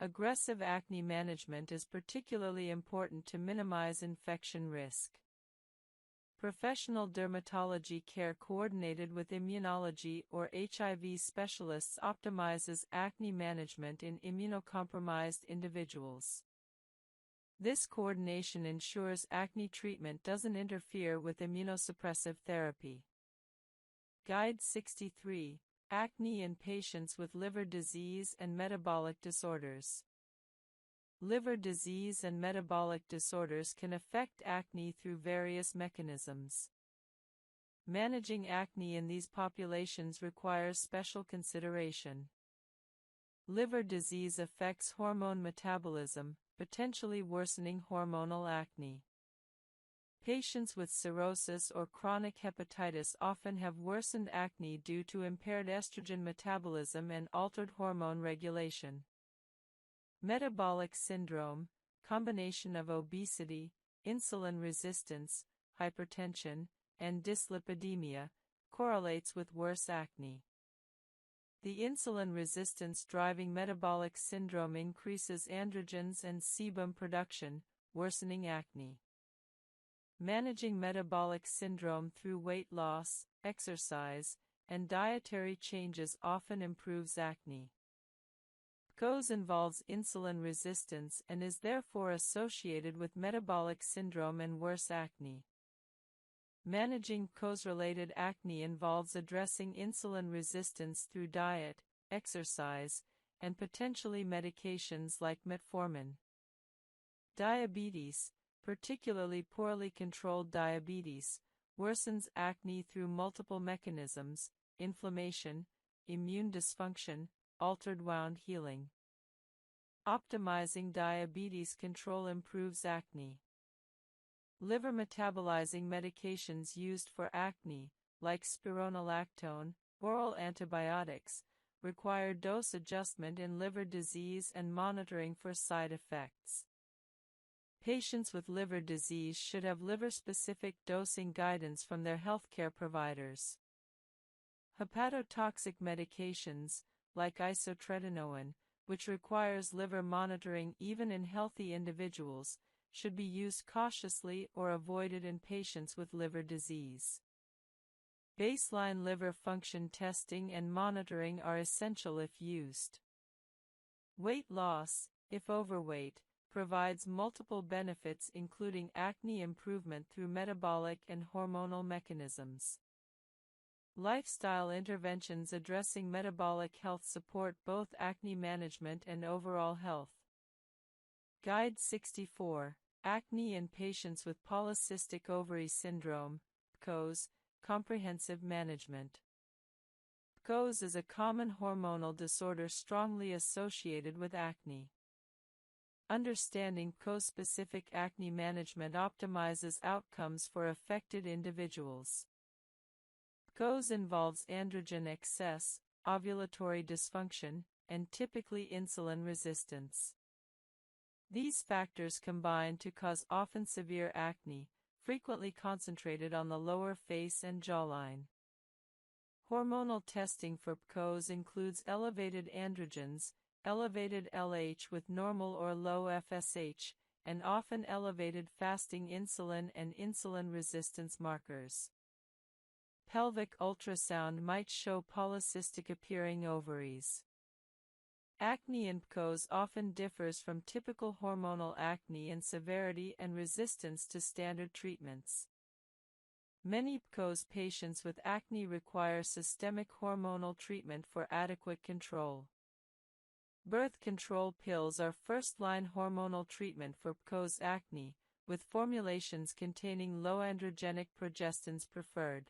Aggressive acne management is particularly important to minimize infection risk. Professional dermatology care coordinated with immunology or HIV specialists optimizes acne management in immunocompromised individuals. This coordination ensures acne treatment doesn't interfere with immunosuppressive therapy. Guide 63. Acne in patients with liver disease and metabolic disorders. Liver disease and metabolic disorders can affect acne through various mechanisms. Managing acne in these populations requires special consideration. Liver disease affects hormone metabolism, potentially worsening hormonal acne. Patients with cirrhosis or chronic hepatitis often have worsened acne due to impaired estrogen metabolism and altered hormone regulation. Metabolic syndrome, combination of obesity, insulin resistance, hypertension, and dyslipidemia, correlates with worse acne. The insulin resistance driving metabolic syndrome increases androgens and sebum production, worsening acne. Managing metabolic syndrome through weight loss, exercise, and dietary changes often improves acne. PCOS involves insulin resistance and is therefore associated with metabolic syndrome and worse acne. Managing PCOS-related acne involves addressing insulin resistance through diet, exercise, and potentially medications like metformin. Diabetes, particularly poorly controlled diabetes, worsens acne through multiple mechanisms: inflammation, immune dysfunction, altered wound healing. Optimizing diabetes control improves acne. Liver metabolizing medications used for acne, like spironolactone, oral antibiotics, require dose adjustment in liver disease and monitoring for side effects. Patients with liver disease should have liver-specific dosing guidance from their healthcare providers. Hepatotoxic medications, like isotretinoin, which requires liver monitoring even in healthy individuals, should be used cautiously or avoided in patients with liver disease. Baseline liver function testing and monitoring are essential if used. Weight loss, if overweight, provides multiple benefits including acne improvement through metabolic and hormonal mechanisms. Lifestyle interventions addressing metabolic health support both acne management and overall health. Guide 64. Acne in patients with polycystic ovary syndrome, PCOS, comprehensive management. PCOS is a common hormonal disorder strongly associated with acne. Understanding PCOS-specific acne management optimizes outcomes for affected individuals. PCOS involves androgen excess, ovulatory dysfunction, and typically insulin resistance. These factors combine to cause often severe acne, frequently concentrated on the lower face and jawline. Hormonal testing for PCOS includes elevated androgens, elevated LH with normal or low FSH, and often elevated fasting insulin and insulin resistance markers. Pelvic ultrasound might show polycystic appearing ovaries. Acne in PCOS often differs from typical hormonal acne in severity and resistance to standard treatments. Many PCOS patients with acne require systemic hormonal treatment for adequate control. Birth control pills are first-line hormonal treatment for PCOS acne, with formulations containing low androgenic progestins preferred.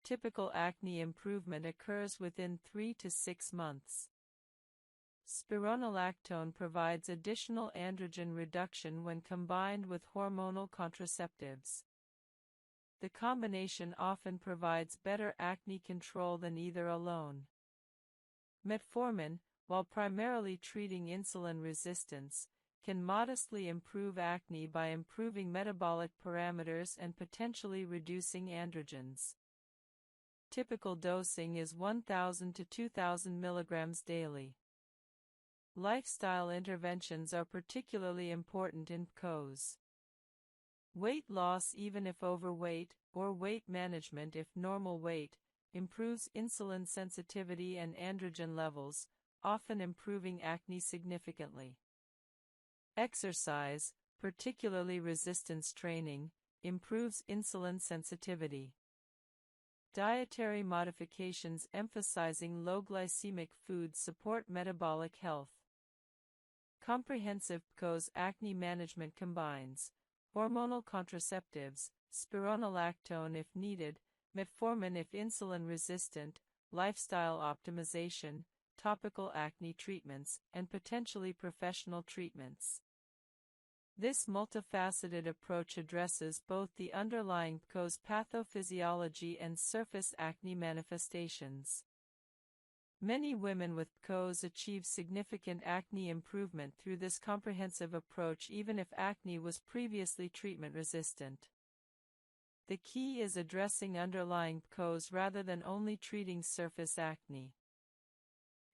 Typical acne improvement occurs within 3 to 6 months. Spironolactone provides additional androgen reduction when combined with hormonal contraceptives. The combination often provides better acne control than either alone. Metformin, while primarily treating insulin resistance, can modestly improve acne by improving metabolic parameters and potentially reducing androgens. Typical dosing is 1,000 to 2,000 mg daily. Lifestyle interventions are particularly important in PCOS. Weight loss, even if overweight, or weight management if normal weight, improves insulin sensitivity and androgen levels, often improving acne significantly. Exercise, particularly resistance training, improves insulin sensitivity. Dietary modifications emphasizing low glycemic foods support metabolic health. Comprehensive PCOS acne management combines hormonal contraceptives, spironolactone if needed, metformin if insulin resistant, lifestyle optimization, topical acne treatments, and potentially professional treatments. This multifaceted approach addresses both the underlying PCOS pathophysiology and surface acne manifestations. Many women with PCOS achieve significant acne improvement through this comprehensive approach even if acne was previously treatment-resistant. The key is addressing underlying PCOS rather than only treating surface acne.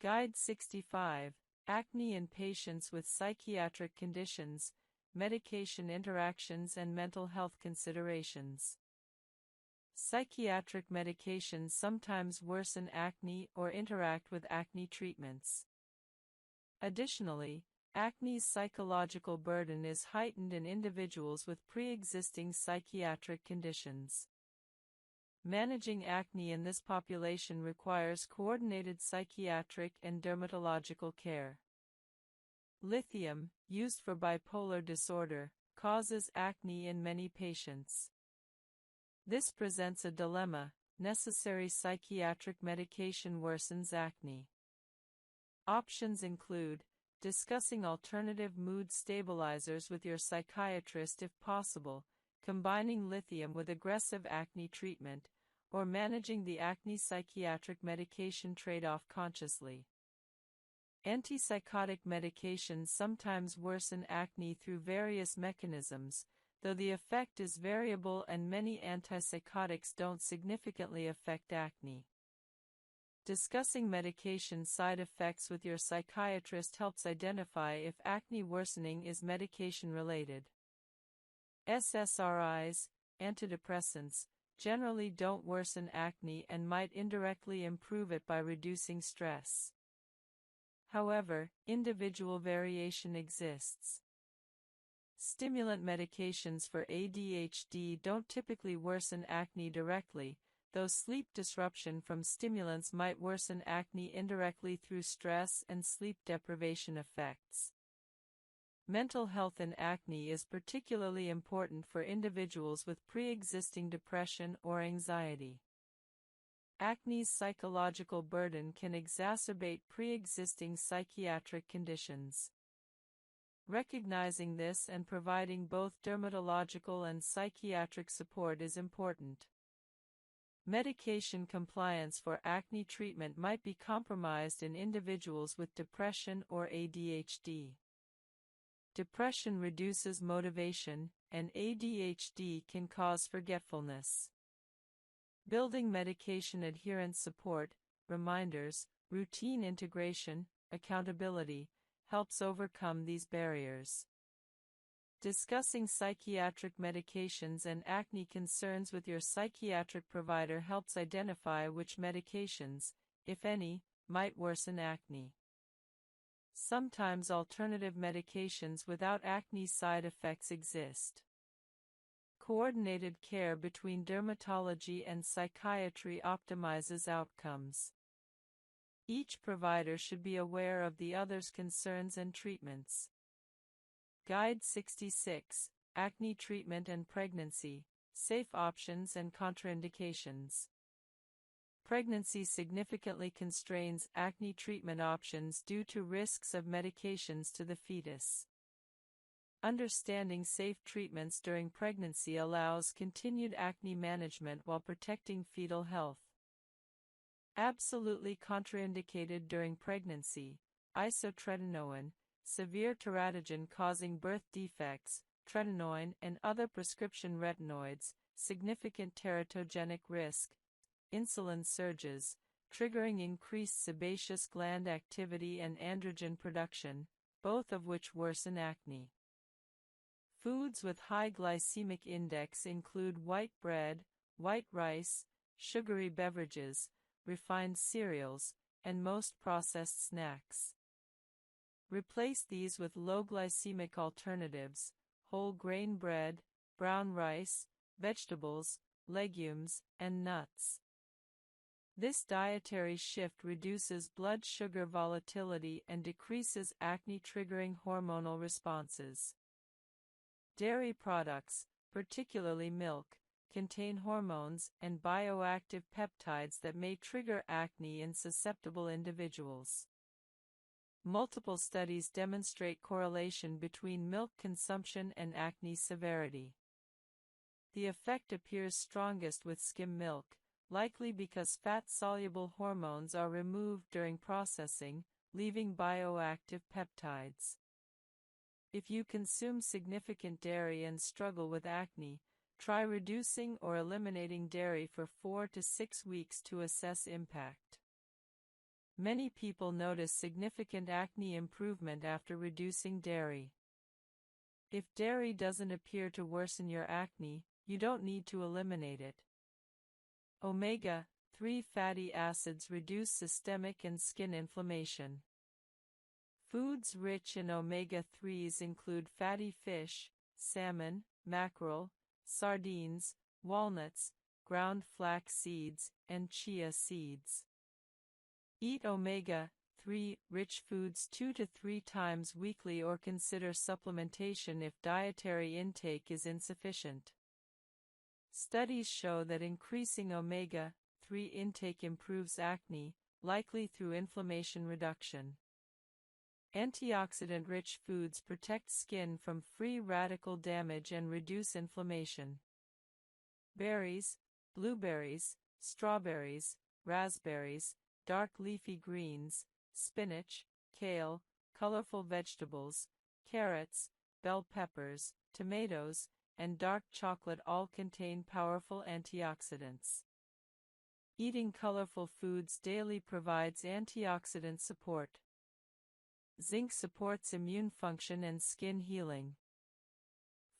Guide 65, Acne in Patients with Psychiatric Conditions, Medication Interactions and Mental Health Considerations. Psychiatric medications sometimes worsen acne or interact with acne treatments. Additionally, acne's psychological burden is heightened in individuals with pre-existing psychiatric conditions. Managing acne in this population requires coordinated psychiatric and dermatological care. Lithium, used for bipolar disorder, causes acne in many patients. This presents a dilemma: necessary psychiatric medication worsens acne. Options include discussing alternative mood stabilizers with your psychiatrist if possible, combining lithium with aggressive acne treatment, or managing the acne psychiatric medication trade-off consciously. Antipsychotic medications sometimes worsen acne through various mechanisms, though the effect is variable and many antipsychotics don't significantly affect acne. Discussing medication side effects with your psychiatrist helps identify if acne worsening is medication-related. SSRIs, antidepressants, generally don't worsen acne and might indirectly improve it by reducing stress. However, individual variation exists. Stimulant medications for ADHD don't typically worsen acne directly, though sleep disruption from stimulants might worsen acne indirectly through stress and sleep deprivation effects. Mental health in acne is particularly important for individuals with pre-existing depression or anxiety. Acne's psychological burden can exacerbate pre-existing psychiatric conditions. Recognizing this and providing both dermatological and psychiatric support is important. Medication compliance for acne treatment might be compromised in individuals with depression or ADHD. Depression reduces motivation, and ADHD can cause forgetfulness. Building medication adherence support, reminders, routine integration, accountability, helps overcome these barriers. Discussing psychiatric medications and acne concerns with your psychiatric provider helps identify which medications, if any, might worsen acne. Sometimes alternative medications without acne side effects exist. Coordinated care between dermatology and psychiatry optimizes outcomes. Each provider should be aware of the other's concerns and treatments. Guide 66, Acne Treatment and Pregnancy, Safe Options and Contraindications. Pregnancy significantly constrains acne treatment options due to risks of medications to the fetus. Understanding safe treatments during pregnancy allows continued acne management while protecting fetal health. Absolutely contraindicated during pregnancy: isotretinoin, severe teratogen causing birth defects, tretinoin and other prescription retinoids, significant teratogenic risk, insulin surges, triggering increased sebaceous gland activity and androgen production, both of which worsen acne. Foods with high glycemic index include white bread, white rice, sugary beverages, refined cereals, and most processed snacks. Replace these with low glycemic alternatives: whole grain bread, brown rice, vegetables, legumes, and nuts. This dietary shift reduces blood sugar volatility and decreases acne-triggering hormonal responses. Dairy products, particularly milk, contain hormones and bioactive peptides that may trigger acne in susceptible individuals. Multiple studies demonstrate correlation between milk consumption and acne severity. The effect appears strongest with skim milk, likely because fat-soluble hormones are removed during processing, leaving bioactive peptides. If you consume significant dairy and struggle with acne, try reducing or eliminating dairy for 4 to 6 weeks to assess impact. Many people notice significant acne improvement after reducing dairy. If dairy doesn't appear to worsen your acne, you don't need to eliminate it. Omega-3 fatty acids reduce systemic and skin inflammation. Foods rich in omega-3s include fatty fish, salmon, mackerel, sardines, walnuts, ground flax seeds, and chia seeds. Eat omega-3 rich foods 2 to 3 times weekly or consider supplementation if dietary intake is insufficient. Studies show that increasing omega-3 intake improves acne, likely through inflammation reduction. Antioxidant-rich foods protect skin from free radical damage and reduce inflammation. Berries, blueberries, strawberries, raspberries, dark leafy greens, spinach, kale, colorful vegetables, carrots, bell peppers, tomatoes, and dark chocolate all contain powerful antioxidants. Eating colorful foods daily provides antioxidant support. Zinc supports immune function and skin healing.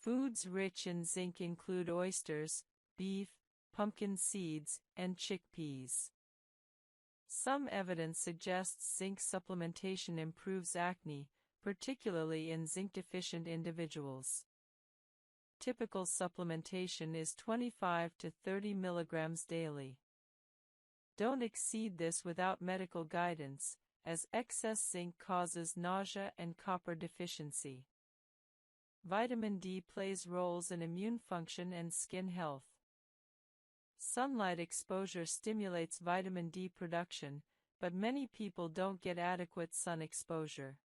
Foods rich in zinc include oysters, beef, pumpkin seeds, and chickpeas. Some evidence suggests zinc supplementation improves acne, particularly in zinc-deficient individuals. Typical supplementation is 25 to 30 milligrams daily. Don't exceed this without medical guidance, as excess zinc causes nausea and copper deficiency. Vitamin D plays roles in immune function and skin health. Sunlight exposure stimulates vitamin D production, but many people don't get adequate sun exposure.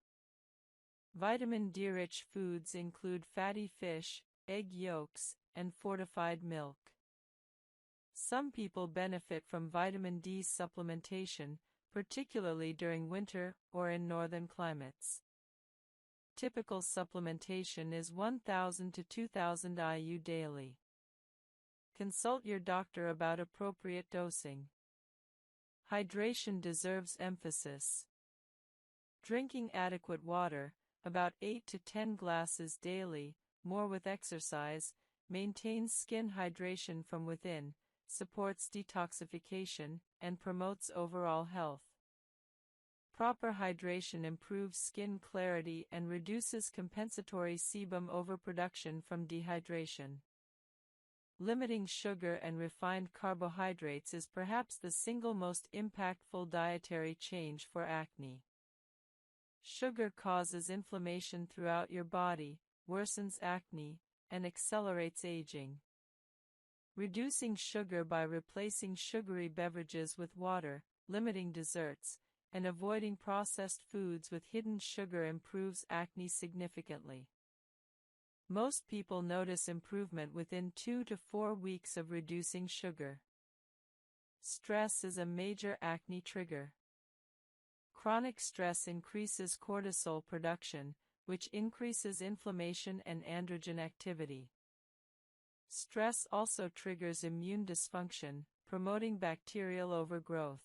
Vitamin D-rich foods include fatty fish, egg yolks, and fortified milk. Some people benefit from vitamin D supplementation, particularly during winter or in northern climates. Typical supplementation is 1,000 to 2,000 IU daily. Consult your doctor about appropriate dosing. Hydration deserves emphasis. Drinking adequate water, about 8 to 10 glasses daily, more with exercise, maintains skin hydration from within, supports detoxification, and promotes overall health. Proper hydration improves skin clarity and reduces compensatory sebum overproduction from dehydration. Limiting sugar and refined carbohydrates is perhaps the single most impactful dietary change for acne. Sugar causes inflammation throughout your body, worsens acne, and accelerates aging. Reducing sugar by replacing sugary beverages with water, limiting desserts, and avoiding processed foods with hidden sugar improves acne significantly. Most people notice improvement within 2 to 4 weeks of reducing sugar. Stress is a major acne trigger. Chronic stress increases cortisol production, which increases inflammation and androgen activity. Stress also triggers immune dysfunction, promoting bacterial overgrowth.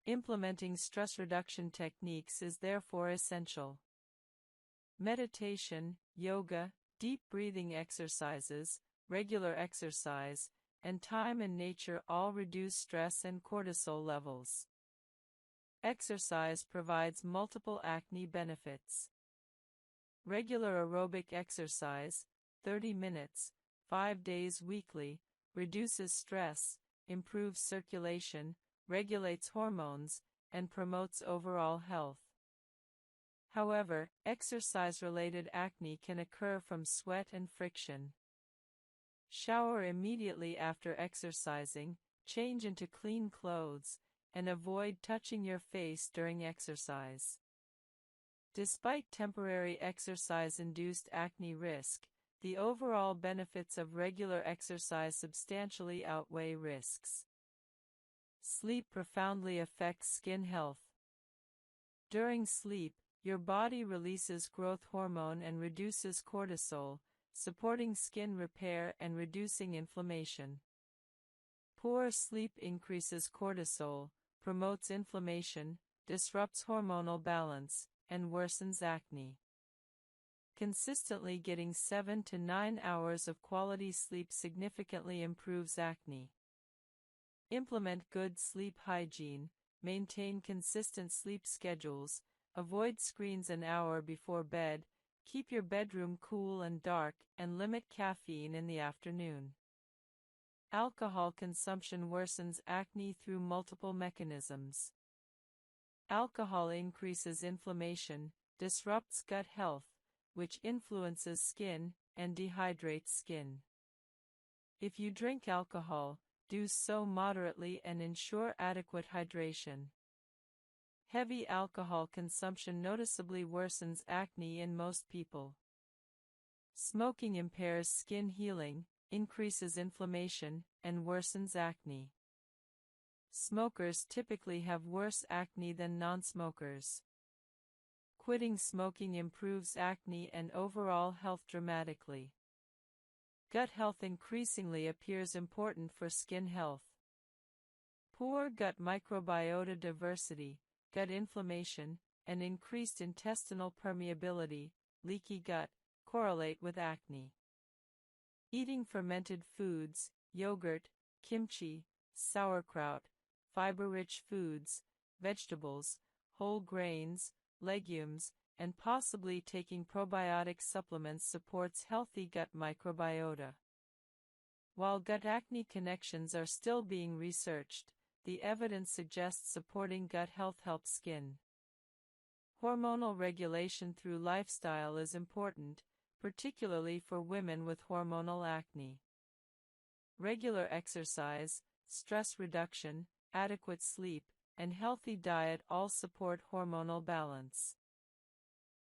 Implementing stress reduction techniques is therefore essential. Meditation, yoga, deep breathing exercises, regular exercise, and time in nature all reduce stress and cortisol levels. Exercise provides multiple acne benefits. Regular aerobic exercise, 30 minutes, 5 days weekly, reduces stress, improves circulation, regulates hormones, and promotes overall health. However, exercise-related acne can occur from sweat and friction. Shower immediately after exercising, change into clean clothes, and avoid touching your face during exercise. Despite temporary exercise-induced acne risk, the overall benefits of regular exercise substantially outweigh risks. Sleep profoundly affects skin health. During sleep, your body releases growth hormone and reduces cortisol, supporting skin repair and reducing inflammation. Poor sleep increases cortisol, promotes inflammation, disrupts hormonal balance, and worsens acne. Consistently getting 7 to 9 hours of quality sleep significantly improves acne. Implement good sleep hygiene, maintain consistent sleep schedules, avoid screens an hour before bed, keep your bedroom cool and dark, and limit caffeine in the afternoon. Alcohol consumption worsens acne through multiple mechanisms. Alcohol increases inflammation, disrupts gut health, which influences skin, and dehydrates skin. If you drink alcohol, do so moderately and ensure adequate hydration. Heavy alcohol consumption noticeably worsens acne in most people. Smoking impairs skin healing, increases inflammation, and worsens acne. Smokers typically have worse acne than non-smokers. Quitting smoking improves acne and overall health dramatically. Gut health increasingly appears important for skin health. Poor gut microbiota diversity, gut inflammation, and increased intestinal permeability, leaky gut, correlate with acne. Eating fermented foods, yogurt, kimchi, sauerkraut, fiber-rich foods, vegetables, whole grains, legumes, and possibly taking probiotic supplements supports healthy gut microbiota. While gut acne connections are still being researched, the evidence suggests supporting gut health helps skin. Hormonal regulation through lifestyle is important, particularly for women with hormonal acne. Regular exercise, stress reduction, adequate sleep, and healthy diet all support hormonal balance.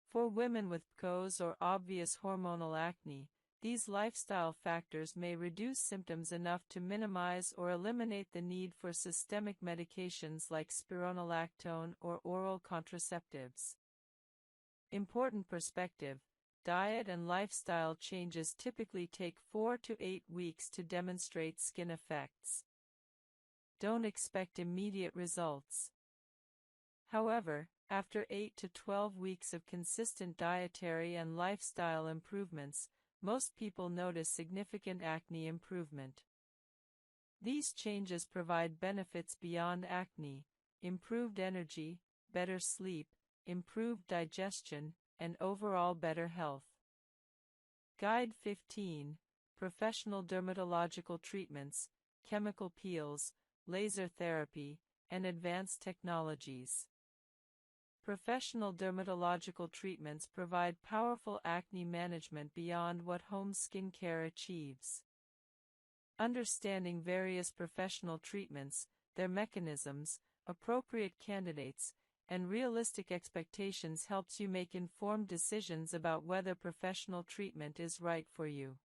For women with PCOS or obvious hormonal acne, these lifestyle factors may reduce symptoms enough to minimize or eliminate the need for systemic medications like spironolactone or oral contraceptives. Important perspective: diet and lifestyle changes typically take 4 to 8 weeks to demonstrate skin effects. Don't expect immediate results. However, after 8 to 12 weeks of consistent dietary and lifestyle improvements, most people notice significant acne improvement. These changes provide benefits beyond acne: improved energy, better sleep, improved digestion, and overall better health. Guide 15: Professional dermatological treatments, chemical peels, laser therapy, and advanced technologies. Professional dermatological treatments provide powerful acne management beyond what home skincare achieves. Understanding various professional treatments, their mechanisms, appropriate candidates, and realistic expectations helps you make informed decisions about whether professional treatment is right for you.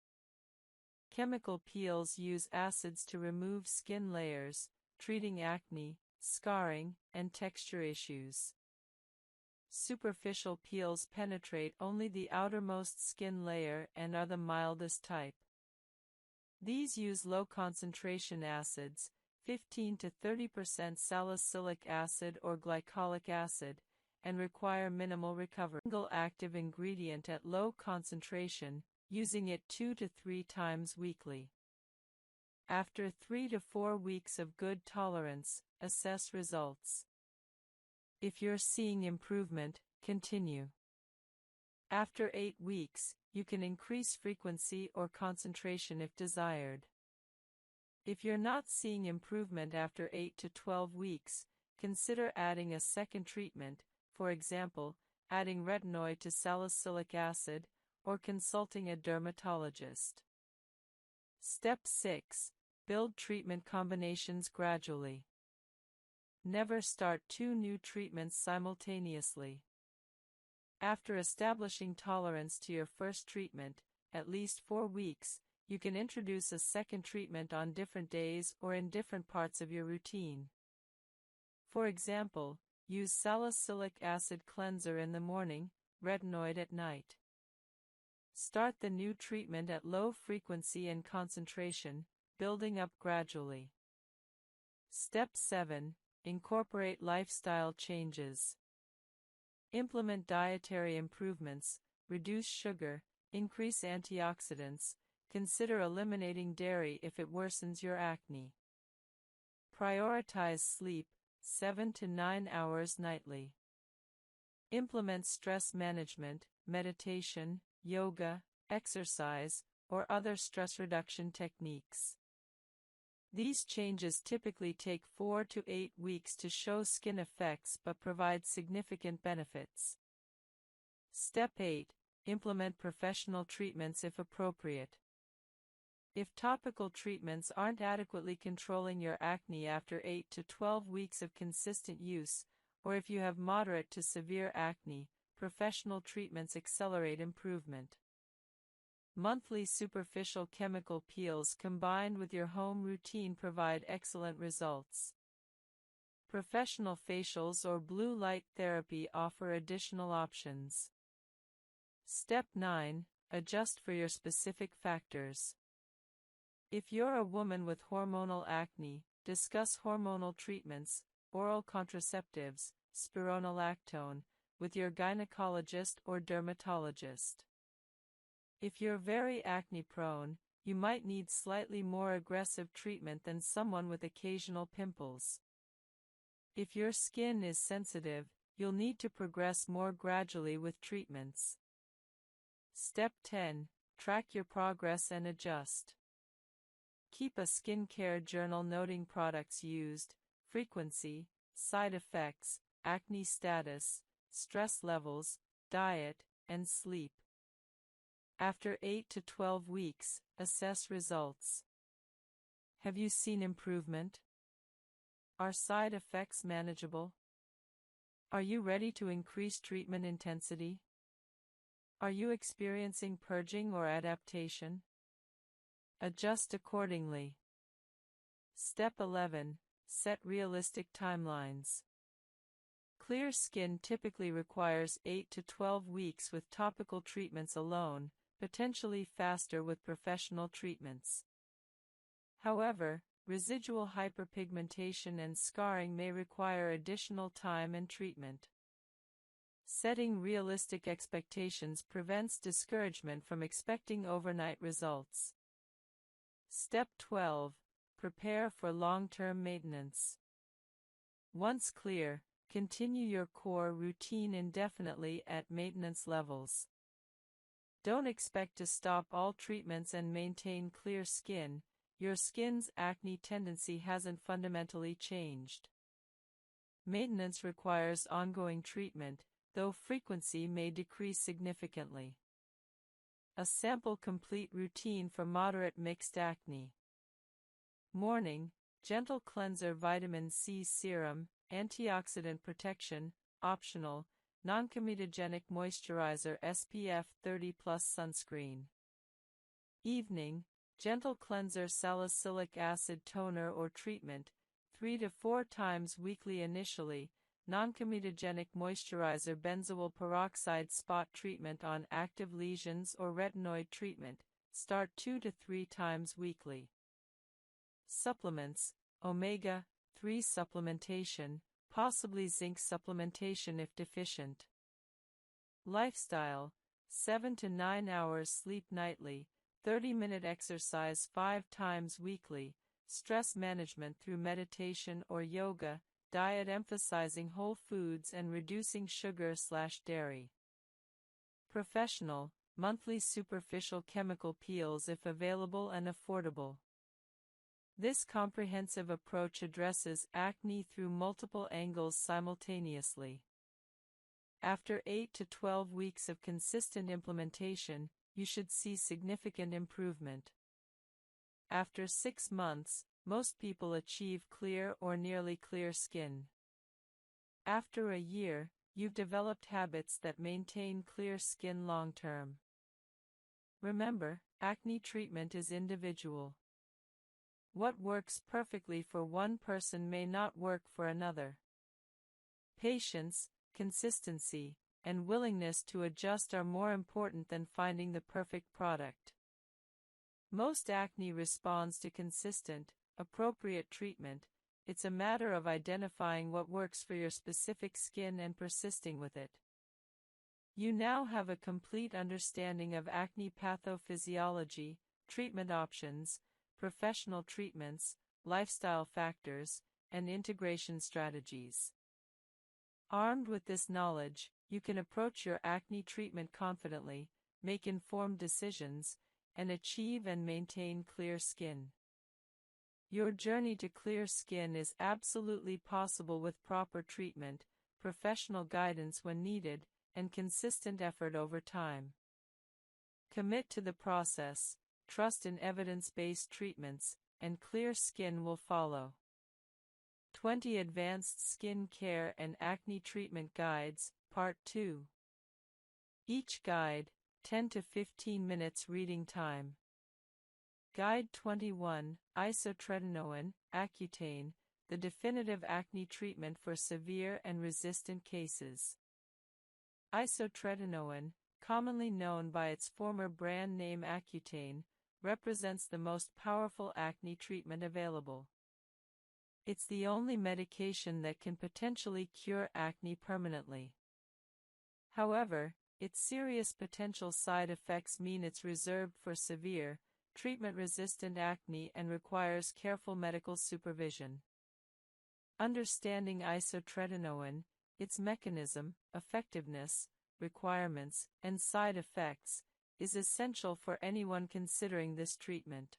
Chemical peels use acids to remove skin layers, treating acne, scarring, and texture issues. Superficial peels penetrate only the outermost skin layer and are the mildest type. These use low-concentration acids, 15 to 30% salicylic acid or glycolic acid, and require minimal recovery. Single active ingredient at low concentration, using it 2 to 3 times weekly. After 3 to 4 weeks of good tolerance, assess results. If you're seeing improvement, continue. After 8 weeks, you can increase frequency or concentration if desired. If you're not seeing improvement after 8 to 12 weeks, consider adding a second treatment, for example, adding retinoid to salicylic acid, or consulting a dermatologist. Step 6. Build treatment combinations gradually. Never start 2 new treatments simultaneously. After establishing tolerance to your first treatment, at least 4 weeks, you can introduce a second treatment on different days or in different parts of your routine. For example, use salicylic acid cleanser in the morning, retinoid at night. Start the new treatment at low frequency and concentration, building up gradually. Step 7. Incorporate lifestyle changes. Implement dietary improvements, reduce sugar, increase antioxidants, consider eliminating dairy if it worsens your acne. Prioritize sleep, 7 to 9 hours nightly. Implement stress management, meditation, yoga, exercise, or other stress reduction techniques. These changes typically take 4 to 8 weeks to show skin effects but provide significant benefits. Step 8. Implement professional treatments if appropriate. If topical treatments aren't adequately controlling your acne after 8 to 12 weeks of consistent use, or if you have moderate to severe acne, professional treatments accelerate improvement. Monthly superficial chemical peels combined with your home routine provide excellent results. Professional facials or blue light therapy offer additional options. Step 9. Adjust for your specific factors. If you're a woman with hormonal acne, discuss hormonal treatments, oral contraceptives, spironolactone, with your gynecologist or dermatologist. If you're very acne-prone, you might need slightly more aggressive treatment than someone with occasional pimples. If your skin is sensitive, you'll need to progress more gradually with treatments. Step 10. Track your progress and adjust. Keep a skincare journal noting products used, frequency, side effects, acne status, stress levels, diet, and sleep. After 8 to 12 weeks, assess results. Have you seen improvement? Are side effects manageable? Are you ready to increase treatment intensity? Are you experiencing purging or adaptation? Adjust accordingly. Step 11. Set realistic timelines. Clear skin typically requires 8 to 12 weeks with topical treatments alone, potentially faster with professional treatments. However, residual hyperpigmentation and scarring may require additional time and treatment. Setting realistic expectations prevents discouragement from expecting overnight results. Step 12. Prepare for long-term maintenance. Once clear, continue your core routine indefinitely at maintenance levels. Don't expect to stop all treatments and maintain clear skin. Your skin's acne tendency hasn't fundamentally changed. Maintenance requires ongoing treatment, though frequency may decrease significantly. A sample complete routine for moderate mixed acne. Morning, gentle cleanser vitamin C serum, antioxidant protection, optional, non-comedogenic moisturizer SPF 30+ sunscreen. Evening, gentle cleanser salicylic acid toner or treatment, 3 to 4 times weekly initially, non-comedogenic moisturizer benzoyl peroxide spot treatment on active lesions or retinoid treatment, start 2 to 3 times weekly. Supplements, omega-3 supplementation, possibly zinc supplementation if deficient. Lifestyle: 7 to 9 hours sleep nightly, 30-minute exercise 5 times weekly, stress management through meditation or yoga, diet emphasizing whole foods and reducing sugar/dairy. Professional: monthly superficial chemical peels if available and affordable. This comprehensive approach addresses acne through multiple angles simultaneously. After 8 to 12 weeks of consistent implementation, you should see significant improvement. After 6 months, most people achieve clear or nearly clear skin. After a year, you've developed habits that maintain clear skin long term. Remember, acne treatment is individual. What works perfectly for one person may not work for another. Patience, consistency, and willingness to adjust are more important than finding the perfect product. Most acne responds to consistent, appropriate treatment. It's a matter of identifying what works for your specific skin and persisting with it. You now have a complete understanding of acne pathophysiology, treatment options, professional treatments, lifestyle factors, and integration strategies. Armed with this knowledge, you can approach your acne treatment confidently, make informed decisions, and achieve and maintain clear skin. Your journey to clear skin is absolutely possible with proper treatment, professional guidance when needed, and consistent effort over time. Commit to the process, trust in evidence-based treatments, and clear skin will follow. 20 Advanced Skin Care and Acne Treatment Guides, Part 2. Each guide, 10 to 15 minutes reading time. Guide 21, Isotretinoin, Accutane, the definitive acne treatment for severe and resistant cases. Isotretinoin, commonly known by its former brand name Accutane, represents the most powerful acne treatment available. It's the only medication that can potentially cure acne permanently. However, its serious potential side effects mean it's reserved for severe, treatment-resistant acne and requires careful medical supervision. Understanding isotretinoin, its mechanism, effectiveness, requirements, and side effects, is essential for anyone considering this treatment.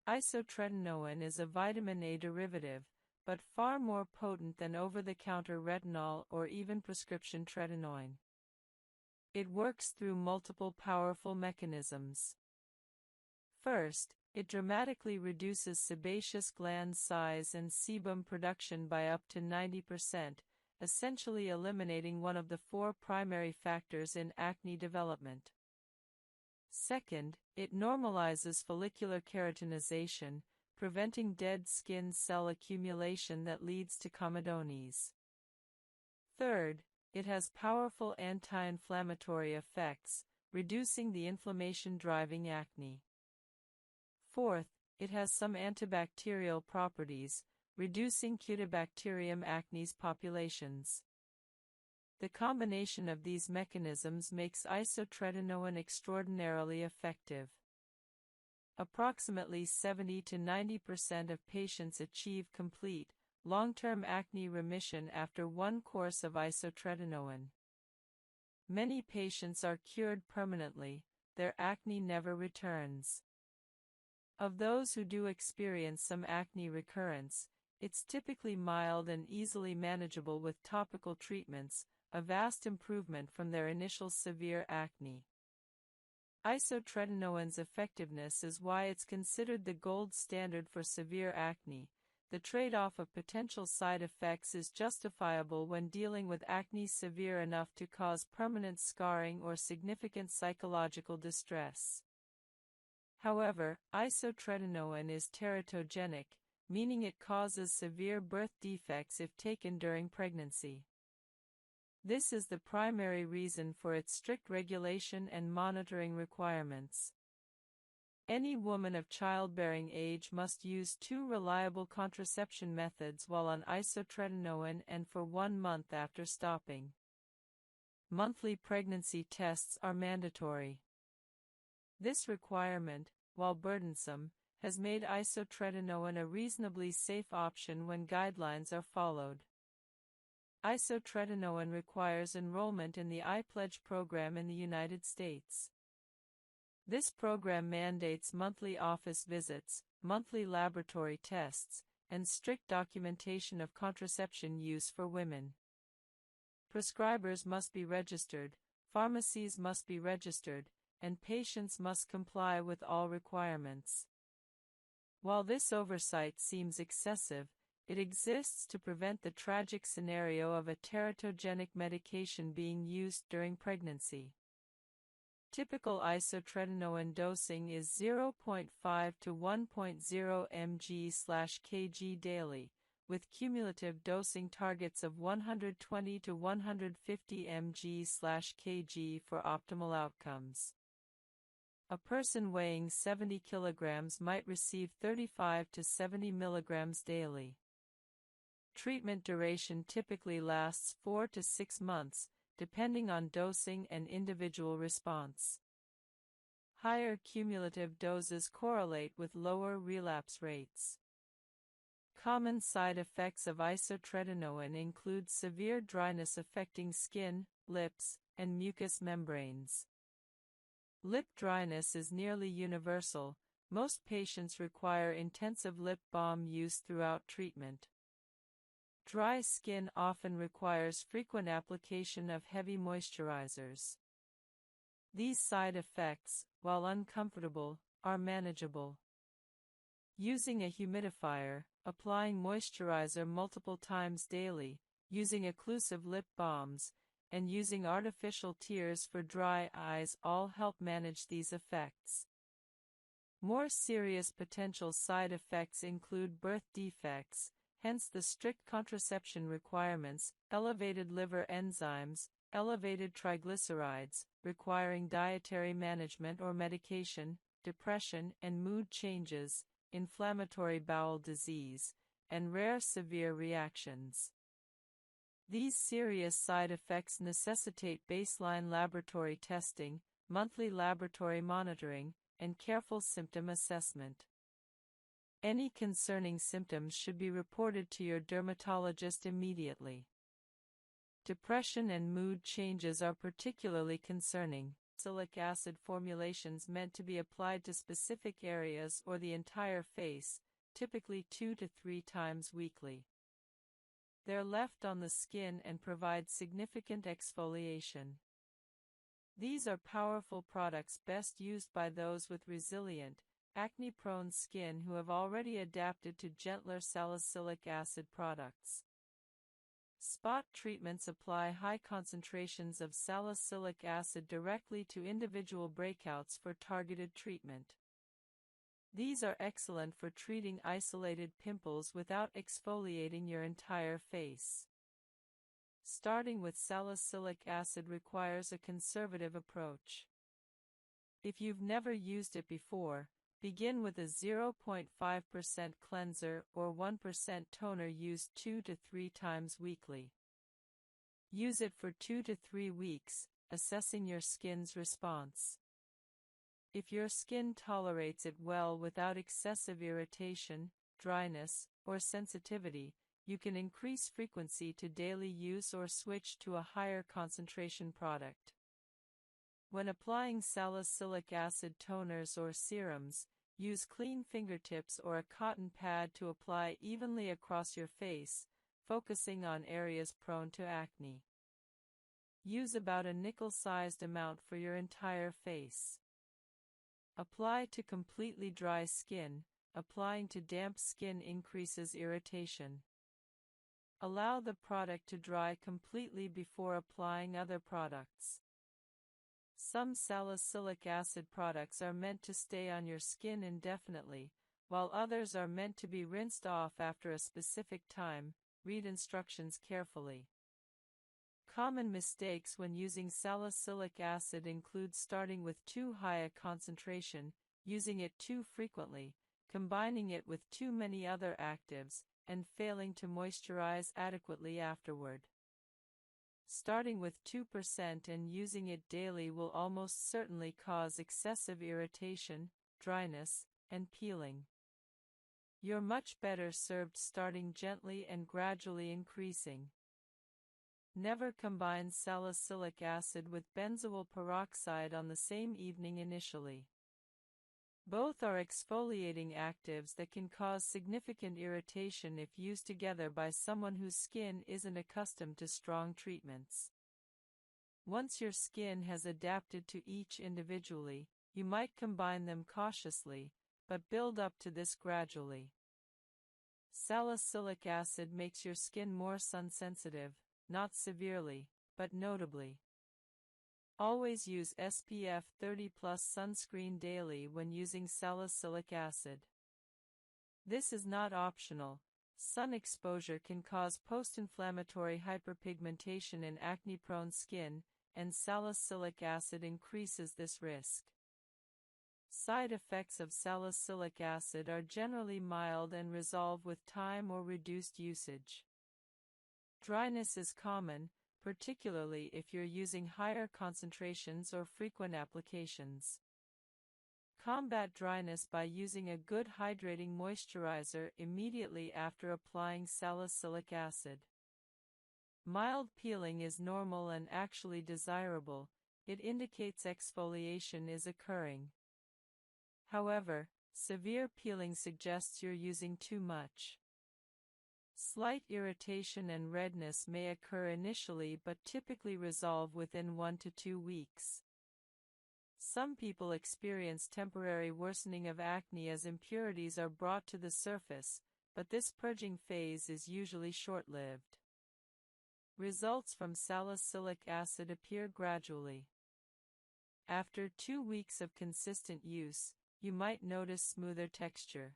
Isotretinoin is a vitamin A derivative, but far more potent than over-the-counter retinol or even prescription tretinoin. It works through multiple powerful mechanisms. First, it dramatically reduces sebaceous gland size and sebum production by up to 90%, essentially eliminating one of the 4 primary factors in acne development. Second, it normalizes follicular keratinization, preventing dead skin cell accumulation that leads to comedones. Third, it has powerful anti-inflammatory effects, reducing the inflammation driving acne. Fourth, it has some antibacterial properties, reducing Cutibacterium acnes populations. The combination of these mechanisms makes isotretinoin extraordinarily effective. Approximately 70 to 90% of patients achieve complete, long-term acne remission after 1 course of isotretinoin. Many patients are cured permanently, their acne never returns. Of those who do experience some acne recurrence, it's typically mild and easily manageable with topical treatments, a vast improvement from their initial severe acne. Isotretinoin's effectiveness is why it's considered the gold standard for severe acne. The trade-off of potential side effects is justifiable when dealing with acne severe enough to cause permanent scarring or significant psychological distress. However, isotretinoin is teratogenic, meaning it causes severe birth defects if taken during pregnancy. This is the primary reason for its strict regulation and monitoring requirements. Any woman of childbearing age must use 2 reliable contraception methods while on isotretinoin and for 1 month after stopping. Monthly pregnancy tests are mandatory. This requirement, while burdensome, has made isotretinoin a reasonably safe option when guidelines are followed. Isotretinoin requires enrollment in the iPledge program in the United States. This program mandates monthly office visits, monthly laboratory tests, and strict documentation of contraception use for women. Prescribers must be registered, pharmacies must be registered, and patients must comply with all requirements. While this oversight seems excessive, it exists to prevent the tragic scenario of a teratogenic medication being used during pregnancy. Typical isotretinoin dosing is 0.5 to 1.0 mg/kg daily, with cumulative dosing targets of 120 to 150 mg/kg for optimal outcomes. A person weighing 70 kilograms might receive 35 to 70 milligrams daily. Treatment duration typically lasts 4 to 6 months, depending on dosing and individual response. Higher cumulative doses correlate with lower relapse rates. Common side effects of isotretinoin include severe dryness affecting skin, lips, and mucous membranes. Lip dryness is nearly universal. Most patients require intensive lip balm use throughout treatment. Dry skin often requires frequent application of heavy moisturizers. These side effects, while uncomfortable, are manageable. Using a humidifier, applying moisturizer multiple times daily, using occlusive lip balms, and using artificial tears for dry eyes all help manage these effects. More serious potential side effects include birth defects, hence the strict contraception requirements, elevated liver enzymes, elevated triglycerides, requiring dietary management or medication, depression and mood changes, inflammatory bowel disease, and rare severe reactions. These serious side effects necessitate baseline laboratory testing, monthly laboratory monitoring, and careful symptom assessment. Any concerning symptoms should be reported to your dermatologist immediately. Depression and mood changes are particularly concerning. Salicylic acid formulations meant to be applied to specific areas or the entire face, typically 2 to 3 times weekly. They're left on the skin and provide significant exfoliation. These are powerful products best used by those with resilient, acne-prone skin who have already adapted to gentler salicylic acid products. Spot treatments apply high concentrations of salicylic acid directly to individual breakouts for targeted treatment. These are excellent for treating isolated pimples without exfoliating your entire face. Starting with salicylic acid requires a conservative approach. If you've never used it before, begin with a 0.5% cleanser or 1% toner used 2 to 3 times weekly. Use it for 2 to 3 weeks, assessing your skin's response. If your skin tolerates it well without excessive irritation, dryness, or sensitivity, you can increase frequency to daily use or switch to a higher concentration product. When applying salicylic acid toners or serums, use clean fingertips or a cotton pad to apply evenly across your face, focusing on areas prone to acne. Use about a nickel-sized amount for your entire face. Apply to completely dry skin. Applying to damp skin increases irritation. Allow the product to dry completely before applying other products. Some salicylic acid products are meant to stay on your skin indefinitely, while others are meant to be rinsed off after a specific time. Read instructions carefully. Common mistakes when using salicylic acid include starting with too high a concentration, using it too frequently, combining it with too many other actives, and failing to moisturize adequately afterward. Starting with 2% and using it daily will almost certainly cause excessive irritation, dryness, and peeling. You're much better served starting gently and gradually increasing. Never combine salicylic acid with benzoyl peroxide on the same evening initially. Both are exfoliating actives that can cause significant irritation if used together by someone whose skin isn't accustomed to strong treatments. Once your skin has adapted to each individually, you might combine them cautiously, but build up to this gradually. Salicylic acid makes your skin more sun-sensitive, not severely, but notably. Always use SPF 30+ sunscreen daily when using salicylic acid. This is not optional. Sun exposure can cause post-inflammatory hyperpigmentation in acne-prone skin, and salicylic acid increases this risk. Side effects of salicylic acid are generally mild and resolve with time or reduced usage. Dryness is common, particularly if you're using higher concentrations or frequent applications. Combat dryness by using a good hydrating moisturizer immediately after applying salicylic acid. Mild peeling is normal and actually desirable. It indicates exfoliation is occurring. However, severe peeling suggests you're using too much. Slight irritation and redness may occur initially but typically resolve within 1 to 2 weeks. Some people experience temporary worsening of acne as impurities are brought to the surface, but this purging phase is usually short-lived. Results from salicylic acid appear gradually. After 2 weeks of consistent use, you might notice smoother texture.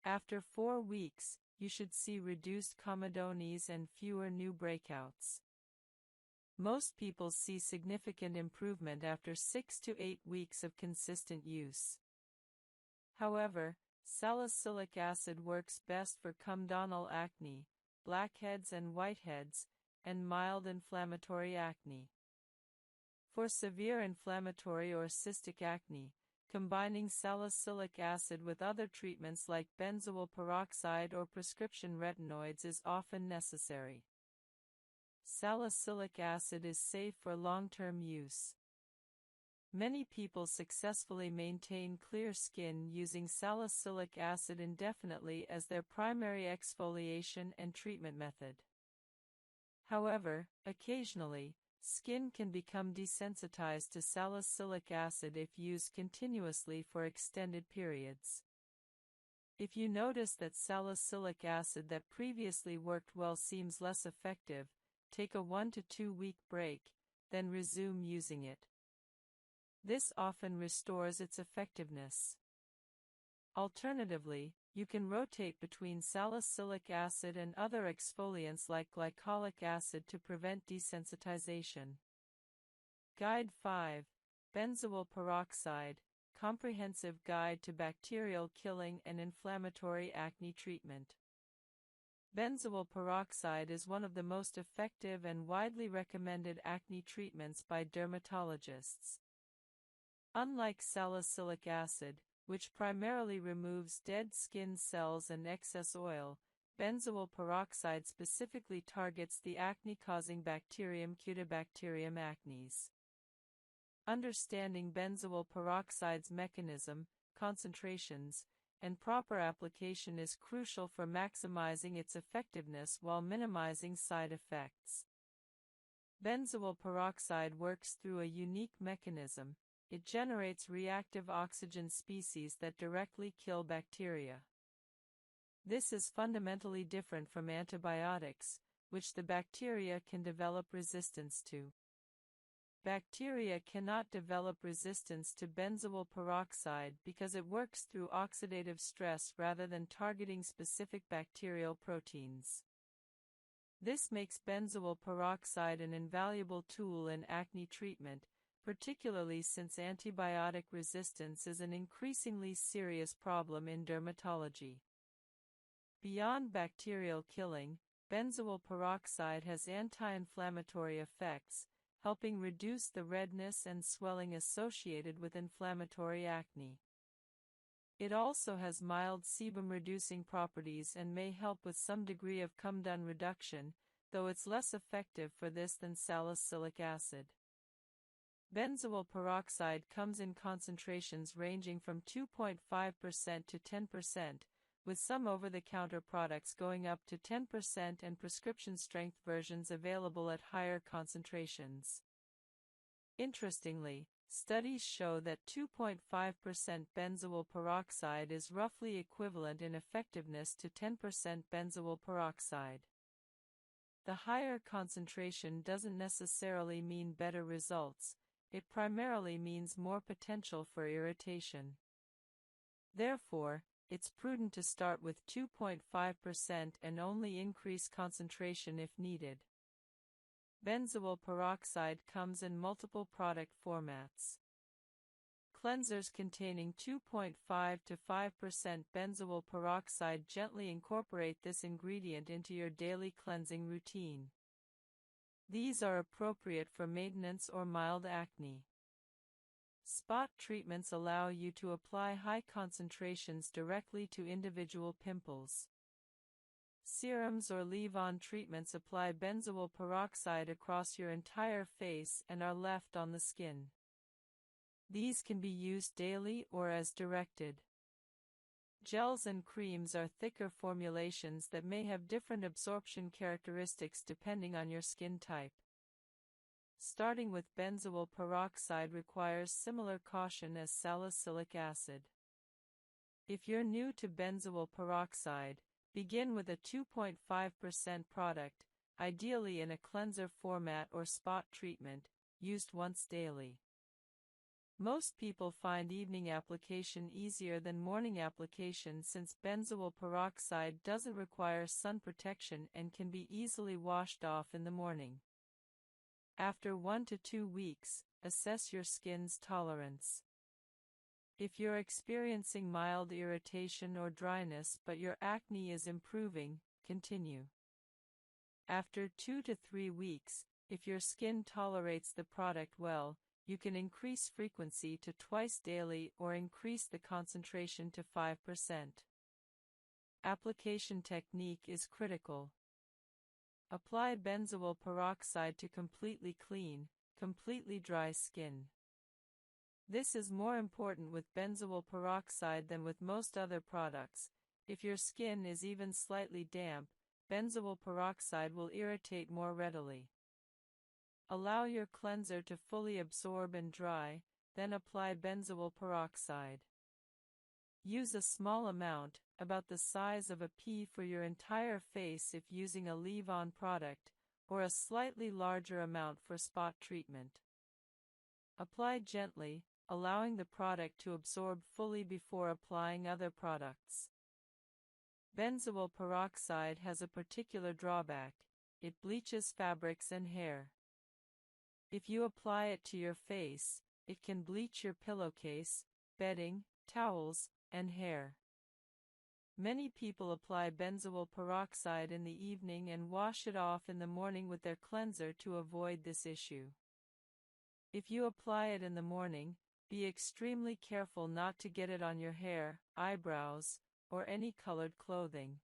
After 4 weeks, you should see reduced comedones and fewer new breakouts. Most people see significant improvement after 6 to 8 weeks of consistent use. However, salicylic acid works best for comedonal acne, blackheads and whiteheads, and mild inflammatory acne. For severe inflammatory or cystic acne, combining salicylic acid with other treatments like benzoyl peroxide or prescription retinoids is often necessary. Salicylic acid is safe for long-term use. Many people successfully maintain clear skin using salicylic acid indefinitely as their primary exfoliation and treatment method. However, occasionally, skin can become desensitized to salicylic acid if used continuously for extended periods. If you notice that salicylic acid that previously worked well seems less effective, take a 1 to 2 week break, then resume using it. This often restores its effectiveness. Alternatively, you can rotate between salicylic acid and other exfoliants like glycolic acid to prevent desensitization. Guide 5. Benzoyl peroxide, Comprehensive Guide to Bacterial Killing and Inflammatory Acne Treatment. Benzoyl peroxide is one of the most effective and widely recommended acne treatments by dermatologists. Unlike salicylic acid, which primarily removes dead skin cells and excess oil, benzoyl peroxide specifically targets the acne-causing bacterium Cutibacterium acnes. Understanding benzoyl peroxide's mechanism, concentrations, and proper application is crucial for maximizing its effectiveness while minimizing side effects. Benzoyl peroxide works through a unique mechanism. It generates reactive oxygen species that directly kill bacteria. This is fundamentally different from antibiotics, which the bacteria can develop resistance to. Bacteria cannot develop resistance to benzoyl peroxide because it works through oxidative stress rather than targeting specific bacterial proteins. This makes benzoyl peroxide an invaluable tool in acne treatment, particularly since antibiotic resistance is an increasingly serious problem in dermatology. Beyond bacterial killing, benzoyl peroxide has anti-inflammatory effects, helping reduce the redness and swelling associated with inflammatory acne. It also has mild sebum-reducing properties and may help with some degree of come-down reduction, though it's less effective for this than salicylic acid. Benzoyl peroxide comes in concentrations ranging from 2.5% to 10%, with some over-the-counter products going up to 10% and prescription-strength versions available at higher concentrations. Interestingly, studies show that 2.5% benzoyl peroxide is roughly equivalent in effectiveness to 10% benzoyl peroxide. The higher concentration doesn't necessarily mean better results, it primarily means more potential for irritation. Therefore, it's prudent to start with 2.5% and only increase concentration if needed. Benzoyl peroxide comes in multiple product formats. Cleansers containing 2.5 to 5% benzoyl peroxide gently incorporate this ingredient into your daily cleansing routine. These are appropriate for maintenance or mild acne. Spot treatments allow you to apply high concentrations directly to individual pimples. Serums or leave-on treatments apply benzoyl peroxide across your entire face and are left on the skin. These can be used daily or as directed. Gels and creams are thicker formulations that may have different absorption characteristics depending on your skin type. Starting with benzoyl peroxide requires similar caution as salicylic acid. If you're new to benzoyl peroxide, begin with a 2.5% product, ideally in a cleanser format or spot treatment, used once daily. Most people find evening application easier than morning application since benzoyl peroxide doesn't require sun protection and can be easily washed off in the morning. After 1 to 2 weeks, assess your skin's tolerance. If you're experiencing mild irritation or dryness but your acne is improving, continue. After 2 to 3 weeks, if your skin tolerates the product well, you can increase frequency to twice daily or increase the concentration to 5%. Application technique is critical. Apply benzoyl peroxide to completely clean, completely dry skin. This is more important with benzoyl peroxide than with most other products. If your skin is even slightly damp, benzoyl peroxide will irritate more readily. Allow your cleanser to fully absorb and dry, then apply benzoyl peroxide. Use a small amount, about the size of a pea for your entire face if using a leave-on product, or a slightly larger amount for spot treatment. Apply gently, allowing the product to absorb fully before applying other products. Benzoyl peroxide has a particular drawback: it bleaches fabrics and hair. If you apply it to your face, it can bleach your pillowcase, bedding, towels, and hair. Many people apply benzoyl peroxide in the evening and wash it off in the morning with their cleanser to avoid this issue. If you apply it in the morning, be extremely careful not to get it on your hair, eyebrows, or any colored clothing.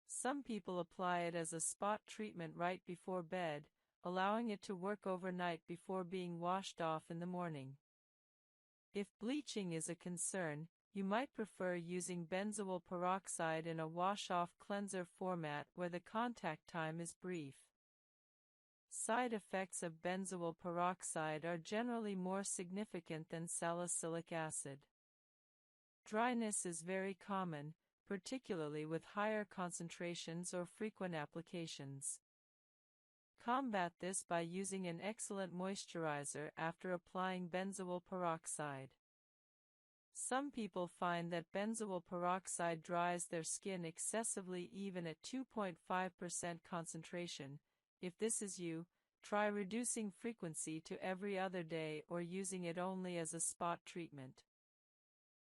Some people apply it as a spot treatment right before bed, allowing it to work overnight before being washed off in the morning. If bleaching is a concern, you might prefer using benzoyl peroxide in a wash-off cleanser format where the contact time is brief. Side effects of benzoyl peroxide are generally more significant than salicylic acid. Dryness is very common, particularly with higher concentrations or frequent applications. Combat this by using an excellent moisturizer after applying benzoyl peroxide. Some people find that benzoyl peroxide dries their skin excessively even at 2.5% concentration. If this is you, try reducing frequency to every other day or using it only as a spot treatment.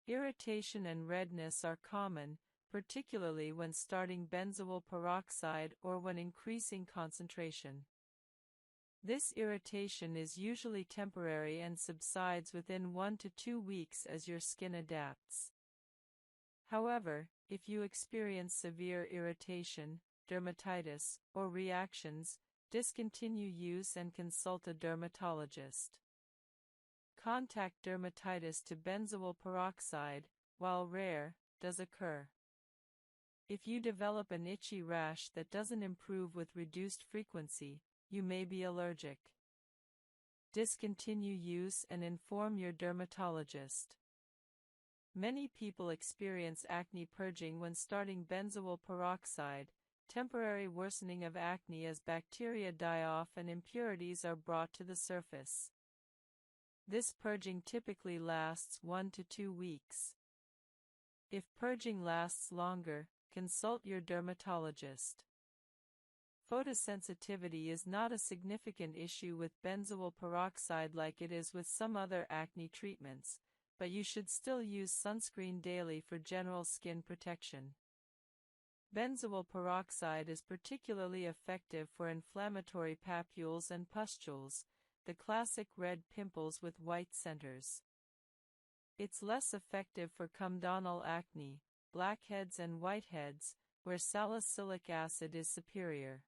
Irritation and redness are common, particularly when starting benzoyl peroxide or when increasing concentration. This irritation is usually temporary and subsides within 1 to 2 weeks as your skin adapts. However, if you experience severe irritation, dermatitis, or reactions, discontinue use and consult a dermatologist. Contact dermatitis to benzoyl peroxide, while rare, does occur. If you develop an itchy rash that doesn't improve with reduced frequency, you may be allergic. Discontinue use and inform your dermatologist. Many people experience acne purging when starting benzoyl peroxide, temporary worsening of acne as bacteria die off and impurities are brought to the surface. This purging typically lasts 1 to 2 weeks. If purging lasts longer, consult your dermatologist. Photosensitivity is not a significant issue with benzoyl peroxide like it is with some other acne treatments, but you should still use sunscreen daily for general skin protection. Benzoyl peroxide is particularly effective for inflammatory papules and pustules, the classic red pimples with white centers. It's less effective for comedonal acne, blackheads and whiteheads, where salicylic acid is superior.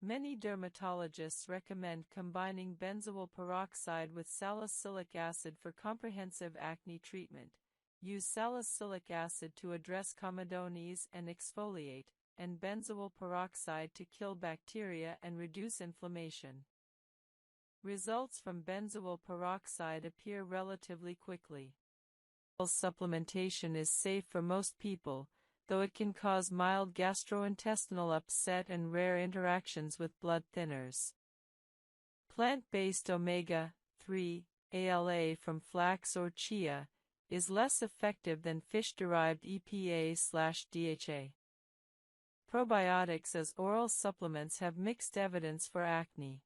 Many dermatologists recommend combining benzoyl peroxide with salicylic acid for comprehensive acne treatment. Use salicylic acid to address comedones and exfoliate, and benzoyl peroxide to kill bacteria and reduce inflammation. Results from benzoyl peroxide appear relatively quickly. Supplementation is safe for most people, though it can cause mild gastrointestinal upset and rare interactions with blood thinners. Plant-based omega-3, ALA from flax or chia, is less effective than fish-derived EPA/DHA. Probiotics as oral supplements have mixed evidence for acne.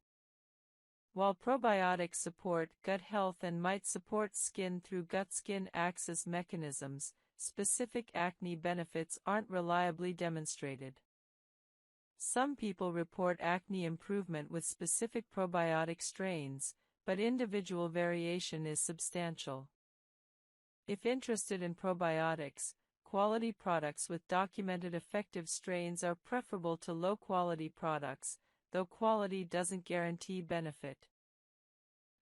While probiotics support gut health and might support skin through gut-skin axis mechanisms, specific acne benefits aren't reliably demonstrated. Some people report acne improvement with specific probiotic strains, but individual variation is substantial. If interested in probiotics, quality products with documented effective strains are preferable to low-quality products, though quality doesn't guarantee benefit.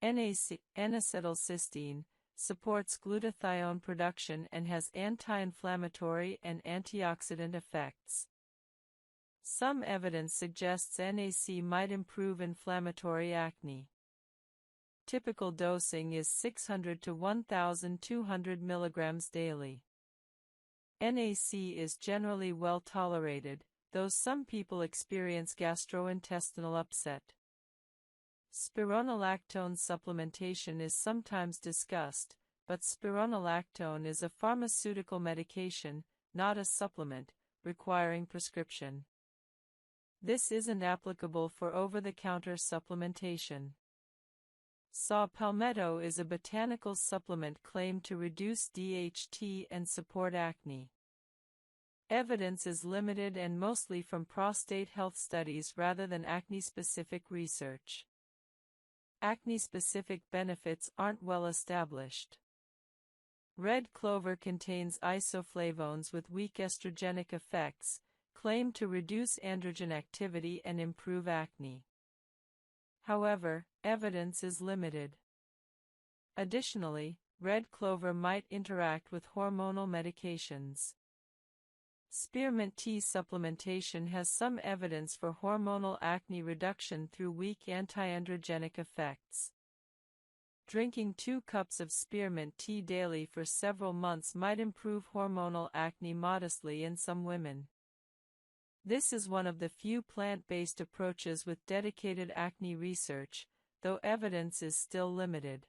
N-acetylcysteine supports glutathione production and has anti-inflammatory and antioxidant effects. Some evidence suggests NAC might improve inflammatory acne. Typical dosing is 600 to 1,200 mg daily. NAC is generally well tolerated, though some people experience gastrointestinal upset. Spironolactone supplementation is sometimes discussed, but spironolactone is a pharmaceutical medication, not a supplement, requiring prescription. This isn't applicable for over-the-counter supplementation. Saw palmetto is a botanical supplement claimed to reduce DHT and support acne. Evidence is limited and mostly from prostate health studies rather than acne-specific research. Acne-specific benefits aren't well established. Red clover contains isoflavones with weak estrogenic effects, claimed to reduce androgen activity and improve acne. However, evidence is limited. Additionally, red clover might interact with hormonal medications. Spearmint tea supplementation has some evidence for hormonal acne reduction through weak antiandrogenic effects. Drinking 2 cups of spearmint tea daily for several months might improve hormonal acne modestly in some women. This is one of the few plant-based approaches with dedicated acne research, though evidence is still limited.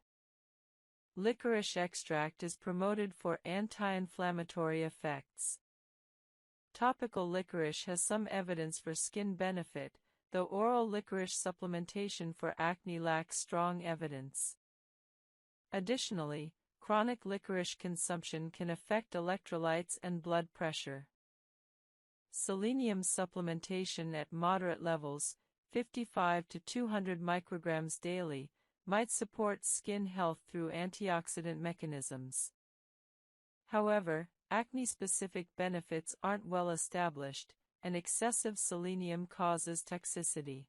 Licorice extract is promoted for anti-inflammatory effects. Topical licorice has some evidence for skin benefit, though oral licorice supplementation for acne lacks strong evidence. Additionally, chronic licorice consumption can affect electrolytes and blood pressure. Selenium supplementation at moderate levels, 55 to 200 micrograms daily, might support skin health through antioxidant mechanisms. However, acne-specific benefits aren't well established, and excessive selenium causes toxicity.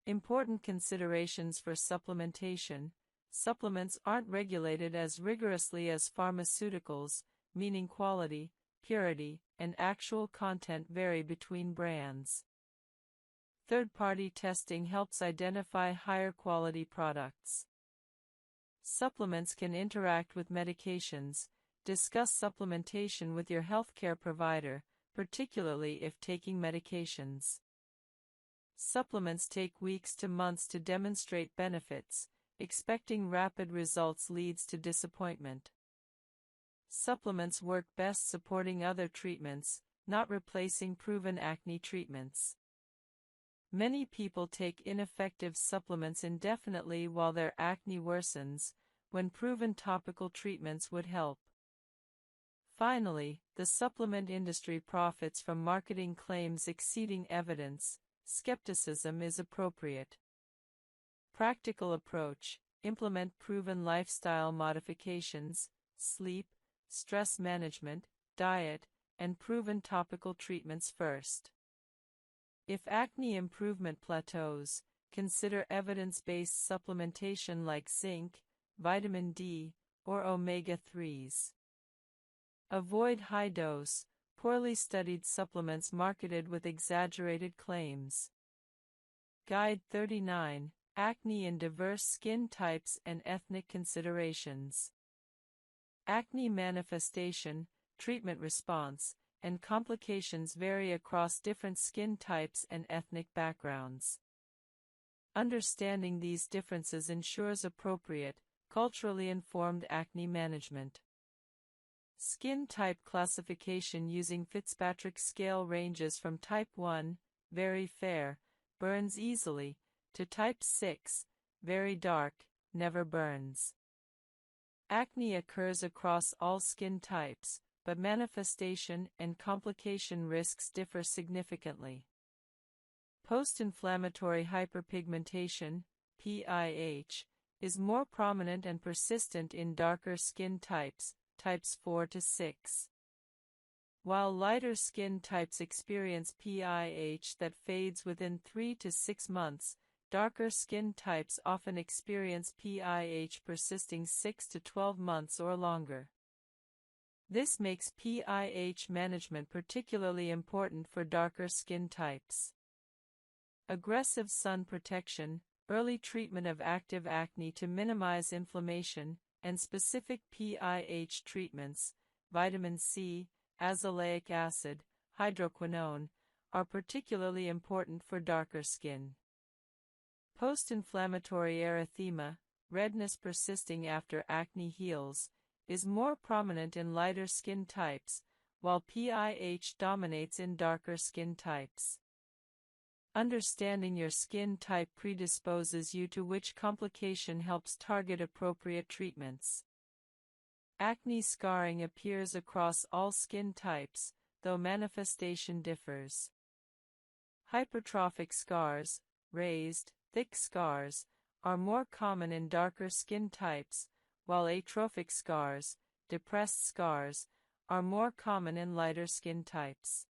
Important considerations for supplementation: supplements aren't regulated as rigorously as pharmaceuticals, meaning quality, purity, and actual content vary between brands. Third-party testing helps identify higher quality products. Supplements can interact with medications. Discuss supplementation with your healthcare provider, particularly if taking medications. Supplements take weeks to months to demonstrate benefits. Expecting rapid results leads to disappointment. Supplements work best supporting other treatments, not replacing proven acne treatments. Many people take ineffective supplements indefinitely while their acne worsens, when proven topical treatments would help. Finally, the supplement industry profits from marketing claims exceeding evidence. Skepticism is appropriate. Practical approach: implement proven lifestyle modifications, sleep, stress management, diet, and proven topical treatments first. If acne improvement plateaus, consider evidence-based supplementation like zinc, vitamin D, or omega-3s. Avoid high-dose, poorly studied supplements marketed with exaggerated claims. Guide 39: Acne in diverse skin types and ethnic considerations. Acne manifestation, treatment response, and complications vary across different skin types and ethnic backgrounds. Understanding these differences ensures appropriate, culturally informed acne management. Skin type classification using Fitzpatrick scale ranges from type 1, very fair, burns easily, to type 6, very dark, never burns. Acne occurs across all skin types, but manifestation and complication risks differ significantly. Post-inflammatory hyperpigmentation, PIH, is more prominent and persistent in darker skin types, types 4 to 6. While lighter skin types experience PIH that fades within 3 to 6 months, darker skin types often experience PIH persisting 6 to 12 months or longer. This makes PIH management particularly important for darker skin types. Aggressive sun protection, early treatment of active acne to minimize inflammation, and specific PIH treatments, vitamin C, azelaic acid, hydroquinone, are particularly important for darker skin. Post-inflammatory erythema, redness persisting after acne heals, is more prominent in lighter skin types, while PIH dominates in darker skin types. Understanding your skin type predisposes you to which complication helps target appropriate treatments. Acne scarring appears across all skin types, though manifestation differs. Hypertrophic scars, raised, thick scars, are more common in darker skin types, while atrophic scars, depressed scars, are more common in lighter skin types.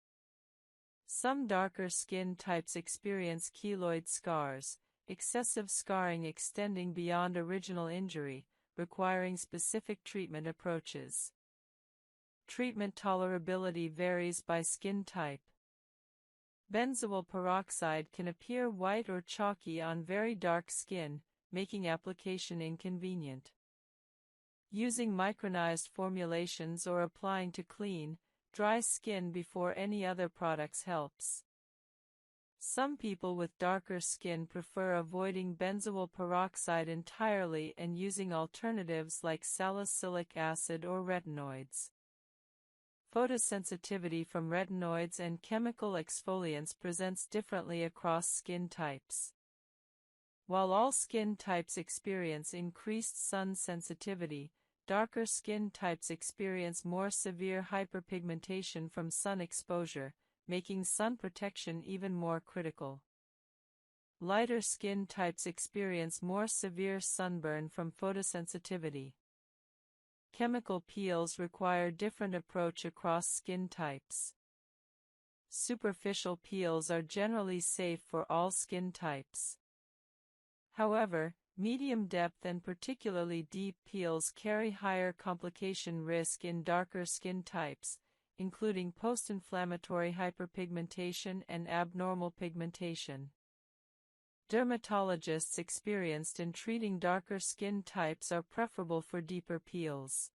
Some darker skin types experience keloid scars, excessive scarring extending beyond original injury, requiring specific treatment approaches. Treatment tolerability varies by skin type. Benzoyl peroxide can appear white or chalky on very dark skin, making application inconvenient. Using micronized formulations or applying to clean, dry skin before any other products helps. Some people with darker skin prefer avoiding benzoyl peroxide entirely and using alternatives like salicylic acid or retinoids. Photosensitivity from retinoids and chemical exfoliants presents differently across skin types. While all skin types experience increased sun sensitivity, darker skin types experience more severe hyperpigmentation from sun exposure, making sun protection even more critical. Lighter skin types experience more severe sunburn from photosensitivity. Chemical peels require different approach across skin types. Superficial peels are generally safe for all skin types. However, medium depth and particularly deep peels carry higher complication risk in darker skin types, including post-inflammatory hyperpigmentation and abnormal pigmentation. Dermatologists experienced in treating darker skin types are preferable for deeper peels.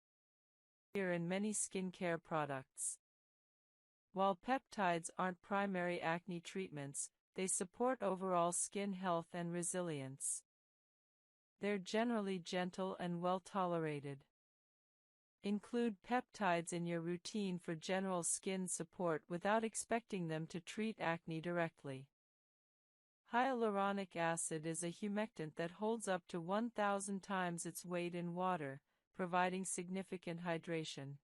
Here in many skincare products. While peptides aren't primary acne treatments, they support overall skin health and resilience. They're generally gentle and well tolerated. Include peptides in your routine for general skin support without expecting them to treat acne directly. Hyaluronic acid is a humectant that holds up to 1,000 times its weight in water, providing significant hydration.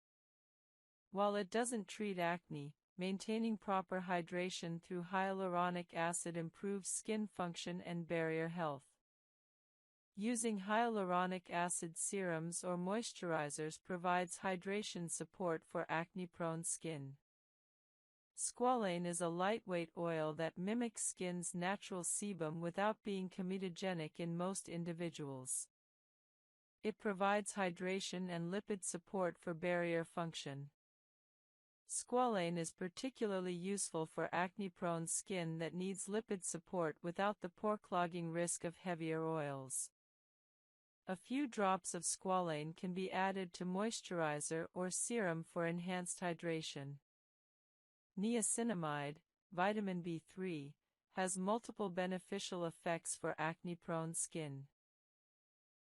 While it doesn't treat acne, maintaining proper hydration through hyaluronic acid improves skin function and barrier health. Using hyaluronic acid serums or moisturizers provides hydration support for acne-prone skin. Squalane is a lightweight oil that mimics skin's natural sebum without being comedogenic in most individuals. It provides hydration and lipid support for barrier function. Squalane is particularly useful for acne-prone skin that needs lipid support without the pore-clogging risk of heavier oils. A few drops of squalane can be added to moisturizer or serum for enhanced hydration. Niacinamide, vitamin B3, has multiple beneficial effects for acne-prone skin.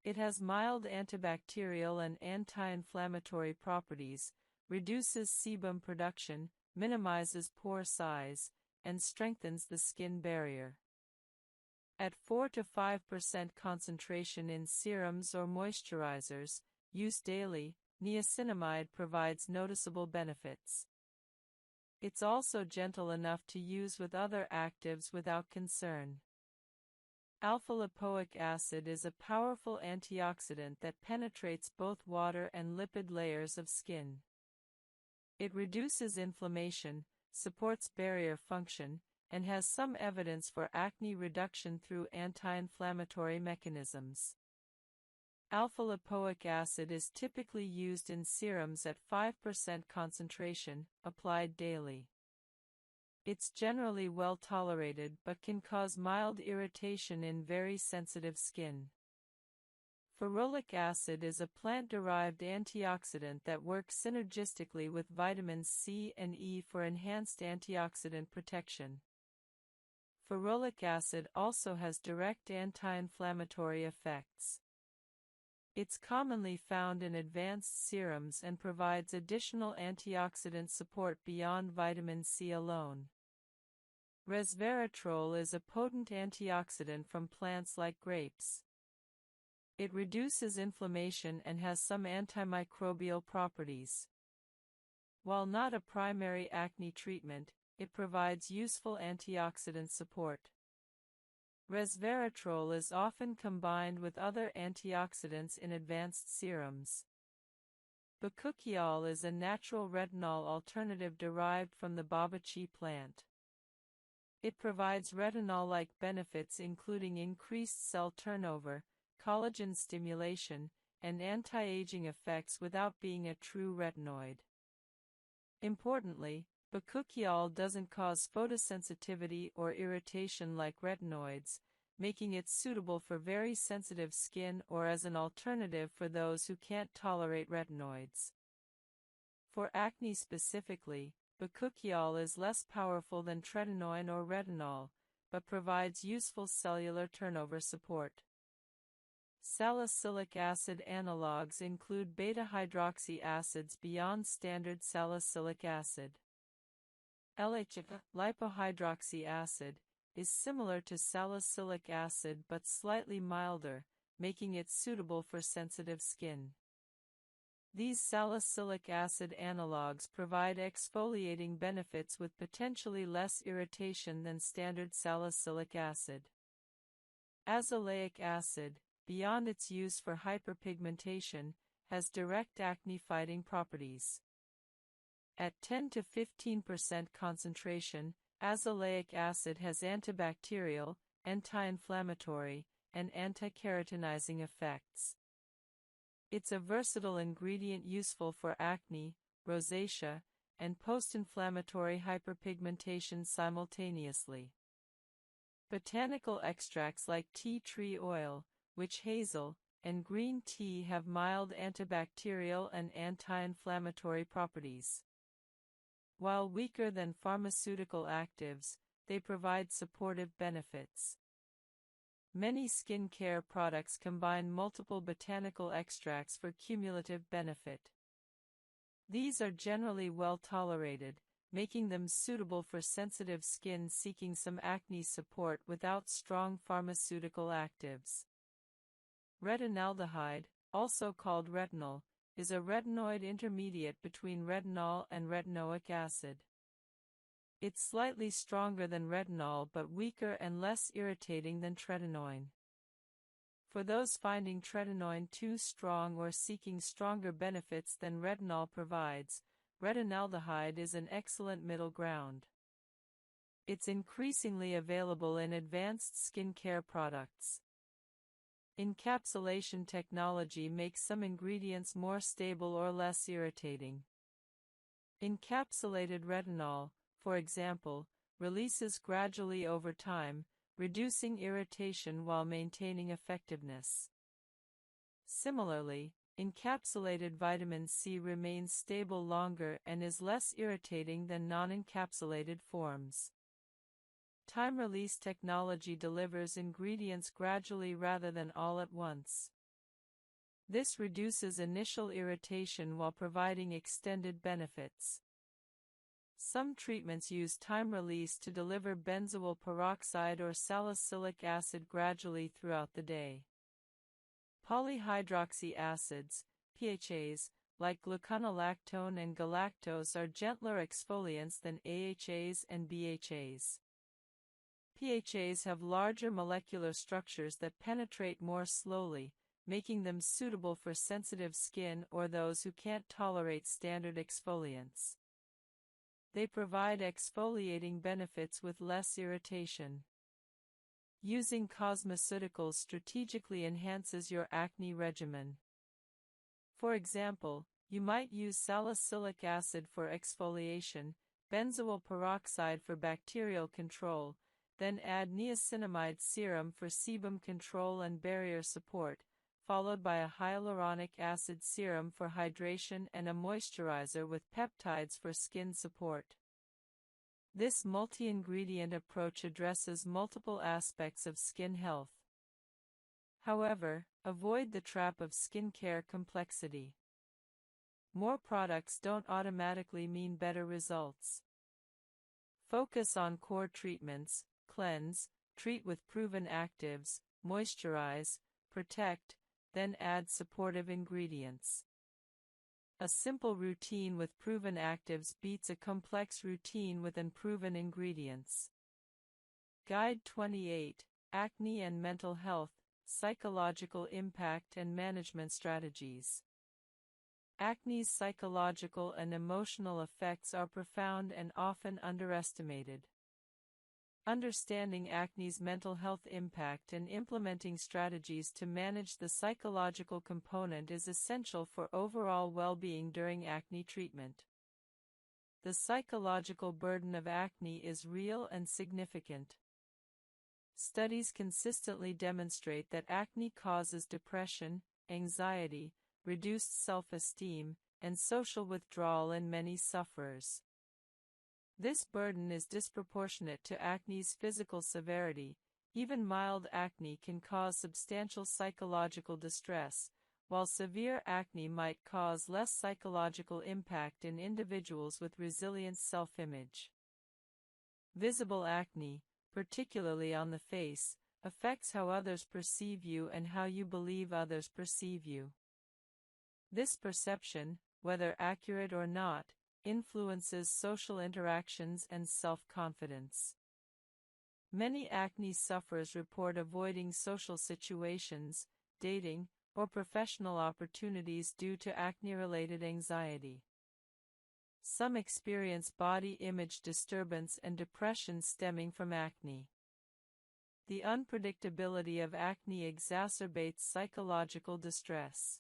It has mild antibacterial and anti-inflammatory properties, reduces sebum production, minimizes pore size, and strengthens the skin barrier. At 4 to 5% concentration in serums or moisturizers, used daily, niacinamide provides noticeable benefits. It's also gentle enough to use with other actives without concern. Alpha-lipoic acid is a powerful antioxidant that penetrates both water and lipid layers of skin. It reduces inflammation, supports barrier function, and has some evidence for acne reduction through anti-inflammatory mechanisms. Alpha-lipoic acid is typically used in serums at 5% concentration, applied daily. It's generally well tolerated but can cause mild irritation in very sensitive skin. Ferulic acid is a plant-derived antioxidant that works synergistically with vitamins C and E for enhanced antioxidant protection. Ferulic acid also has direct anti-inflammatory effects. It's commonly found in advanced serums and provides additional antioxidant support beyond vitamin C alone. Resveratrol is a potent antioxidant from plants like grapes. It reduces inflammation and has some antimicrobial properties. While not a primary acne treatment, it provides useful antioxidant support. Resveratrol is often combined with other antioxidants in advanced serums. Bakuchiol is a natural retinol alternative derived from the babachi plant. It provides retinol-like benefits including increased cell turnover, collagen stimulation, and anti-aging effects without being a true retinoid. Importantly, bakuchiol doesn't cause photosensitivity or irritation like retinoids, making it suitable for very sensitive skin or as an alternative for those who can't tolerate retinoids. For acne specifically, bakuchiol is less powerful than tretinoin or retinol, but provides useful cellular turnover support. Salicylic acid analogues include beta-hydroxy acids beyond standard salicylic acid. LHF, lipohydroxy acid, is similar to salicylic acid but slightly milder, making it suitable for sensitive skin. These salicylic acid analogues provide exfoliating benefits with potentially less irritation than standard salicylic acid. Azelaic acid, beyond its use for hyperpigmentation, has direct acne-fighting properties. At 10 to 15% concentration, azelaic acid has antibacterial, anti-inflammatory, and anti-keratinizing effects. It's a versatile ingredient useful for acne, rosacea, and post-inflammatory hyperpigmentation simultaneously. Botanical extracts like tea tree oil, witch hazel, and green tea have mild antibacterial and anti-inflammatory properties. While weaker than pharmaceutical actives, they provide supportive benefits. Many skincare products combine multiple botanical extracts for cumulative benefit. These are generally well tolerated, making them suitable for sensitive skin seeking some acne support without strong pharmaceutical actives. Retinaldehyde, also called retinol, is a retinoid intermediate between retinol and retinoic acid. It's slightly stronger than retinol but weaker and less irritating than tretinoin. For those finding tretinoin too strong or seeking stronger benefits than retinol provides, retinaldehyde is an excellent middle ground. It's increasingly available in advanced skincare products. Encapsulation technology makes some ingredients more stable or less irritating. Encapsulated retinol, for example, releases gradually over time, reducing irritation while maintaining effectiveness. Similarly, encapsulated vitamin C remains stable longer and is less irritating than non-encapsulated forms. Time-release technology delivers ingredients gradually rather than all at once. This reduces initial irritation while providing extended benefits. Some treatments use time release to deliver benzoyl peroxide or salicylic acid gradually throughout the day. Polyhydroxy acids, PHAs, like gluconolactone and galactose are gentler exfoliants than AHAs and BHAs. PHAs have larger molecular structures that penetrate more slowly, making them suitable for sensitive skin or those who can't tolerate standard exfoliants. They provide exfoliating benefits with less irritation. Using cosmeceuticals strategically enhances your acne regimen. For example, you might use salicylic acid for exfoliation, benzoyl peroxide for bacterial control, then add niacinamide serum for sebum control and barrier support, followed by a hyaluronic acid serum for hydration and a moisturizer with peptides for skin support. This multi-ingredient approach addresses multiple aspects of skin health. However, avoid the trap of skincare complexity. More products don't automatically mean better results. Focus on core treatments: cleanse, treat with proven actives, moisturize, protect, then add supportive ingredients. A simple routine with proven actives beats a complex routine with unproven ingredients. Guide 28, Acne and Mental Health, Psychological Impact and Management Strategies. Acne's psychological and emotional effects are profound and often underestimated. Understanding acne's mental health impact and implementing strategies to manage the psychological component is essential for overall well-being during acne treatment. The psychological burden of acne is real and significant. Studies consistently demonstrate that acne causes depression, anxiety, reduced self-esteem, and social withdrawal in many sufferers. This burden is disproportionate to acne's physical severity, Even mild acne can cause substantial psychological distress, while severe acne might cause less psychological impact in individuals with resilient self-image. Visible acne, particularly on the face, affects how others perceive you and how you believe others perceive you. This perception, whether accurate or not, influences social interactions and self-confidence. Many acne sufferers report avoiding social situations, dating, or professional opportunities due to acne-related anxiety. Some experience body image disturbance and depression stemming from acne. The unpredictability of acne exacerbates psychological distress.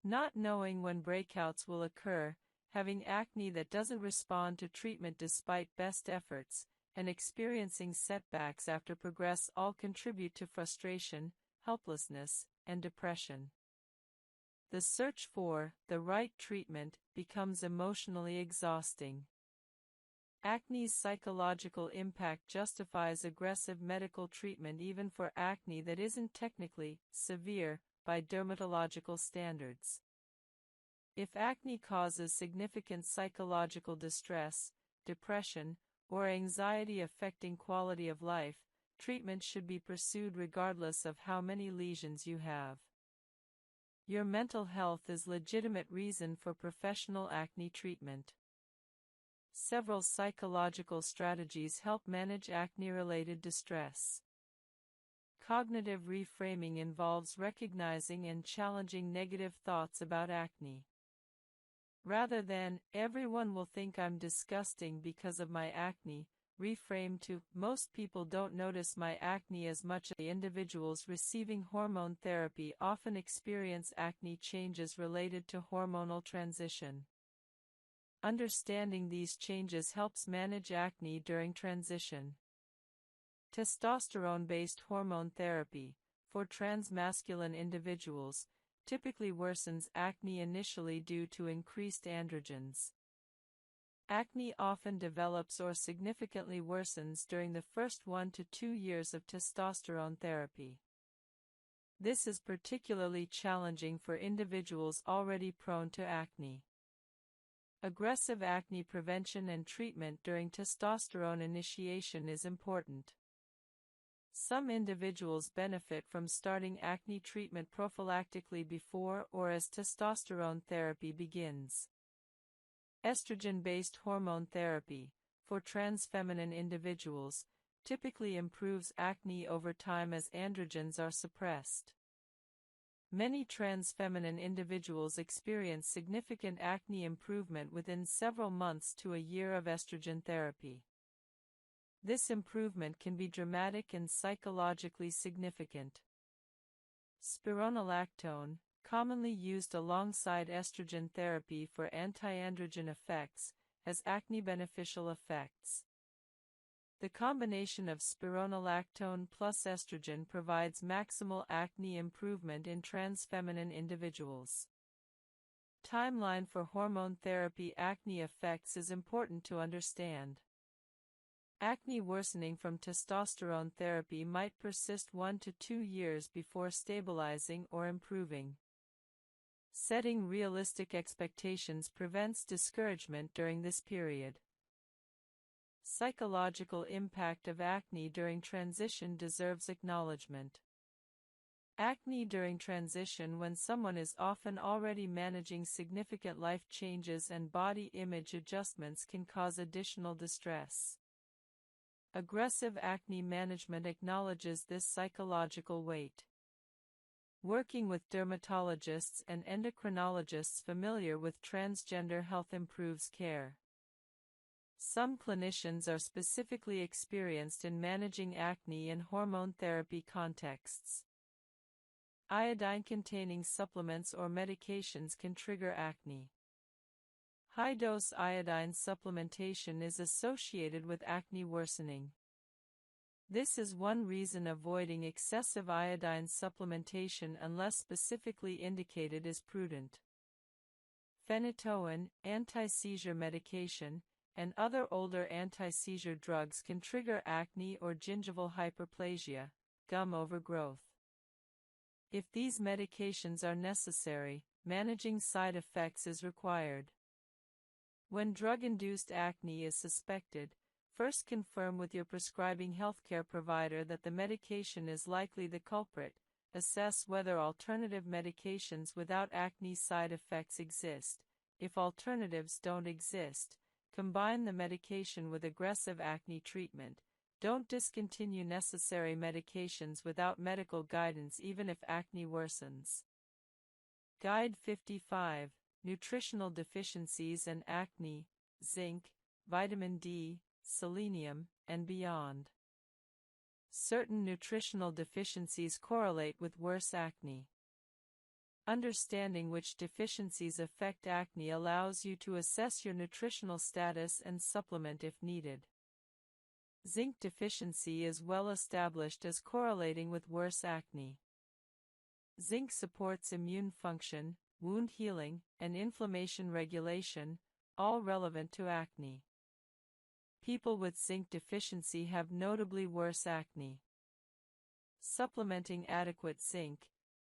Not knowing when breakouts will occur, having acne that doesn't respond to treatment despite best efforts, and experiencing setbacks after progress all contribute to frustration, helplessness, and depression. The search for the right treatment becomes emotionally exhausting. Acne's psychological impact justifies aggressive medical treatment even for acne that isn't technically severe by dermatological standards. If acne causes significant psychological distress, depression, or anxiety affecting quality of life, treatment should be pursued regardless of how many lesions you have. Your mental health is legitimate reason for professional acne treatment. Several psychological strategies help manage acne-related distress. Cognitive reframing involves recognizing and challenging negative thoughts about acne. Rather than, "Everyone will think I'm disgusting because of my acne," reframe to, "Most people don't notice my acne as much." Individuals receiving hormone therapy often experience acne changes related to hormonal transition. Understanding these changes helps manage acne during transition. Testosterone-based hormone therapy, for transmasculine individuals, typically worsens acne initially due to increased androgens. Acne often develops or significantly worsens during the first 1 to 2 years of testosterone therapy. This is particularly challenging for individuals already prone to acne. Aggressive acne prevention and treatment during testosterone initiation is important. Some individuals benefit from starting acne treatment prophylactically before or as testosterone therapy begins. Estrogen-based hormone therapy, for transfeminine individuals, typically improves acne over time as androgens are suppressed. Many transfeminine individuals experience significant acne improvement within several months to a year of estrogen therapy. This improvement can be dramatic and psychologically significant. Spironolactone, commonly used alongside estrogen therapy for anti-androgen effects, has acne-beneficial effects. The combination of spironolactone plus estrogen provides maximal acne improvement in transfeminine individuals. Timeline for hormone therapy. Acne effects is important to understand. Acne worsening from testosterone therapy might persist 1 to 2 years before stabilizing or improving. Setting realistic expectations prevents discouragement during this period. Psychological impact of acne during transition deserves acknowledgement. Acne during transition, when someone is often already managing significant life changes and body image adjustments, can cause additional distress. Aggressive acne management acknowledges this psychological weight. Working with dermatologists and endocrinologists familiar with transgender health improves care. Some clinicians are specifically experienced in managing acne in hormone therapy contexts. Iodine-containing supplements or medications can trigger acne. High-dose iodine supplementation is associated with acne worsening. This is one reason avoiding excessive iodine supplementation unless specifically indicated is prudent. Phenytoin, anti-seizure medication, and other older anti-seizure drugs can trigger acne or gingival hyperplasia, gum overgrowth. If these medications are necessary, managing side effects is required. When drug-induced acne is suspected, first confirm with your prescribing healthcare provider that the medication is likely the culprit. Assess whether alternative medications without acne side effects exist. If alternatives don't exist, combine the medication with aggressive acne treatment. Don't discontinue necessary medications without medical guidance even if acne worsens. Guide 55, Nutritional Deficiencies and Acne, Zinc, Vitamin D, Selenium, and beyond. Certain nutritional deficiencies correlate with worse acne. Understanding which deficiencies affect acne allows you to assess your nutritional status and supplement if needed. Zinc deficiency is well established as correlating with worse acne. Zinc supports immune function, wound healing, and inflammation regulation, all relevant to acne. People with zinc deficiency have notably worse acne. Supplementing adequate zinc,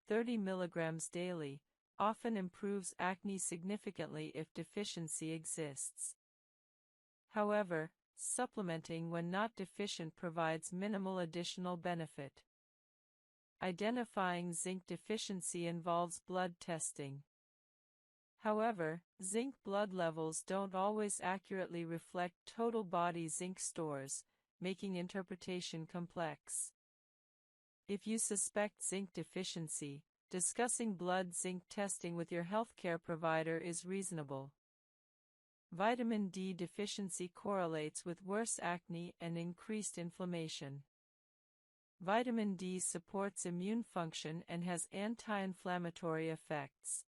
30 mg daily, often improves acne significantly if deficiency exists. However, supplementing when not deficient provides minimal additional benefit. Identifying zinc deficiency involves blood testing. However, zinc blood levels don't always accurately reflect total body zinc stores, making interpretation complex. If you suspect zinc deficiency, discussing blood zinc testing with your healthcare provider is reasonable. Vitamin D deficiency correlates with worse acne and increased inflammation. Vitamin D supports immune function and has anti-inflammatory effects.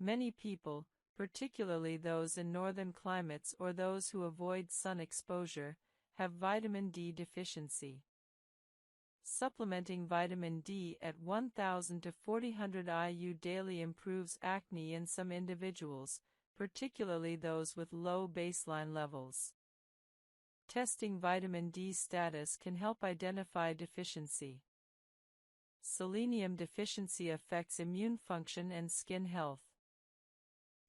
Many people, particularly those in northern climates or those who avoid sun exposure, have vitamin D deficiency. Supplementing vitamin D at 1000 to 400 IU daily improves acne in some individuals, particularly those with low baseline levels. Testing vitamin D status can help identify deficiency. Selenium deficiency affects immune function and skin health.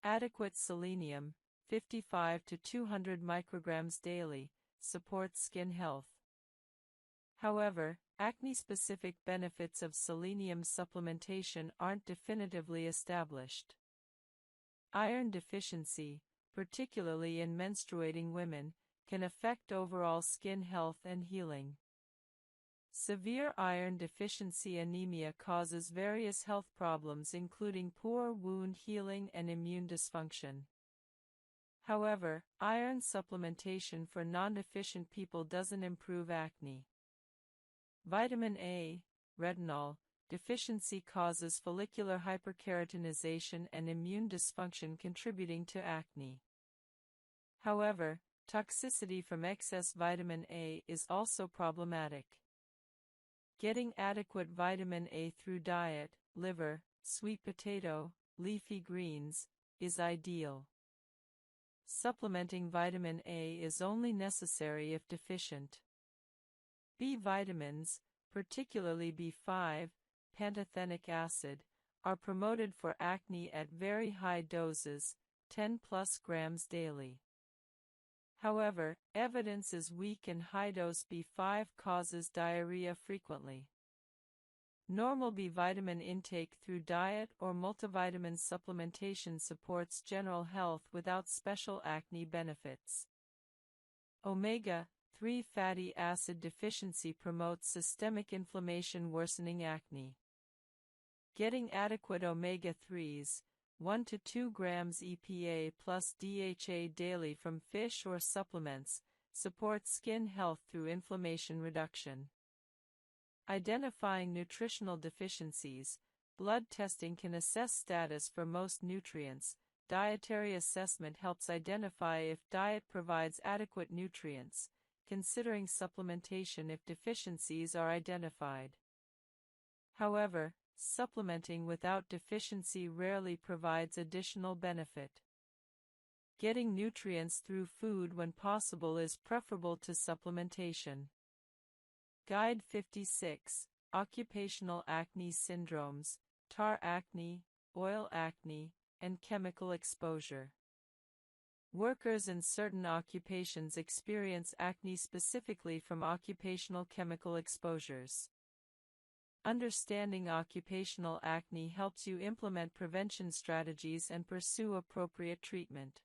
Adequate selenium, 55 to 200 micrograms daily, supports skin health. However, acne-specific benefits of selenium supplementation aren't definitively established. Iron deficiency, particularly in menstruating women, can affect overall skin health and healing. Severe iron deficiency anemia causes various health problems including poor wound healing and immune dysfunction. However, iron supplementation for non-deficient people doesn't improve acne. Vitamin A, retinol, deficiency causes follicular hyperkeratinization and immune dysfunction contributing to acne. However, toxicity from excess vitamin A is also problematic. Getting adequate vitamin A through diet, liver, sweet potato, leafy greens, is ideal. Supplementing vitamin A is only necessary if deficient. B vitamins, particularly B5, pantothenic acid, are promoted for acne at very high doses, 10+ grams daily. However, evidence is weak and high-dose B5 causes diarrhea frequently. Normal B vitamin intake through diet or multivitamin supplementation supports general health without special acne benefits. Omega-3 fatty acid deficiency promotes systemic inflammation worsening acne. Getting adequate omega-3s, 1 to 2 grams EPA plus DHA daily from fish or supplements, supports skin health through inflammation reduction. Identifying nutritional deficiencies, blood testing can assess status for most nutrients. Dietary assessment helps identify if diet provides adequate nutrients, considering supplementation if deficiencies are identified. However, supplementing without deficiency rarely provides additional benefit. Getting nutrients through food when possible is preferable to supplementation. Guide 56. Occupational acne syndromes, tar acne, oil acne, and chemical exposure. Workers in certain occupations experience acne specifically from occupational chemical exposures. Understanding occupational acne helps you implement prevention strategies and pursue appropriate treatment.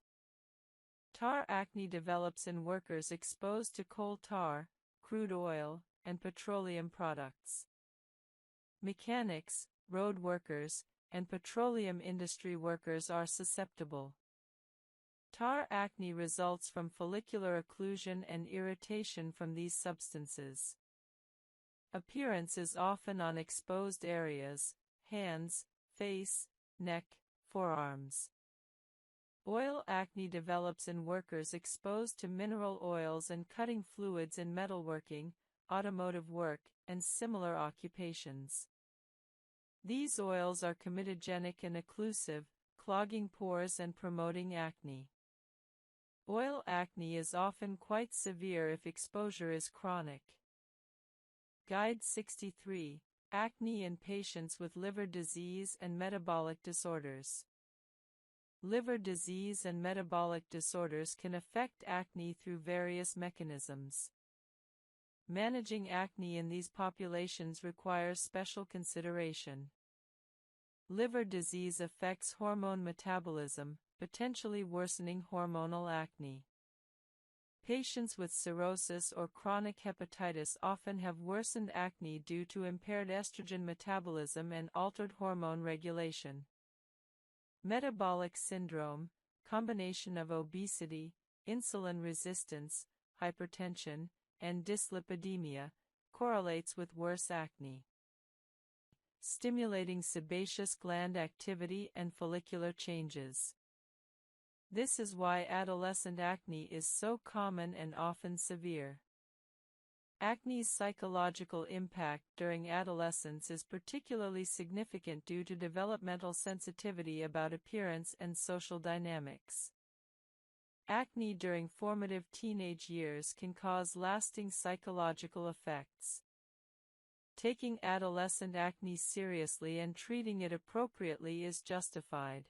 Tar acne develops in workers exposed to coal tar, crude oil, and petroleum products. Mechanics, road workers, and petroleum industry workers are susceptible. Tar acne results from follicular occlusion and irritation from these substances. Appearance is often on exposed areas, hands, face, neck, forearms. Oil acne develops in workers exposed to mineral oils and cutting fluids in metalworking, automotive work, and similar occupations. These oils are comedogenic and occlusive, clogging pores and promoting acne. Oil acne is often quite severe if exposure is chronic. Guide 63. Acne in patients with liver disease and metabolic disorders. Liver disease and metabolic disorders can affect acne through various mechanisms. Managing acne in these populations requires special consideration. Liver disease affects hormone metabolism, potentially worsening hormonal acne. Patients with cirrhosis or chronic hepatitis often have worsened acne due to impaired estrogen metabolism and altered hormone regulation. Metabolic syndrome, combination of obesity, insulin resistance, hypertension, and dyslipidemia, correlates with worse acne. Stimulating sebaceous gland activity and follicular changes. This is why adolescent acne is so common and often severe. Acne's psychological impact during adolescence is particularly significant due to developmental sensitivity about appearance and social dynamics. Acne during formative teenage years can cause lasting psychological effects. Taking adolescent acne seriously and treating it appropriately is justified.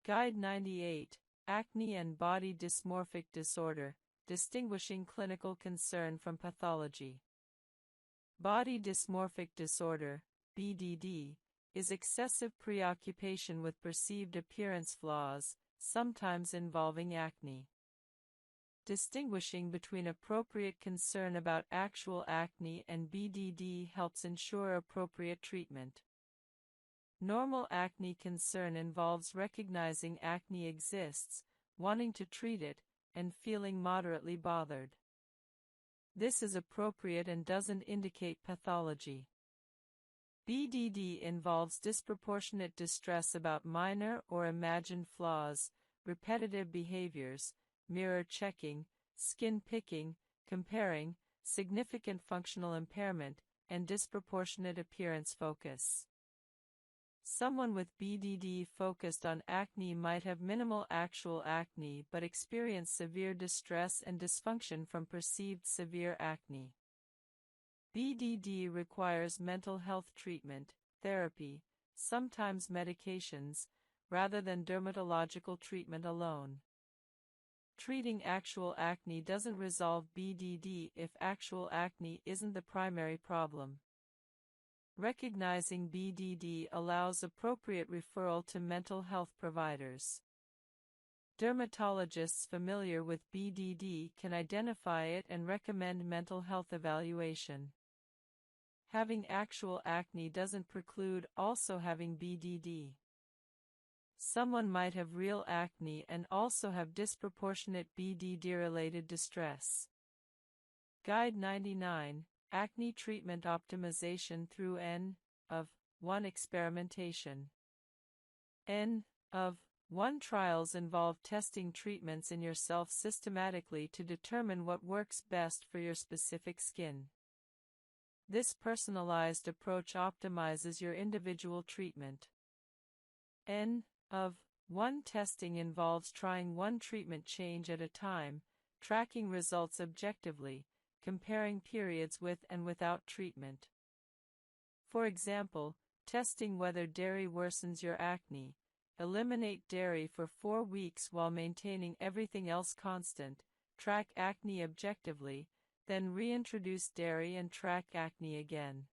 Guide 98. Acne and Body Dysmorphic Disorder, Distinguishing Clinical Concern from Pathology. Body dysmorphic disorder, BDD, is excessive preoccupation with perceived appearance flaws, sometimes involving acne. Distinguishing between appropriate concern about actual acne and BDD helps ensure appropriate treatment. Normal acne concern involves recognizing acne exists, wanting to treat it, and feeling moderately bothered. This is appropriate and doesn't indicate pathology. BDD involves disproportionate distress about minor or imagined flaws, repetitive behaviors, mirror checking, skin picking, comparing, significant functional impairment, and disproportionate appearance focus. Someone with BDD focused on acne might have minimal actual acne but experience severe distress and dysfunction from perceived severe acne. BDD requires mental health treatment, therapy, sometimes medications, rather than dermatological treatment alone. Treating actual acne doesn't resolve BDD if actual acne isn't the primary problem. Recognizing BDD allows appropriate referral to mental health providers. Dermatologists familiar with BDD can identify it and recommend mental health evaluation. Having actual acne doesn't preclude also having BDD. Someone might have real acne and also have disproportionate BDD-related distress. Guide 99. Acne Treatment Optimization through N-of-1 Experimentation. N-of-1 trials involve testing treatments in yourself systematically to determine what works best for your specific skin. This personalized approach optimizes your individual treatment. N-of-1 One testing involves trying one treatment change at a time, tracking results objectively, comparing periods with and without treatment. For example, testing whether dairy worsens your acne. Eliminate dairy for 4 weeks while maintaining everything else constant, track acne objectively, then reintroduce dairy and track acne again.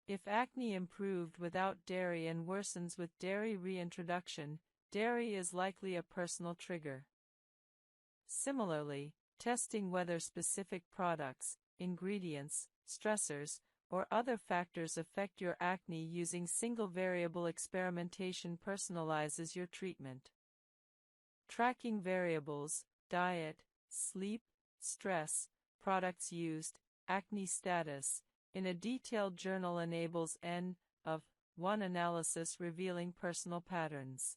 If acne improved without dairy and worsens with dairy reintroduction, dairy is likely a personal trigger. Similarly, testing whether specific products, ingredients, stressors, or other factors affect your acne using single-variable experimentation personalizes your treatment. Tracking variables, diet, sleep, stress, products used, acne status, in a detailed journal enables N-of-1 analysis revealing personal patterns.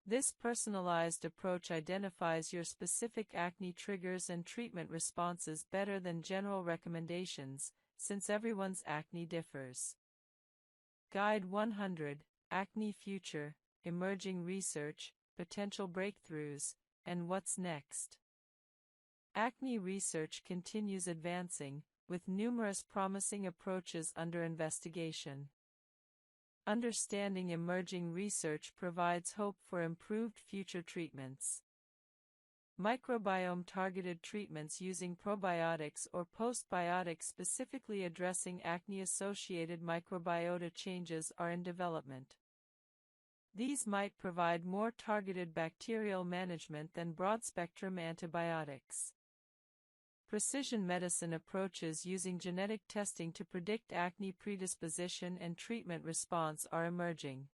This personalized approach identifies your specific acne triggers and treatment responses better than general recommendations, since everyone's acne differs. Guide 100, Acne Future, Emerging Research, Potential Breakthroughs, and What's Next. Acne research continues advancing, with numerous promising approaches under investigation. Understanding emerging research provides hope for improved future treatments. Microbiome-targeted treatments using probiotics or postbiotics specifically addressing acne-associated microbiota changes are in development. These might provide more targeted bacterial management than broad-spectrum antibiotics. Precision medicine approaches using genetic testing to predict acne predisposition and treatment response are emerging.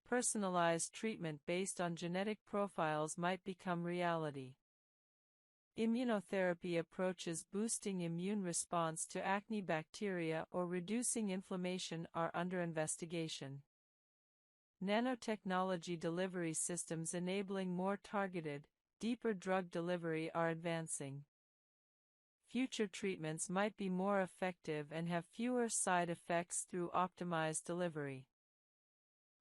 Personalized treatment based on genetic profiles might become reality. Immunotherapy approaches boosting immune response to acne bacteria or reducing inflammation are under investigation. Nanotechnology delivery systems enabling more targeted, deeper drug delivery are advancing. Future treatments might be more effective and have fewer side effects through optimized delivery.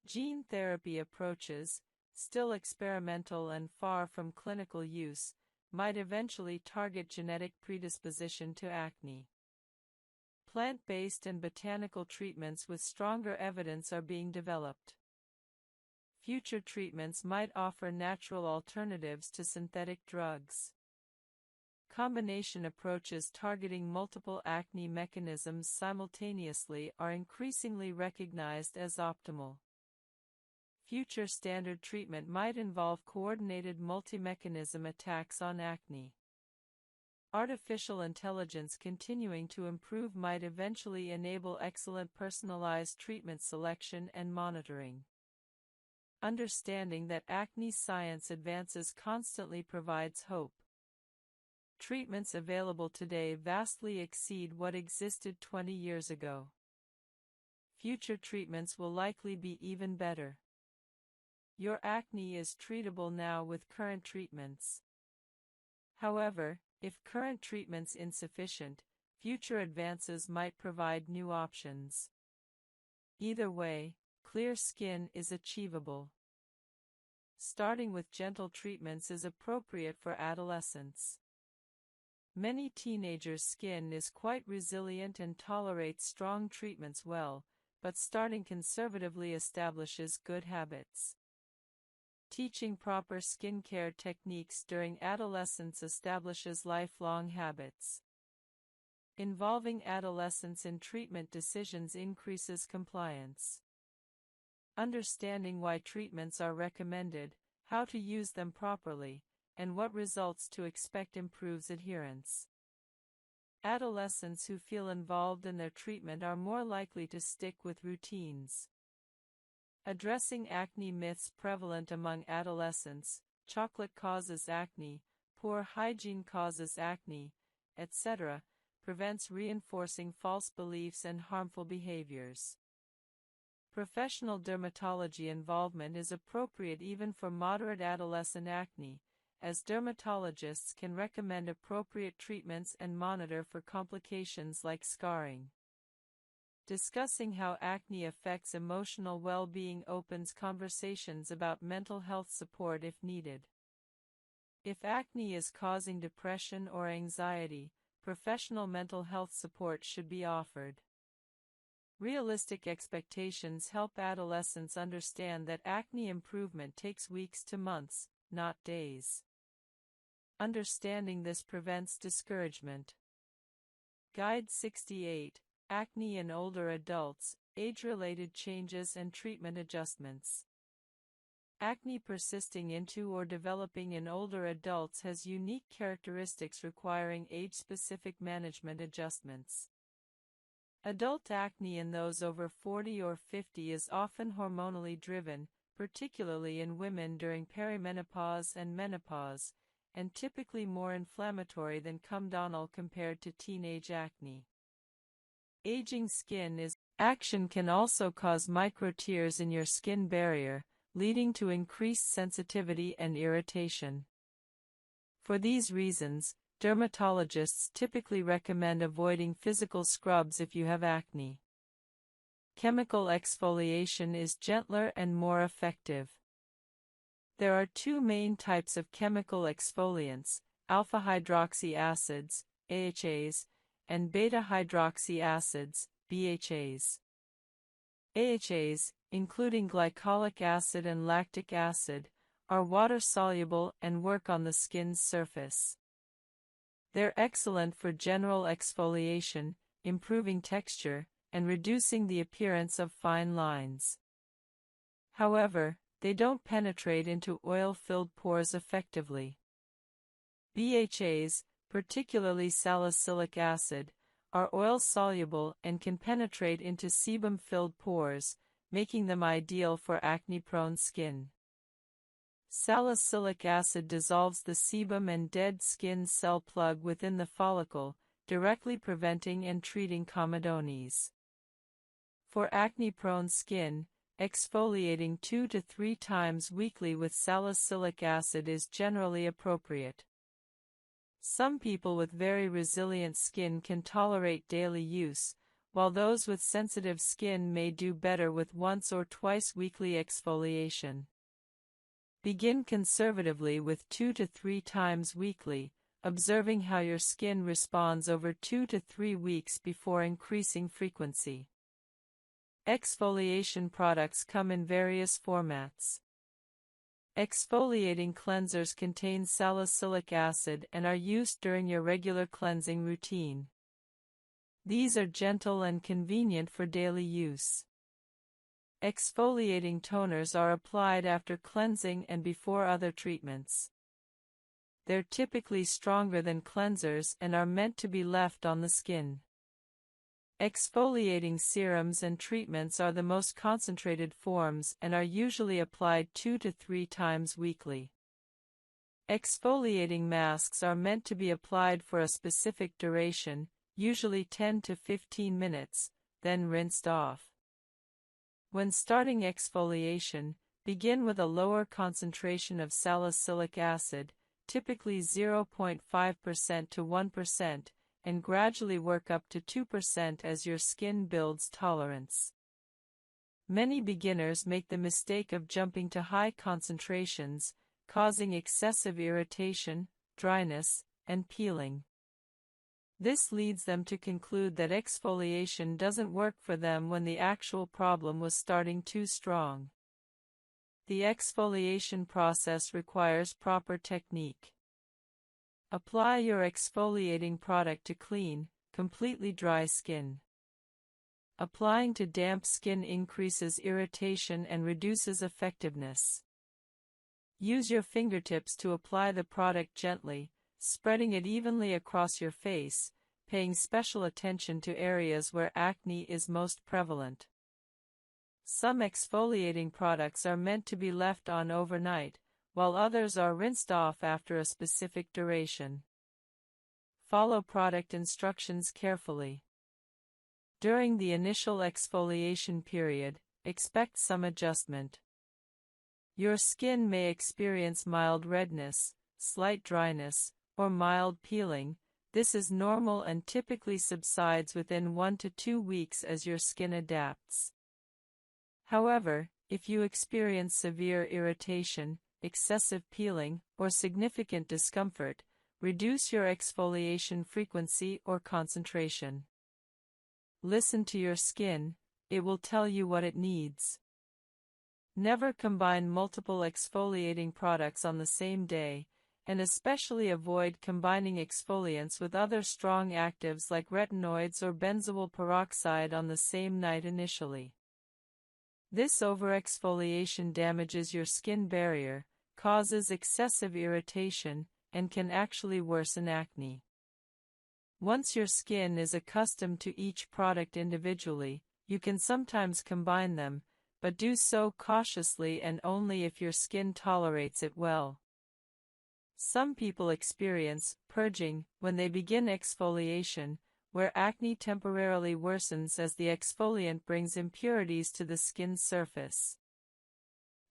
Gene therapy approaches, still experimental and far from clinical use, might eventually target genetic predisposition to acne. Plant-based and botanical treatments with stronger evidence are being developed. Future treatments might offer natural alternatives to synthetic drugs. Combination approaches targeting multiple acne mechanisms simultaneously are increasingly recognized as optimal. Future standard treatment might involve coordinated multi-mechanism attacks on acne. Artificial intelligence continuing to improve might eventually enable excellent personalized treatment selection and monitoring. Understanding that acne science advances constantly provides hope. Treatments available today vastly exceed what existed 20 years ago. Future treatments will likely be even better. Your acne is treatable now with current treatments. However, if current treatment's insufficient, future advances might provide new options. Either way, clear skin is achievable. Starting with gentle treatments is appropriate for adolescents. Many teenagers' skin is quite resilient and tolerates strong treatments well, but starting conservatively establishes good habits. Teaching proper skincare techniques during adolescence establishes lifelong habits. Involving adolescents in treatment decisions increases compliance. Understanding why treatments are recommended, how to use them properly, and what results to expect improves adherence. Adolescents who feel involved in their treatment are more likely to stick with routines. Addressing acne myths prevalent among adolescents: chocolate causes acne, poor hygiene causes acne, etc., prevents reinforcing false beliefs and harmful behaviors. Professional dermatology involvement is appropriate even for moderate adolescent acne, as dermatologists can recommend appropriate treatments and monitor for complications like scarring. Discussing how acne affects emotional well-being opens conversations about mental health support if needed. If acne is causing depression or anxiety, professional mental health support should be offered. Realistic expectations help adolescents understand that acne improvement takes weeks to months, not days. Understanding this prevents discouragement. Guide 68, Acne in Older Adults, Age-Related Changes and Treatment Adjustments. Acne persisting into or developing in older adults has unique characteristics requiring age-specific management adjustments. Adult acne in those over 40 or 50 is often hormonally driven, particularly in women during perimenopause and menopause, and typically more inflammatory than comedonal compared to teenage acne. Aging skin is action can also cause microtears in your skin barrier, leading to increased sensitivity and irritation. For these reasons, dermatologists typically recommend avoiding physical scrubs if you have acne. Chemical exfoliation is gentler and more effective. There are two main types of chemical exfoliants, alpha-hydroxy acids, AHAs, and beta-hydroxy acids, BHAs. AHAs, including glycolic acid and lactic acid, are water-soluble and work on the skin's surface. They're excellent for general exfoliation, improving texture, and reducing the appearance of fine lines. However, they don't penetrate into oil-filled pores effectively. BHAs, particularly salicylic acid, are oil-soluble and can penetrate into sebum-filled pores, making them ideal for acne-prone skin. Salicylic acid dissolves the sebum and dead skin cell plug within the follicle, directly preventing and treating comedones. For acne-prone skin, exfoliating 2 to 3 times weekly with salicylic acid is generally appropriate. Some people with very resilient skin can tolerate daily use, while those with sensitive skin may do better with once or twice weekly exfoliation. Begin conservatively with 2 to 3 times weekly, observing how your skin responds over 2 to 3 weeks before increasing frequency. Exfoliation products come in various formats. Exfoliating cleansers contain salicylic acid and are used during your regular cleansing routine. These are gentle and convenient for daily use. Exfoliating toners are applied after cleansing and before other treatments. They're typically stronger than cleansers and are meant to be left on the skin. Exfoliating serums and treatments are the most concentrated forms and are usually applied 2 to 3 times weekly. Exfoliating masks are meant to be applied for a specific duration, usually 10 to 15 minutes, then rinsed off. When starting exfoliation, begin with a lower concentration of salicylic acid, typically 0.5% to 1%, and gradually work up to 2% as your skin builds tolerance. Many beginners make the mistake of jumping to high concentrations, causing excessive irritation, dryness, and peeling. This leads them to conclude that exfoliation doesn't work for them when the actual problem was starting too strong. The exfoliation process requires proper technique. Apply your exfoliating product to clean, completely dry skin. Applying to damp skin increases irritation and reduces effectiveness. Use your fingertips to apply the product gently, spreading it evenly across your face, paying special attention to areas where acne is most prevalent. Some exfoliating products are meant to be left on overnight, while others are rinsed off after a specific duration. Follow product instructions carefully. During the initial exfoliation period, expect some adjustment. Your skin may experience mild redness, slight dryness, or mild peeling, This is normal and typically subsides within 1 to 2 weeks as your skin adapts. However, if you experience severe irritation, excessive peeling, or significant discomfort, reduce your exfoliation frequency or concentration. Listen to your skin, it will tell you what it needs. Never combine multiple exfoliating products on the same day, and especially avoid combining exfoliants with other strong actives like retinoids or benzoyl peroxide on the same night initially. This overexfoliation damages your skin barrier, causes excessive irritation, and can actually worsen acne. Once your skin is accustomed to each product individually, you can sometimes combine them, but do so cautiously and only if your skin tolerates it well. Some people experience purging when they begin exfoliation, where acne temporarily worsens as the exfoliant brings impurities to the skin surface.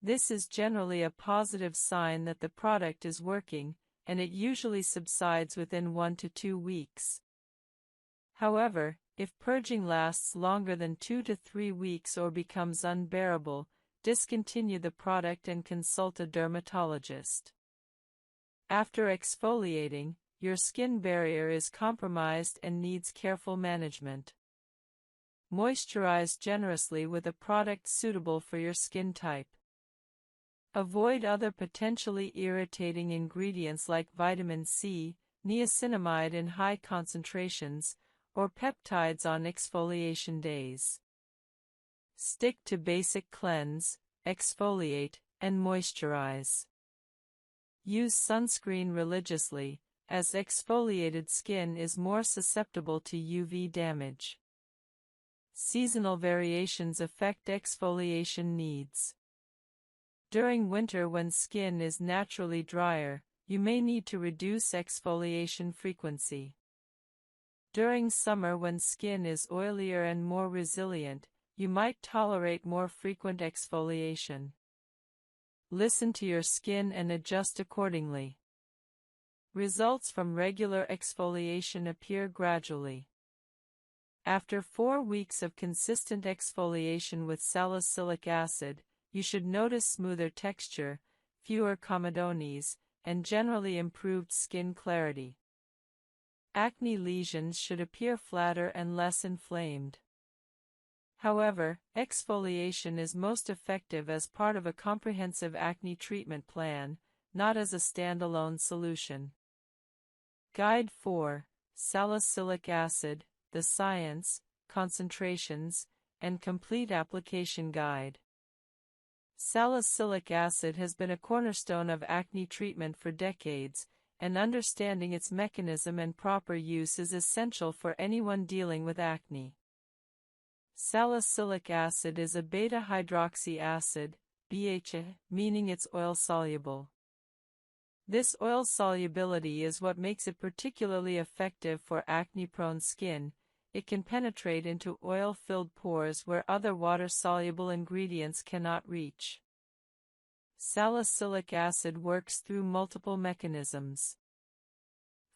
This is generally a positive sign that the product is working, and it usually subsides within 1 to 2 weeks. However, if purging lasts longer than 2 to 3 weeks or becomes unbearable, discontinue the product and consult a dermatologist. After exfoliating, your skin barrier is compromised and needs careful management. Moisturize generously with a product suitable for your skin type. Avoid other potentially irritating ingredients like vitamin C, niacinamide in high concentrations, or peptides on exfoliation days. Stick to basic cleanse, exfoliate, and moisturize. Use sunscreen religiously, as exfoliated skin is more susceptible to UV damage. Seasonal variations affect exfoliation needs. During winter, when skin is naturally drier, you may need to reduce exfoliation frequency. During summer, when skin is oilier and more resilient, you might tolerate more frequent exfoliation. Listen to your skin and adjust accordingly. Results from regular exfoliation appear gradually. After 4 weeks of consistent exfoliation with salicylic acid, you should notice smoother texture, fewer comedones, and generally improved skin clarity. Acne lesions should appear flatter and less inflamed. However, exfoliation is most effective as part of a comprehensive acne treatment plan, not as a standalone solution. Guide 4: Salicylic Acid, the Science, Concentrations, and Complete Application Guide. Salicylic acid has been a cornerstone of acne treatment for decades, and understanding its mechanism and proper use is essential for anyone dealing with acne. Salicylic acid is a beta-hydroxy acid, BHA, meaning it's oil-soluble. This oil solubility is what makes it particularly effective for acne-prone skin. It can penetrate into oil-filled pores where other water-soluble ingredients cannot reach. Salicylic acid works through multiple mechanisms.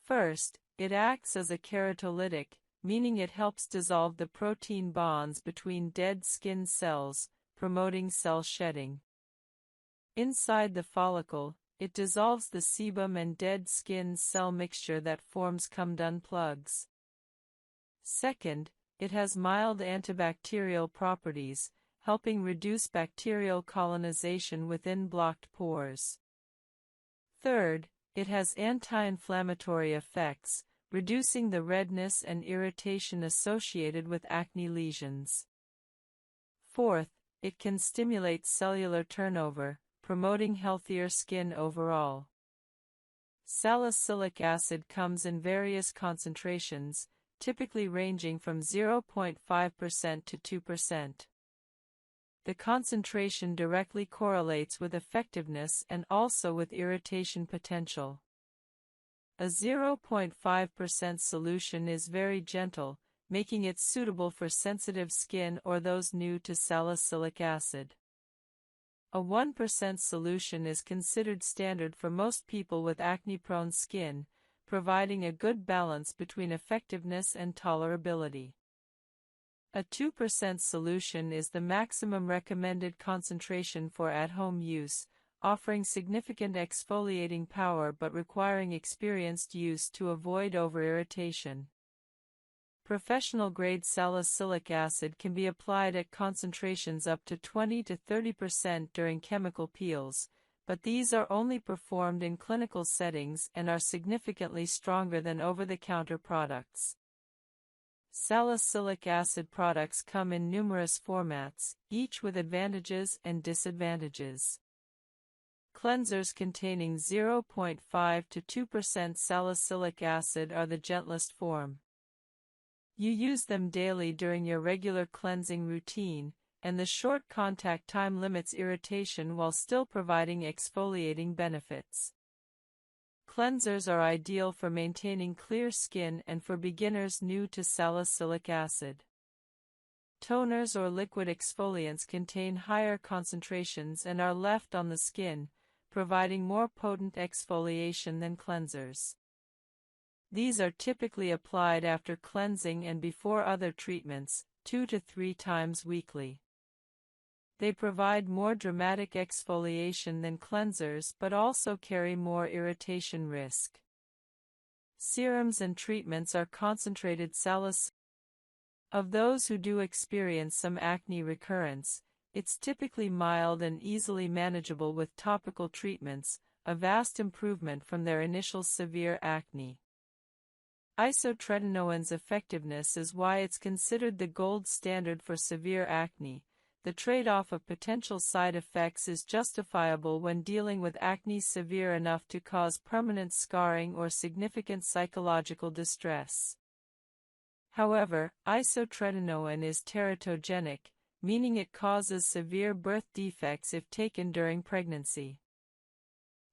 First, it acts as a keratolytic, meaning it helps dissolve the protein bonds between dead skin cells, promoting cell shedding. Inside the follicle, it dissolves the sebum and dead skin cell mixture that forms come-done plugs. Second, it has mild antibacterial properties, helping reduce bacterial colonization within blocked pores. Third, it has anti-inflammatory effects, reducing the redness and irritation associated with acne lesions. Fourth, it can stimulate cellular turnover, promoting healthier skin overall. Salicylic acid comes in various concentrations, typically ranging from 0.5% to 2%. The concentration directly correlates with effectiveness and also with irritation potential. A 0.5% solution is very gentle, making it suitable for sensitive skin or those new to salicylic acid. A 1% solution is considered standard for most people with acne-prone skin, providing a good balance between effectiveness and tolerability. A 2% solution is the maximum recommended concentration for at-home use, offering significant exfoliating power but requiring experienced use to avoid over-irritation. Professional-grade salicylic acid can be applied at concentrations up to 20 to 30% during chemical peels, but these are only performed in clinical settings and are significantly stronger than over-the-counter products. Salicylic acid products come in numerous formats, each with advantages and disadvantages. Cleansers containing 0.5 to 2% salicylic acid are the gentlest form. You use them daily during your regular cleansing routine, and the short contact time limits irritation while still providing exfoliating benefits. Cleansers are ideal for maintaining clear skin and for beginners new to salicylic acid. Toners or liquid exfoliants contain higher concentrations and are left on the skin, providing more potent exfoliation than cleansers. These are typically applied after cleansing and before other treatments, 2 to 3 times weekly. They provide more dramatic exfoliation than cleansers but also carry more irritation risk. Serums and treatments are concentrated salicylic. Of those who do experience some acne recurrence, it's typically mild and easily manageable with topical treatments, a vast improvement from their initial severe acne. Isotretinoin's effectiveness is why it's considered the gold standard for severe acne. The trade-off of potential side effects is justifiable when dealing with acne severe enough to cause permanent scarring or significant psychological distress. However, isotretinoin is teratogenic, meaning it causes severe birth defects if taken during pregnancy.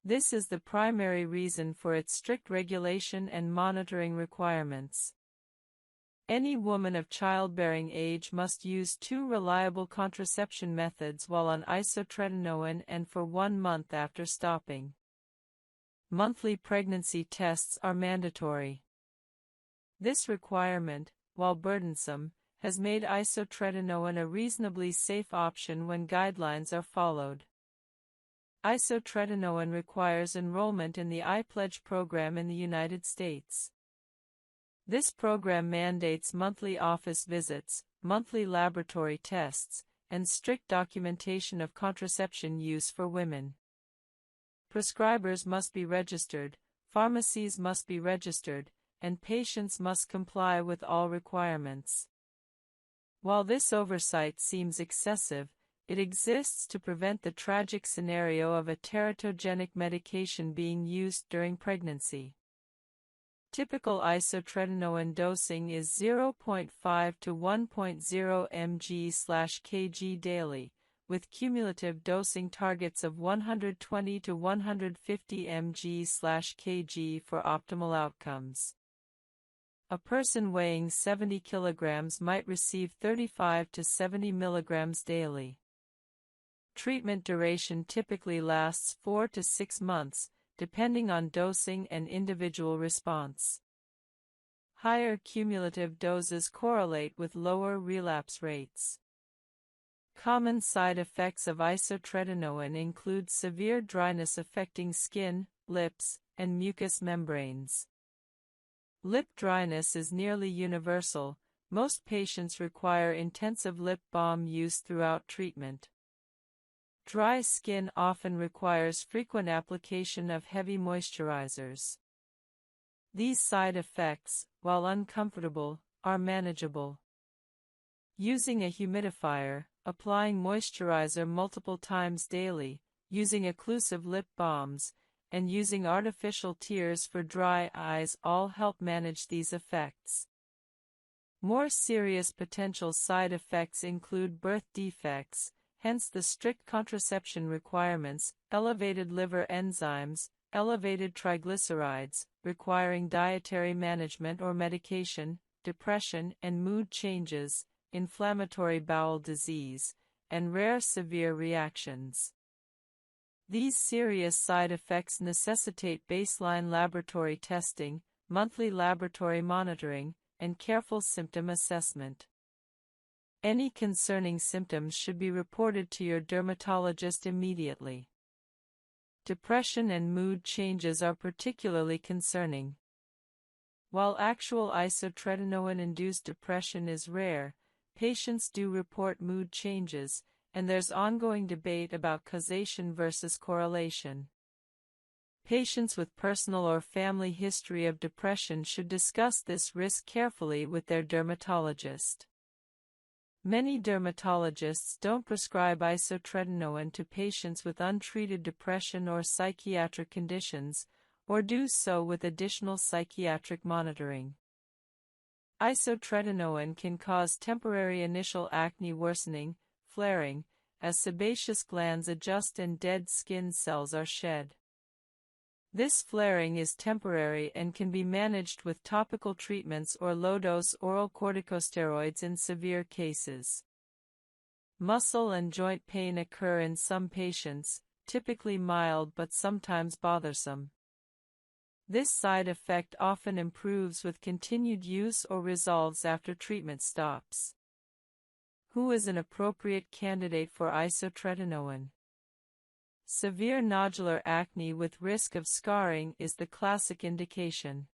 This is the primary reason for its strict regulation and monitoring requirements. Any woman of childbearing age must use 2 reliable contraception methods while on isotretinoin and for 1 month after stopping. Monthly pregnancy tests are mandatory. This requirement, while burdensome, has made isotretinoin a reasonably safe option when guidelines are followed. Isotretinoin requires enrollment in the iPledge program in the United States. This program mandates monthly office visits, monthly laboratory tests, and strict documentation of contraception use for women. Prescribers must be registered, pharmacies must be registered, and patients must comply with all requirements. While this oversight seems excessive, it exists to prevent the tragic scenario of a teratogenic medication being used during pregnancy. Typical isotretinoin dosing is 0.5 to 1.0 mg/kg daily, with cumulative dosing targets of 120 to 150 mg/kg for optimal outcomes. A person weighing 70 kilograms might receive 35 to 70 milligrams daily. Treatment duration typically lasts 4 to 6 months, depending on dosing and individual response. Higher cumulative doses correlate with lower relapse rates. Common side effects of isotretinoin include severe dryness affecting skin, lips, and mucous membranes. Lip dryness is nearly universal. Most patients require intensive lip balm use throughout treatment. Dry skin often requires frequent application of heavy moisturizers. These side effects, while uncomfortable, are manageable. Using a humidifier, applying moisturizer multiple times daily, using occlusive lip balms, and using artificial tears for dry eyes all help manage these effects. More serious potential side effects include birth defects, hence the strict contraception requirements, elevated liver enzymes, elevated triglycerides, requiring dietary management or medication, depression and mood changes, inflammatory bowel disease, and rare severe reactions. These serious side effects necessitate baseline laboratory testing, monthly laboratory monitoring, and careful symptom assessment. Any concerning symptoms should be reported to your dermatologist immediately. Depression and mood changes are particularly concerning. While actual isotretinoin-induced depression is rare, patients do report mood changes, and there's ongoing debate about causation versus correlation. Patients with personal or family history of depression should discuss this risk carefully with their dermatologist. Many dermatologists don't prescribe isotretinoin to patients with untreated depression or psychiatric conditions, or do so with additional psychiatric monitoring. Isotretinoin can cause temporary initial acne worsening, flaring, as sebaceous glands adjust and dead skin cells are shed. This flaring is temporary and can be managed with topical treatments or low-dose oral corticosteroids in severe cases. Muscle and joint pain occur in some patients, typically mild but sometimes bothersome. This side effect often improves with continued use or resolves after treatment stops. Who is an appropriate candidate for isotretinoin? Severe nodular acne with risk of scarring is the classic indication.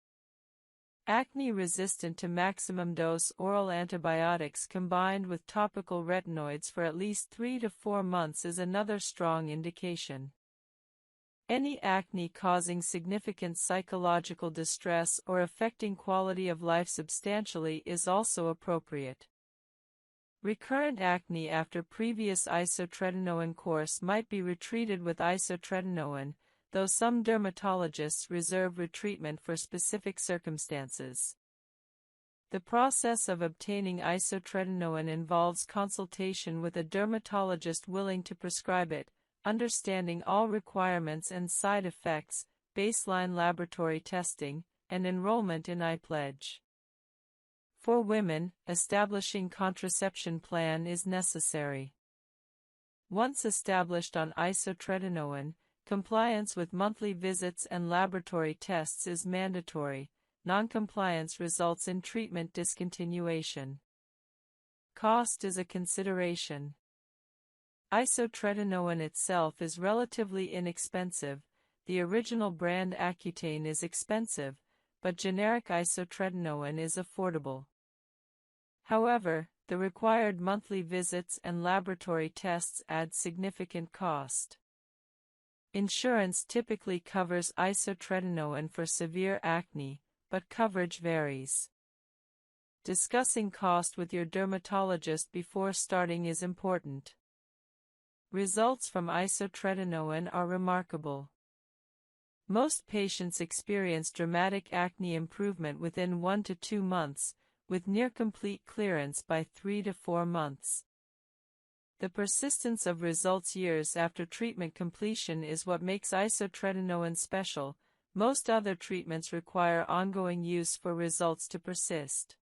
Acne resistant to maximum dose oral antibiotics combined with topical retinoids for at least 3 to 4 months is another strong indication. Any acne causing significant psychological distress or affecting quality of life substantially is also appropriate. Recurrent acne after previous isotretinoin course might be retreated with isotretinoin, though some dermatologists reserve retreatment for specific circumstances. The process of obtaining isotretinoin involves consultation with a dermatologist willing to prescribe it, understanding all requirements and side effects, baseline laboratory testing, and enrollment in iPledge. For women, establishing contraception plan is necessary. Once established on isotretinoin, compliance with monthly visits and laboratory tests is mandatory. Noncompliance results in treatment discontinuation. Cost is a consideration. Isotretinoin itself is relatively inexpensive. The original brand Accutane is expensive, but generic isotretinoin is affordable. However, the required monthly visits and laboratory tests add significant cost. Insurance typically covers isotretinoin for severe acne, but coverage varies. Discussing cost with your dermatologist before starting is important. Results from isotretinoin are remarkable. Most patients experience dramatic acne improvement within 1 to 2 months, with near-complete clearance by 3 to 4 months. The persistence of results years after treatment completion is what makes isotretinoin special. Most other treatments require ongoing use for results to persist.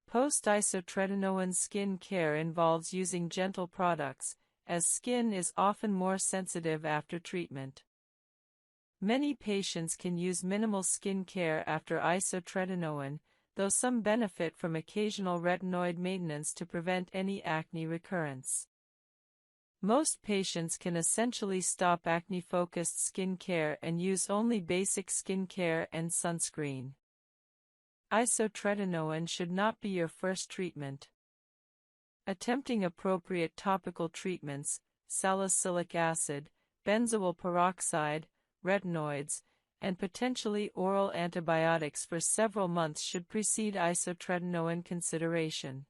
Post-isotretinoin skin care involves using gentle products, as skin is often more sensitive after treatment. Many patients can use minimal skin care after isotretinoin, though some benefit from occasional retinoid maintenance to prevent any acne recurrence. Most patients can essentially stop acne-focused skin care and use only basic skin care and sunscreen. Isotretinoin should not be your first treatment. Attempting appropriate topical treatments, salicylic acid, benzoyl peroxide, retinoids, and potentially oral antibiotics for several months should precede isotretinoin consideration.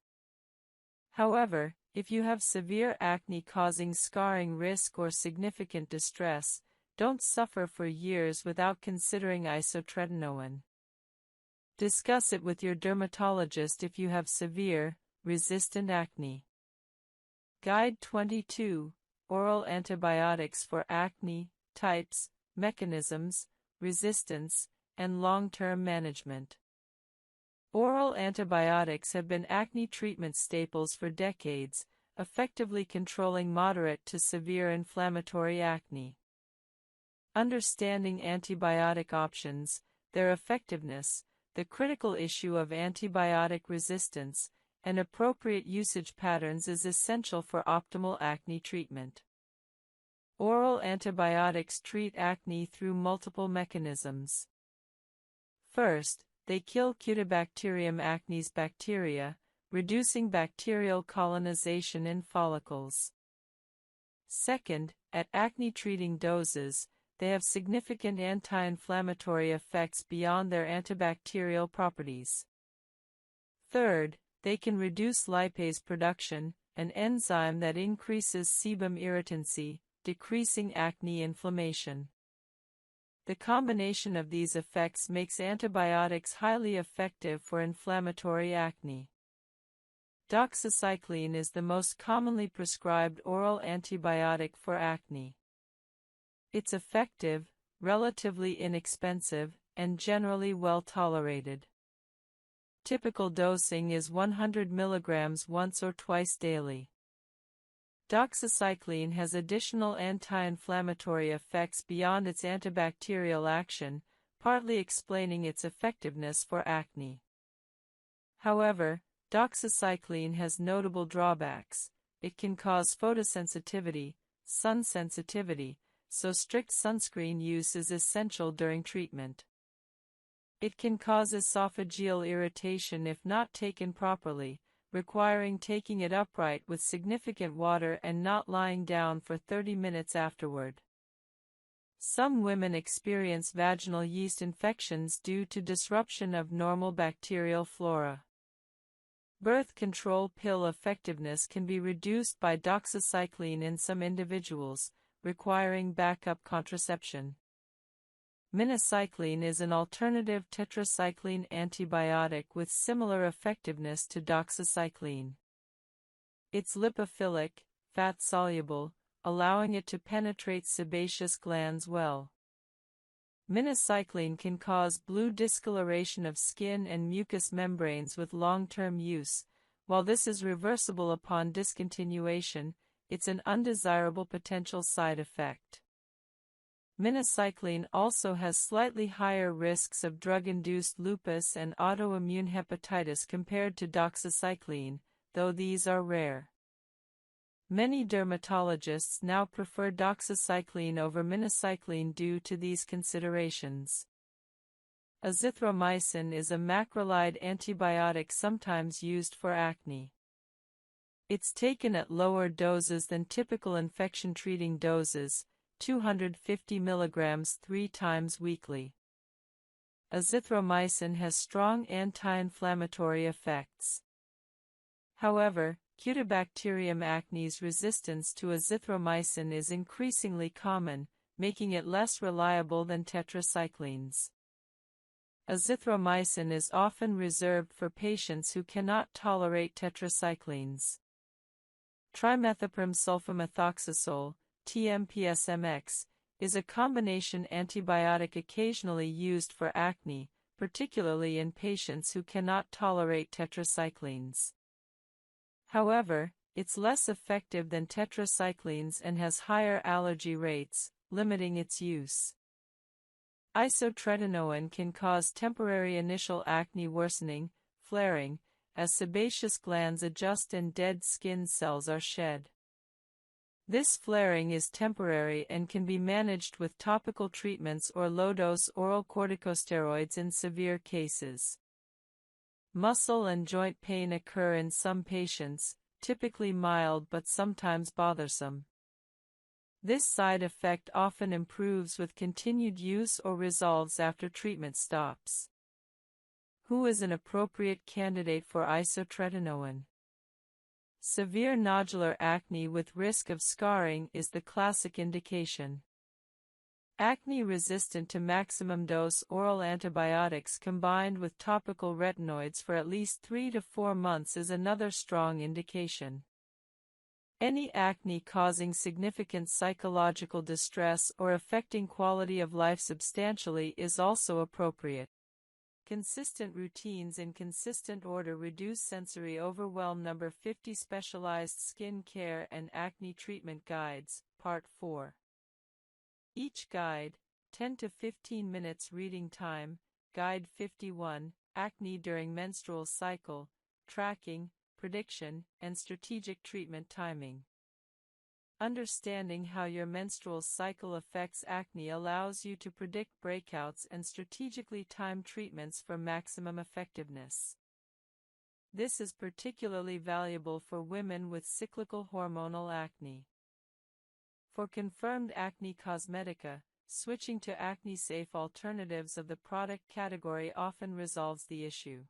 However, if you have severe acne causing scarring risk or significant distress, don't suffer for years without considering isotretinoin. Discuss it with your dermatologist if you have severe, resistant acne. Guide 22, Oral Antibiotics for Acne, Types, Mechanisms, Resistance, and Long-Term Management. Oral antibiotics have been acne treatment staples for decades, effectively controlling moderate to severe inflammatory acne. Understanding antibiotic options, their effectiveness, the critical issue of antibiotic resistance, and appropriate usage patterns is essential for optimal acne treatment. Oral antibiotics treat acne through multiple mechanisms. First, they kill Cutibacterium acnes bacteria, reducing bacterial colonization in follicles. Second, at acne-treating doses, they have significant anti-inflammatory effects beyond their antibacterial properties. Third, they can reduce lipase production, an enzyme that increases sebum irritancy, decreasing acne inflammation. The combination of these effects makes antibiotics highly effective for inflammatory acne. Doxycycline is the most commonly prescribed oral antibiotic for acne. It's effective, relatively inexpensive, and generally well tolerated. Typical dosing is 100 mg once or twice daily. Doxycycline has additional anti-inflammatory effects beyond its antibacterial action, partly explaining its effectiveness for acne. However, doxycycline has notable drawbacks. It can cause photosensitivity, sun sensitivity, so strict sunscreen use is essential during treatment. It can cause esophageal irritation if not taken properly, requiring taking it upright with significant water and not lying down for 30 minutes afterward. Some women experience vaginal yeast infections due to disruption of normal bacterial flora. Birth control pill effectiveness can be reduced by doxycycline in some individuals, requiring backup contraception. Minocycline is an alternative tetracycline antibiotic with similar effectiveness to doxycycline. It's lipophilic, fat-soluble, allowing it to penetrate sebaceous glands well. Minocycline can cause blue discoloration of skin and mucous membranes with long-term use. While this is reversible upon discontinuation, it's an undesirable potential side effect. Minocycline also has slightly higher risks of drug-induced lupus and autoimmune hepatitis compared to doxycycline, though these are rare. Many dermatologists now prefer doxycycline over minocycline due to these considerations. Azithromycin is a macrolide antibiotic sometimes used for acne. It's taken at lower doses than typical infection-treating doses, 250 mg 3 times weekly. Azithromycin has strong anti-inflammatory effects. However, Cutibacterium acnes resistance to azithromycin is increasingly common, making it less reliable than tetracyclines. Azithromycin is often reserved for patients who cannot tolerate tetracyclines. Trimethoprim sulfamethoxazole, TMPSMX, is a combination antibiotic occasionally used for acne, particularly in patients who cannot tolerate tetracyclines. However, it's less effective than tetracyclines and has higher allergy rates, limiting its use. Isotretinoin can cause temporary initial acne worsening, flaring, as sebaceous glands adjust and dead skin cells are shed. This flaring is temporary and can be managed with topical treatments or low-dose oral corticosteroids in severe cases. Muscle and joint pain occur in some patients, typically mild but sometimes bothersome. This side effect often improves with continued use or resolves after treatment stops. Who is an appropriate candidate for isotretinoin? Severe nodular acne with risk of scarring is the classic indication. Acne resistant to maximum dose oral antibiotics combined with topical retinoids for at least 3 to 4 months is another strong indication. Any acne causing significant psychological distress or affecting quality of life substantially is also appropriate. Consistent routines in consistent order reduce sensory overwhelm. Number 50. Specialized Skin Care and Acne Treatment Guides, Part 4. Each guide, 10 to 15 minutes reading time. Guide 51, Acne During Menstrual Cycle, Tracking, Prediction, and Strategic Treatment Timing. Understanding how your menstrual cycle affects acne allows you to predict breakouts and strategically time treatments for maximum effectiveness. This is particularly valuable for women with cyclical hormonal acne. For confirmed acne cosmetica, switching to acne-safe alternatives of the product category often resolves the issue.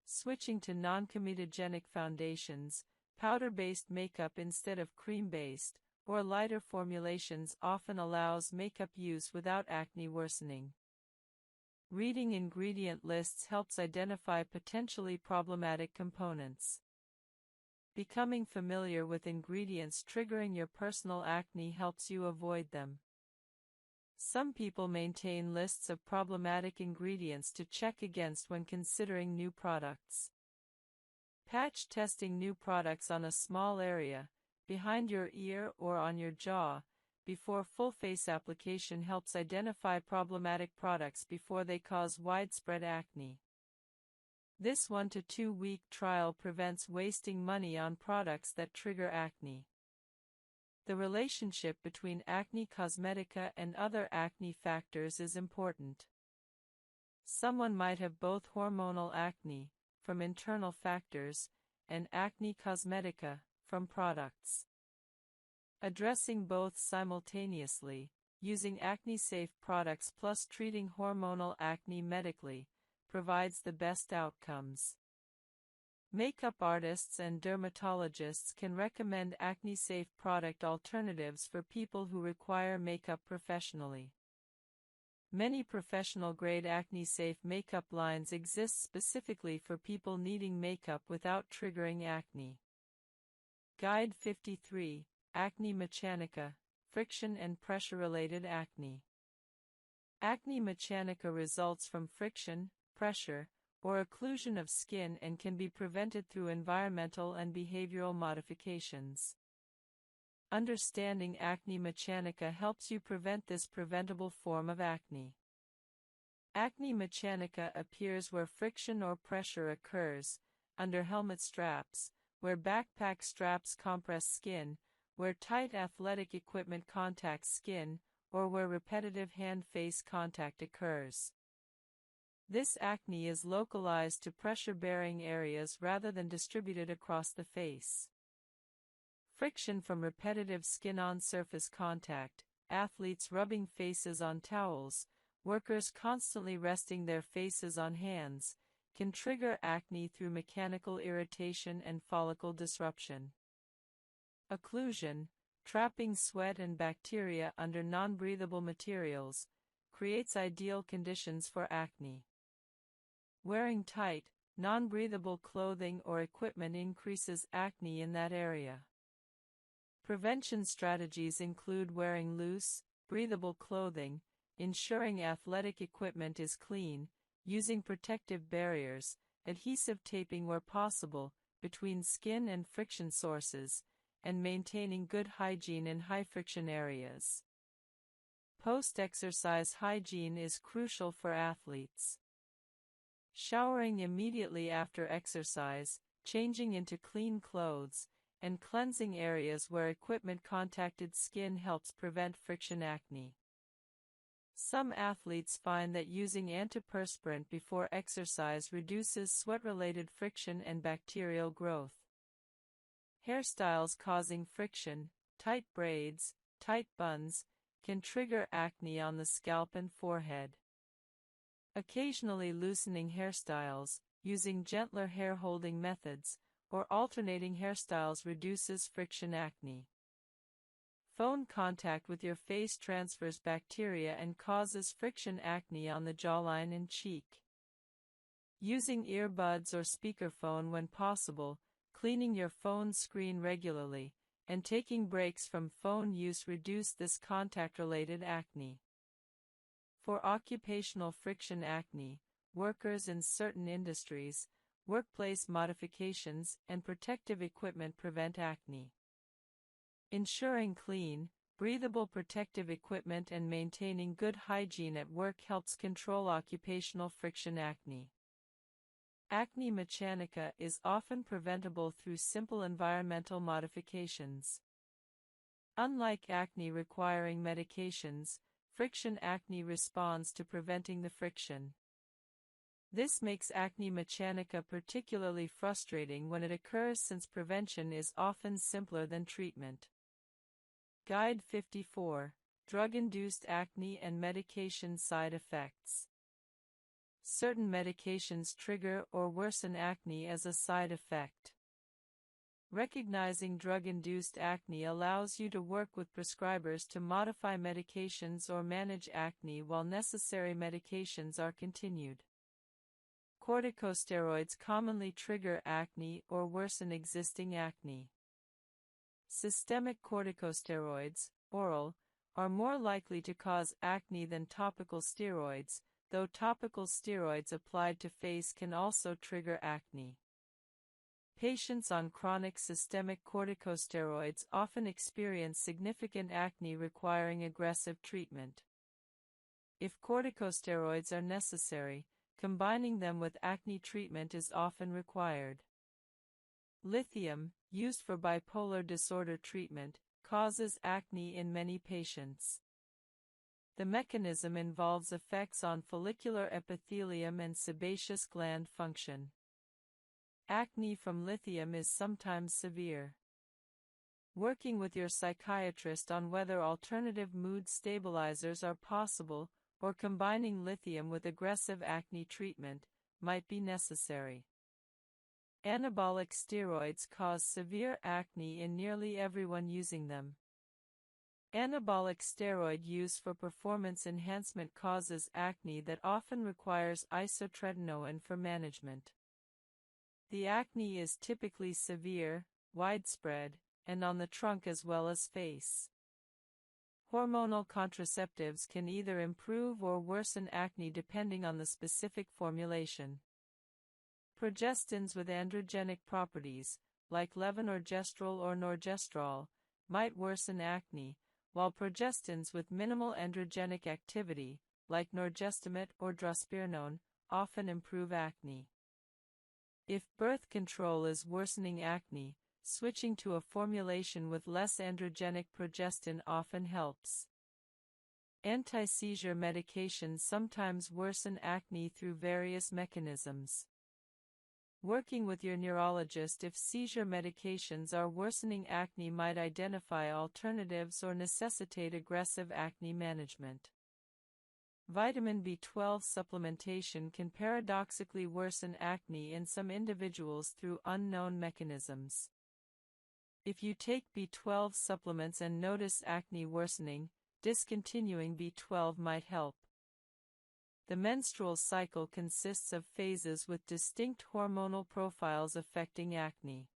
Switching to non-comedogenic foundations, powder-based makeup instead of cream-based, or lighter formulations often allows makeup use without acne worsening. Reading ingredient lists helps identify potentially problematic components. Becoming familiar with ingredients triggering your personal acne helps you avoid them. Some people maintain lists of problematic ingredients to check against when considering new products. Patch testing new products on a small area, behind your ear or on your jaw, before full face application helps identify problematic products before they cause widespread acne. This 1 to 2 week trial prevents wasting money on products that trigger acne. The relationship between acne cosmetica and other acne factors is important. Someone might have both hormonal acne, from internal factors, and acne cosmetica, from products. Addressing both simultaneously, using acne-safe products plus treating hormonal acne medically, provides the best outcomes. Makeup artists and dermatologists can recommend acne-safe product alternatives for people who require makeup professionally. Many professional-grade acne-safe makeup lines exist specifically for people needing makeup without triggering acne. Guide 53, Acne Mechanica, Friction and Pressure-Related Acne. Acne mechanica results from friction, pressure, or occlusion of skin and can be prevented through environmental and behavioral modifications. Understanding acne mechanica helps you prevent this preventable form of acne. Acne mechanica appears where friction or pressure occurs, under helmet straps, where backpack straps compress skin, where tight athletic equipment contacts skin, or where repetitive hand-face contact occurs. This acne is localized to pressure-bearing areas rather than distributed across the face. Friction from repetitive skin-on-surface contact, athletes rubbing faces on towels, workers constantly resting their faces on hands, can trigger acne through mechanical irritation and follicle disruption. Occlusion, trapping sweat and bacteria under non-breathable materials, creates ideal conditions for acne. Wearing tight, non-breathable clothing or equipment increases acne in that area. Prevention strategies include wearing loose, breathable clothing, ensuring athletic equipment is clean, using protective barriers, adhesive taping where possible, between skin and friction sources, and maintaining good hygiene in high-friction areas. Post-exercise hygiene is crucial for athletes. Showering immediately after exercise, changing into clean clothes, and cleansing areas where equipment contacted skin helps prevent friction acne. Some athletes find that using antiperspirant before exercise reduces sweat-related friction and bacterial growth. Hairstyles causing friction, tight braids, tight buns, can trigger acne on the scalp and forehead. Occasionally loosening hairstyles, using gentler hair-holding methods, or alternating hairstyles reduces friction acne. Phone contact with your face transfers bacteria and causes friction acne on the jawline and cheek. Using earbuds or speakerphone when possible, cleaning your phone screen regularly, and taking breaks from phone use reduce this contact-related acne. For occupational friction acne, workers in certain industries, workplace modifications, and protective equipment prevent acne. Ensuring clean, breathable protective equipment and maintaining good hygiene at work helps control occupational friction acne. Acne mechanica is often preventable through simple environmental modifications. Unlike acne requiring medications, friction acne responds to preventing the friction. This makes acne mechanica particularly frustrating when it occurs, since prevention is often simpler than treatment. Guide 54. Drug-induced acne and medication side effects. Certain medications trigger or worsen acne as a side effect. Recognizing drug-induced acne allows you to work with prescribers to modify medications or manage acne while necessary medications are continued. Corticosteroids commonly trigger acne or worsen existing acne. Systemic corticosteroids, oral, are more likely to cause acne than topical steroids, though topical steroids applied to face can also trigger acne. Patients on chronic systemic corticosteroids often experience significant acne requiring aggressive treatment. If corticosteroids are necessary, combining them with acne treatment is often required. Lithium, used for bipolar disorder treatment, causes acne in many patients. The mechanism involves effects on follicular epithelium and sebaceous gland function. Acne from lithium is sometimes severe. Working with your psychiatrist on whether alternative mood stabilizers are possible, or combining lithium with aggressive acne treatment, might be necessary. Anabolic steroids cause severe acne in nearly everyone using them. Anabolic steroid use for performance enhancement causes acne that often requires isotretinoin for management. The acne is typically severe, widespread, and on the trunk as well as face. Hormonal contraceptives can either improve or worsen acne depending on the specific formulation. Progestins with androgenic properties, like levonorgestrel or norgestrol, might worsen acne, while progestins with minimal androgenic activity, like norgestimate or drospirenone, often improve acne. If birth control is worsening acne, switching to a formulation with less androgenic progestin often helps. Anti-seizure medications sometimes worsen acne through various mechanisms. Working with your neurologist if seizure medications are worsening acne might identify alternatives or necessitate aggressive acne management. Vitamin B12 supplementation can paradoxically worsen acne in some individuals through unknown mechanisms. If you take B12 supplements and notice acne worsening, discontinuing B12 might help. The menstrual cycle consists of phases with distinct hormonal profiles affecting acne.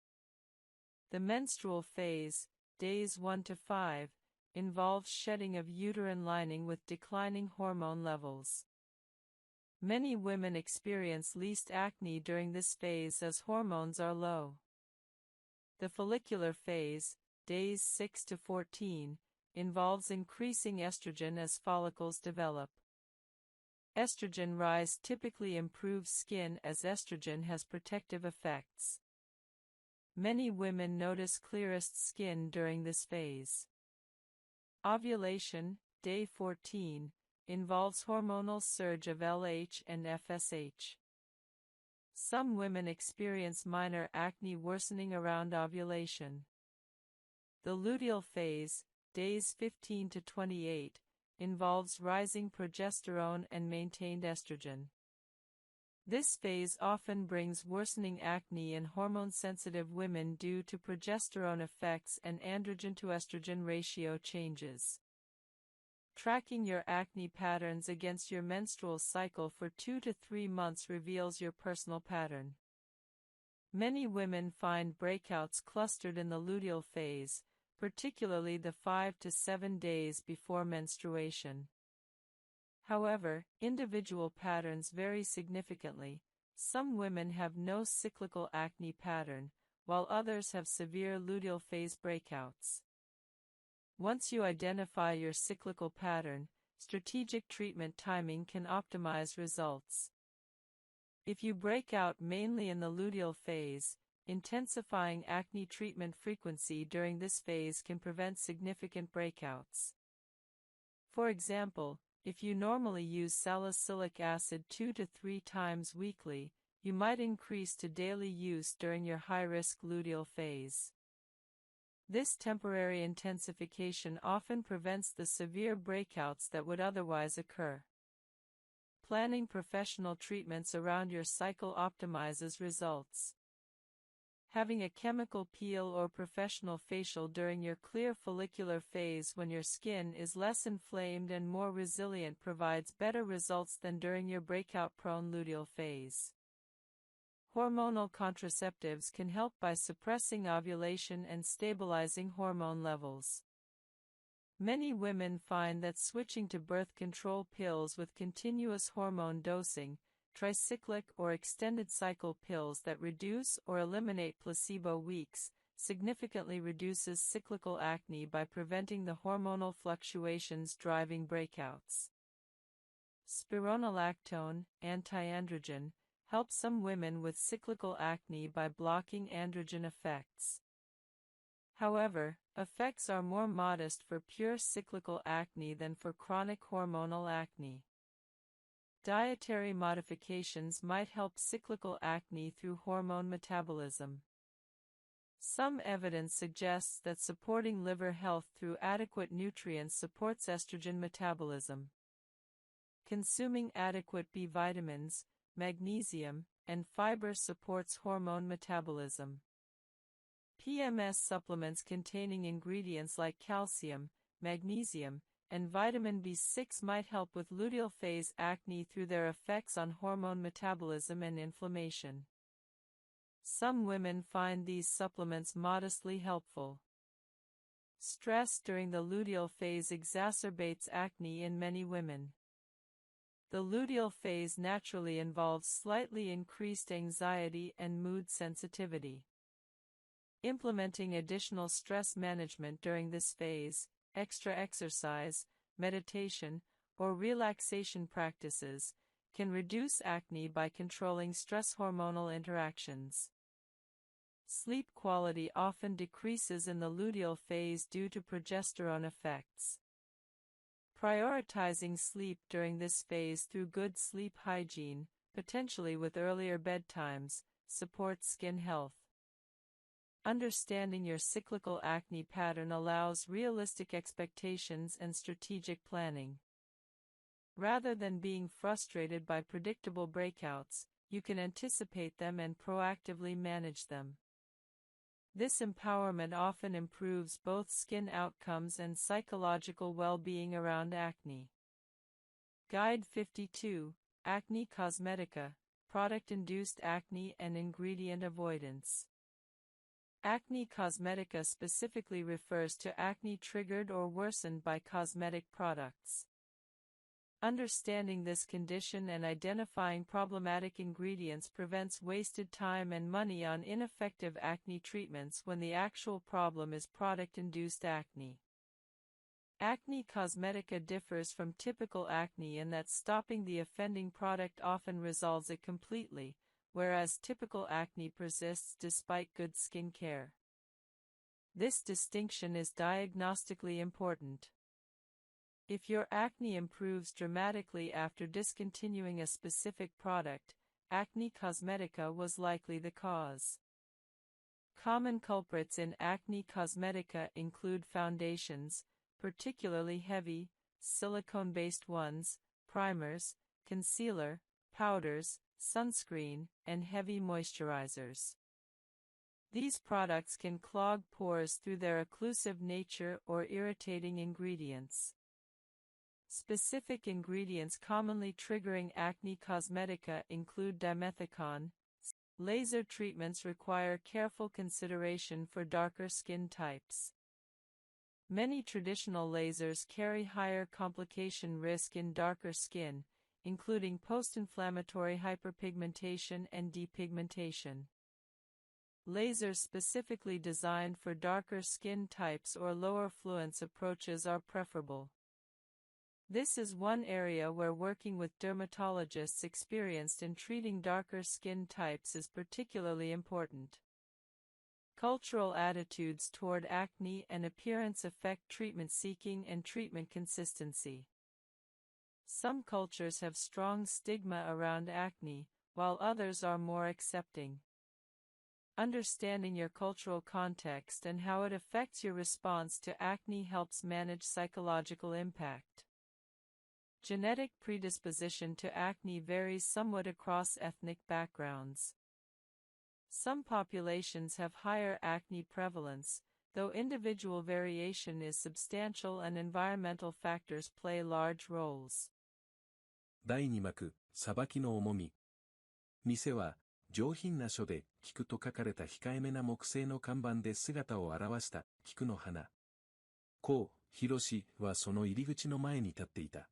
The menstrual phase, days 1 to 5, involves shedding of uterine lining with declining hormone levels. Many women experience least acne during this phase as hormones are low. The follicular phase, days 6 to 14, involves increasing estrogen as follicles develop. Estrogen rise typically improves skin as estrogen has protective effects. Many women notice clearest skin during this phase. Ovulation, day 14, involves hormonal surge of LH and FSH. Some women experience minor acne worsening around ovulation. The luteal phase, days 15 to 28, involves rising progesterone and maintained estrogen. This phase often brings worsening acne in hormone-sensitive women due to progesterone effects and androgen to estrogen ratio changes. Tracking your acne patterns against your menstrual cycle for 2 to 3 months reveals your personal pattern. Many women find breakouts clustered in the luteal phase, particularly the 5 to 7 days before menstruation. However, individual patterns vary significantly. Some women have no cyclical acne pattern, while others have severe luteal phase breakouts. Once you identify your cyclical pattern, strategic treatment timing can optimize results. If you break out mainly in the luteal phase, intensifying acne treatment frequency during this phase can prevent significant breakouts. For example, if you normally use salicylic acid 2 to 3 times weekly, you might increase to daily use during your high-risk luteal phase. This temporary intensification often prevents the severe breakouts that would otherwise occur. Planning professional treatments around your cycle optimizes results. Having a chemical peel or professional facial during your clear follicular phase when your skin is less inflamed and more resilient provides better results than during your breakout-prone luteal phase. Hormonal contraceptives can help by suppressing ovulation and stabilizing hormone levels. Many women find that switching to birth control pills with continuous hormone dosing, tricyclic or extended cycle pills that reduce or eliminate placebo weeks, significantly reduces cyclical acne by preventing the hormonal fluctuations driving breakouts. Spironolactone, anti-androgen, helps some women with cyclical acne by blocking androgen effects. However, effects are more modest for pure cyclical acne than for chronic hormonal acne. Dietary modifications might help cyclical acne through hormone metabolism. Some evidence suggests that supporting liver health through adequate nutrients supports estrogen metabolism. Consuming adequate B vitamins, magnesium, and fiber supports hormone metabolism. PMS supplements containing ingredients like calcium, magnesium, and vitamin B6 might help with luteal phase acne through their effects on hormone metabolism and inflammation. Some women find these supplements modestly helpful. Stress during the luteal phase exacerbates acne in many women. The luteal phase naturally involves slightly increased anxiety and mood sensitivity. Implementing additional stress management during this phase, extra exercise, meditation, or relaxation practices, can reduce acne by controlling stress hormonal interactions. Sleep quality often decreases in the luteal phase due to progesterone effects. Prioritizing sleep during this phase through good sleep hygiene, potentially with earlier bedtimes, supports skin health. Understanding your cyclical acne pattern allows realistic expectations and strategic planning. Rather than being frustrated by predictable breakouts, you can anticipate them and proactively manage them. This empowerment often improves both skin outcomes and psychological well-being around acne. Guide 52, Acne Cosmetica, Product-Induced Acne and Ingredient Avoidance. Acne cosmetica specifically refers to acne triggered or worsened by cosmetic products. Understanding this condition and identifying problematic ingredients prevents wasted time and money on ineffective acne treatments when the actual problem is product-induced acne. Acne cosmetica differs from typical acne in that stopping the offending product often resolves it completely, whereas typical acne persists despite good skin care. This distinction is diagnostically important. If your acne improves dramatically after discontinuing a specific product, acne cosmetica was likely the cause. Common culprits in acne cosmetica include foundations, particularly heavy, silicone-based ones, primers, concealer, powders, sunscreen, and heavy moisturizers. These products can clog pores through their occlusive nature or irritating ingredients. Specific ingredients commonly triggering acne cosmetica include dimethicone. Laser treatments require careful consideration for darker skin types. Many traditional lasers carry higher complication risk in darker skin, including post-inflammatory hyperpigmentation and depigmentation. Lasers specifically designed for darker skin types or lower fluence approaches are preferable. This is one area where working with dermatologists experienced in treating darker skin types is particularly important. Cultural attitudes toward acne and appearance affect treatment seeking and treatment consistency. Some cultures have strong stigma around acne, while others are more accepting. Understanding your cultural context and how it affects your response to acne helps manage psychological impact. Genetic predisposition to acne varies somewhat across ethnic backgrounds. Some populations have higher acne prevalence, though individual variation is substantial and environmental factors play large roles. 第2幕、裁きの重み。店は、上品な書で、菊と書かれた控えめな木製の看板で姿を現した、菊の花。こう、広しはその入り口の前に立っていた。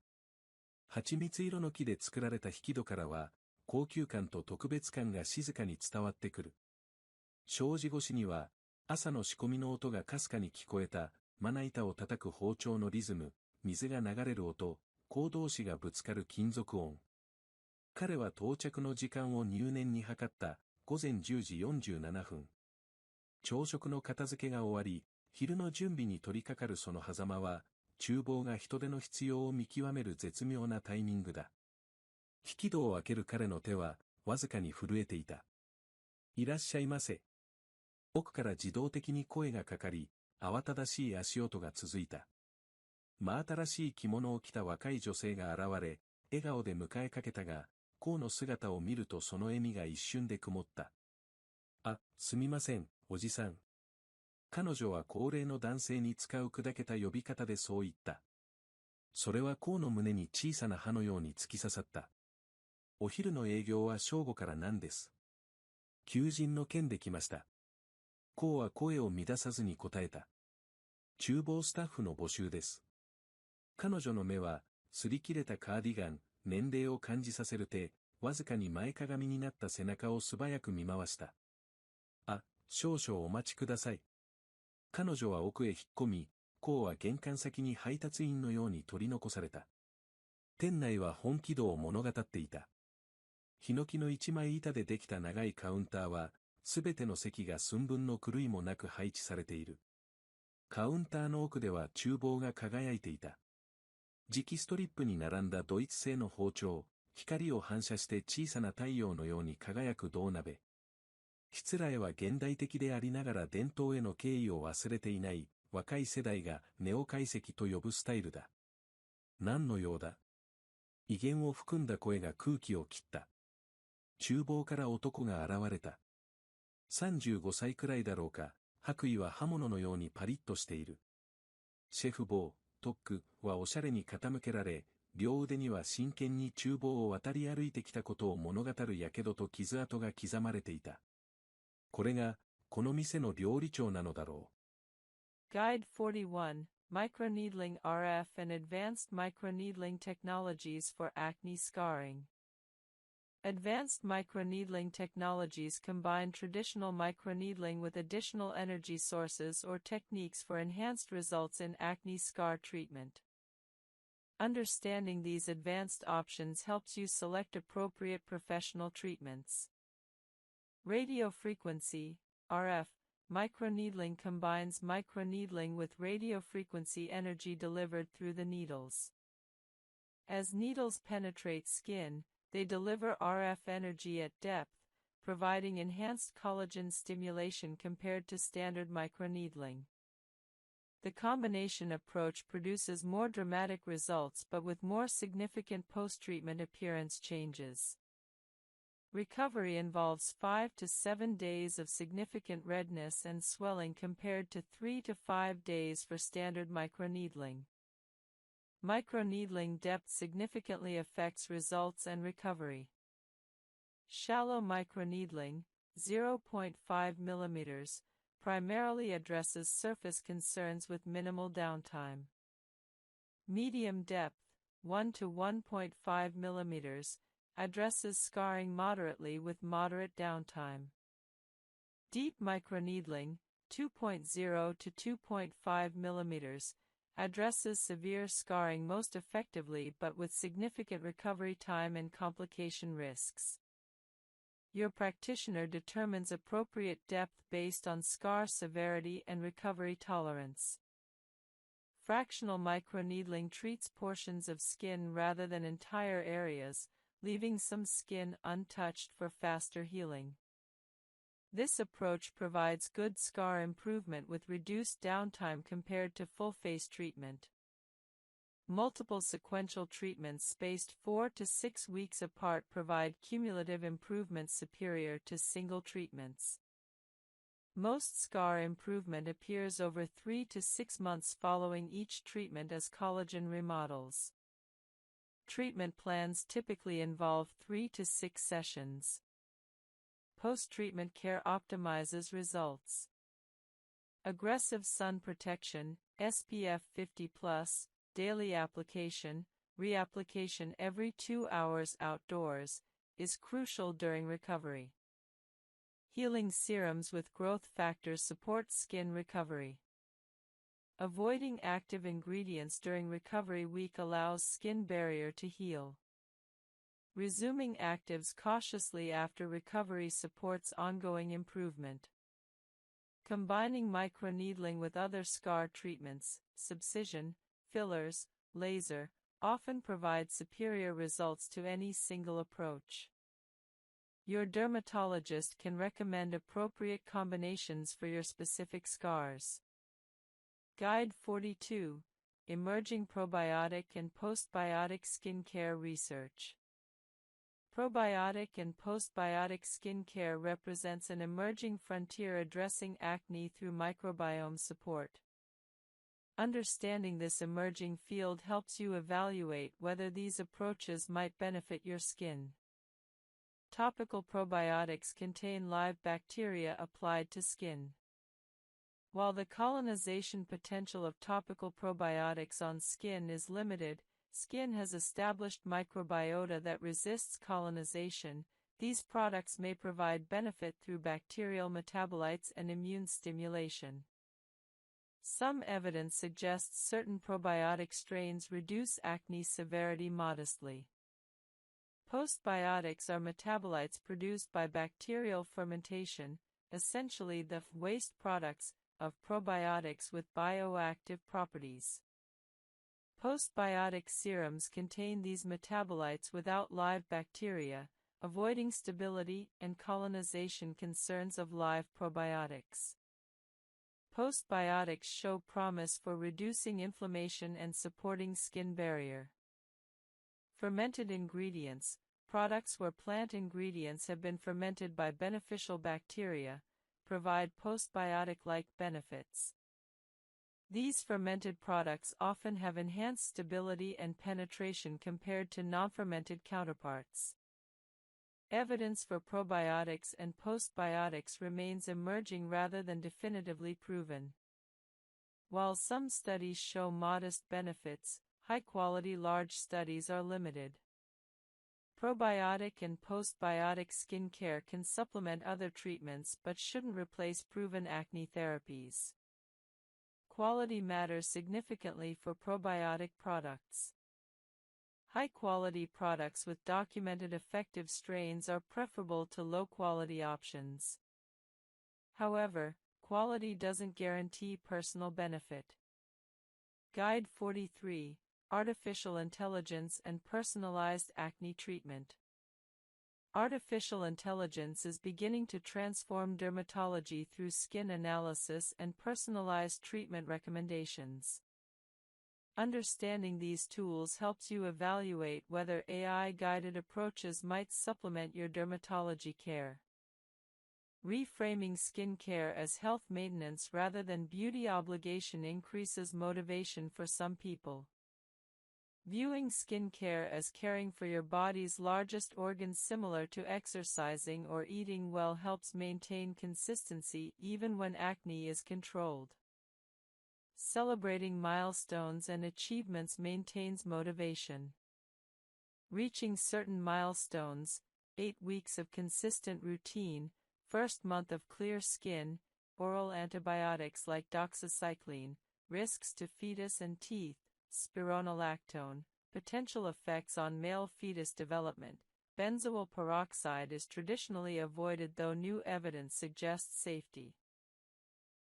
蜂蜜色の木で作られた引き戸からは、高級感と特別感が静かに伝わってくる。障子越しには、朝の仕込みの音がかすかに聞こえた、まな板を叩く包丁のリズム、水が流れる音、鋼同士がぶつかる金属音。彼は到着の時間を入念に測った、午前10時47分。朝食の片付けが終わり、昼の準備に取り掛かるその狭間は、厨房が人手の必要を見極める絶妙なタイミングだ。引き戸を開ける彼の手は、わずかに震えていた。いらっしゃいませ。奥から自動的に声がかかり、慌ただしい足音が続いた。真新しい着物を着た若い女性が現れ、笑顔で迎えかけたが、コウの姿を見るとその笑みが一瞬で曇った。あ、すみません、おじさん。彼女は高齢の男性に使う砕けた呼び方でそう言った。それはコウの胸に小さな刃のように突き刺さった。お昼の営業は正午からなんです。求人の件で来ました。コウは声を乱さずに答えた。厨房スタッフの募集です。彼女の目は、擦り切れたカーディガン、年齢を感じさせる手、わずかに前かがみになった背中を素早く見回した。あ、少々お待ちください。彼女は奥へ引っ込み、コウは玄関先に配達員のように取り残された。店内は本気度を物語っていた。ヒノキの一枚板でできた長いカウンターは、すべての席が寸分の狂いもなく配置されている。カウンターの奥では厨房が輝いていた。磁気ストリップに並んだドイツ製の包丁、光を反射して小さな太陽のように輝く銅鍋。しつらえは現代的でありながら伝統への敬意を忘れていない若い世代がネオ懐石と呼ぶスタイルだ。何の用だ？威厳を含んだ声が空気を切った。厨房から男が現れた。35歳くらいだろうか、白衣は刃物のようにパリッとしている。シェフボー、トックはおしゃれに傾けられ、両腕には真剣に厨房を渡り歩いてきたことを物語る火傷と傷跡が刻まれていた。これが、この店の料理長なのだろう。Guide 41, Microneedling RF and Advanced Microneedling Technologies for Acne Scarring. Advanced microneedling technologies combine traditional microneedling with additional energy sources or techniques for enhanced results in acne scar treatment. Understanding these advanced options helps you select appropriate professional treatments. Radiofrequency, RF, microneedling combines microneedling with radiofrequency energy delivered through the needles. As needles penetrate skin, they deliver RF energy at depth, providing enhanced collagen stimulation compared to standard microneedling. The combination approach produces more dramatic results but with more significant post-treatment appearance changes. Recovery involves 5 to 7 days of significant redness and swelling compared to 3 to 5 days for standard microneedling. Microneedling depth significantly affects results and recovery. Shallow microneedling, 0.5 mm, primarily addresses surface concerns with minimal downtime. Medium depth, 1 to 1.5 millimeters, addresses scarring moderately with moderate downtime. Deep microneedling, 2.0 to 2.5 millimeters, addresses severe scarring most effectively but with significant recovery time and complication risks. Your practitioner determines appropriate depth based on scar severity and recovery tolerance. Fractional microneedling treats portions of skin rather than entire areas, leaving some skin untouched for faster healing. This approach provides good scar improvement with reduced downtime compared to full-face treatment. Multiple sequential treatments spaced 4 to 6 weeks apart provide cumulative improvements superior to single treatments. Most scar improvement appears over 3 to 6 months following each treatment as collagen remodels. Treatment plans typically involve 3 to 6 sessions. Post-treatment care optimizes results. Aggressive sun protection, SPF 50+, daily application, reapplication every 2 hours outdoors, is crucial during recovery. Healing serums with growth factors support skin recovery. Avoiding active ingredients during recovery week allows skin barrier to heal. Resuming actives cautiously after recovery supports ongoing improvement. Combining microneedling with other scar treatments, subcision, fillers, laser, often provide superior results to any single approach. Your dermatologist can recommend appropriate combinations for your specific scars. Guide 42: Emerging Probiotic and Postbiotic Skincare Research. Probiotic and postbiotic skincare represents an emerging frontier addressing acne through microbiome support. Understanding this emerging field helps you evaluate whether these approaches might benefit your skin. Topical probiotics contain live bacteria applied to skin. While the colonization potential of topical probiotics on skin is limited, skin has established microbiota that resists colonization. These products may provide benefit through bacterial metabolites and immune stimulation. Some evidence suggests certain probiotic strains reduce acne severity modestly. Postbiotics are metabolites produced by bacterial fermentation, essentially the waste products of probiotics with bioactive properties. Postbiotic serums contain these metabolites without live bacteria, avoiding stability and colonization concerns of live probiotics. Postbiotics show promise for reducing inflammation and supporting skin barrier. Fermented ingredients, products where plant ingredients have been fermented by beneficial bacteria, provide postbiotic-like benefits. These fermented products often have enhanced stability and penetration compared to non-fermented counterparts. Evidence for probiotics and postbiotics remains emerging rather than definitively proven. While some studies show modest benefits, high-quality large studies are limited. Probiotic and postbiotic skincare can supplement other treatments but shouldn't replace proven acne therapies. Quality matters significantly for probiotic products. High-quality products with documented effective strains are preferable to low-quality options. However, quality doesn't guarantee personal benefit. Guide 43: Artificial Intelligence and Personalized Acne Treatment. Artificial intelligence is beginning to transform dermatology through skin analysis and personalized treatment recommendations. Understanding these tools helps you evaluate whether AI-guided approaches might supplement your dermatology care. Reframing skincare as health maintenance rather than beauty obligation increases motivation for some people. Viewing skincare as caring for your body's largest organs similar to exercising or eating well helps maintain consistency even when acne is controlled. Celebrating milestones and achievements maintains motivation. Reaching certain milestones, 8 weeks of consistent routine, first month of clear skin, oral antibiotics like doxycycline, risks to fetus and teeth, spironolactone, potential effects on male fetus development. Benzoyl peroxide is traditionally avoided though new evidence suggests safety.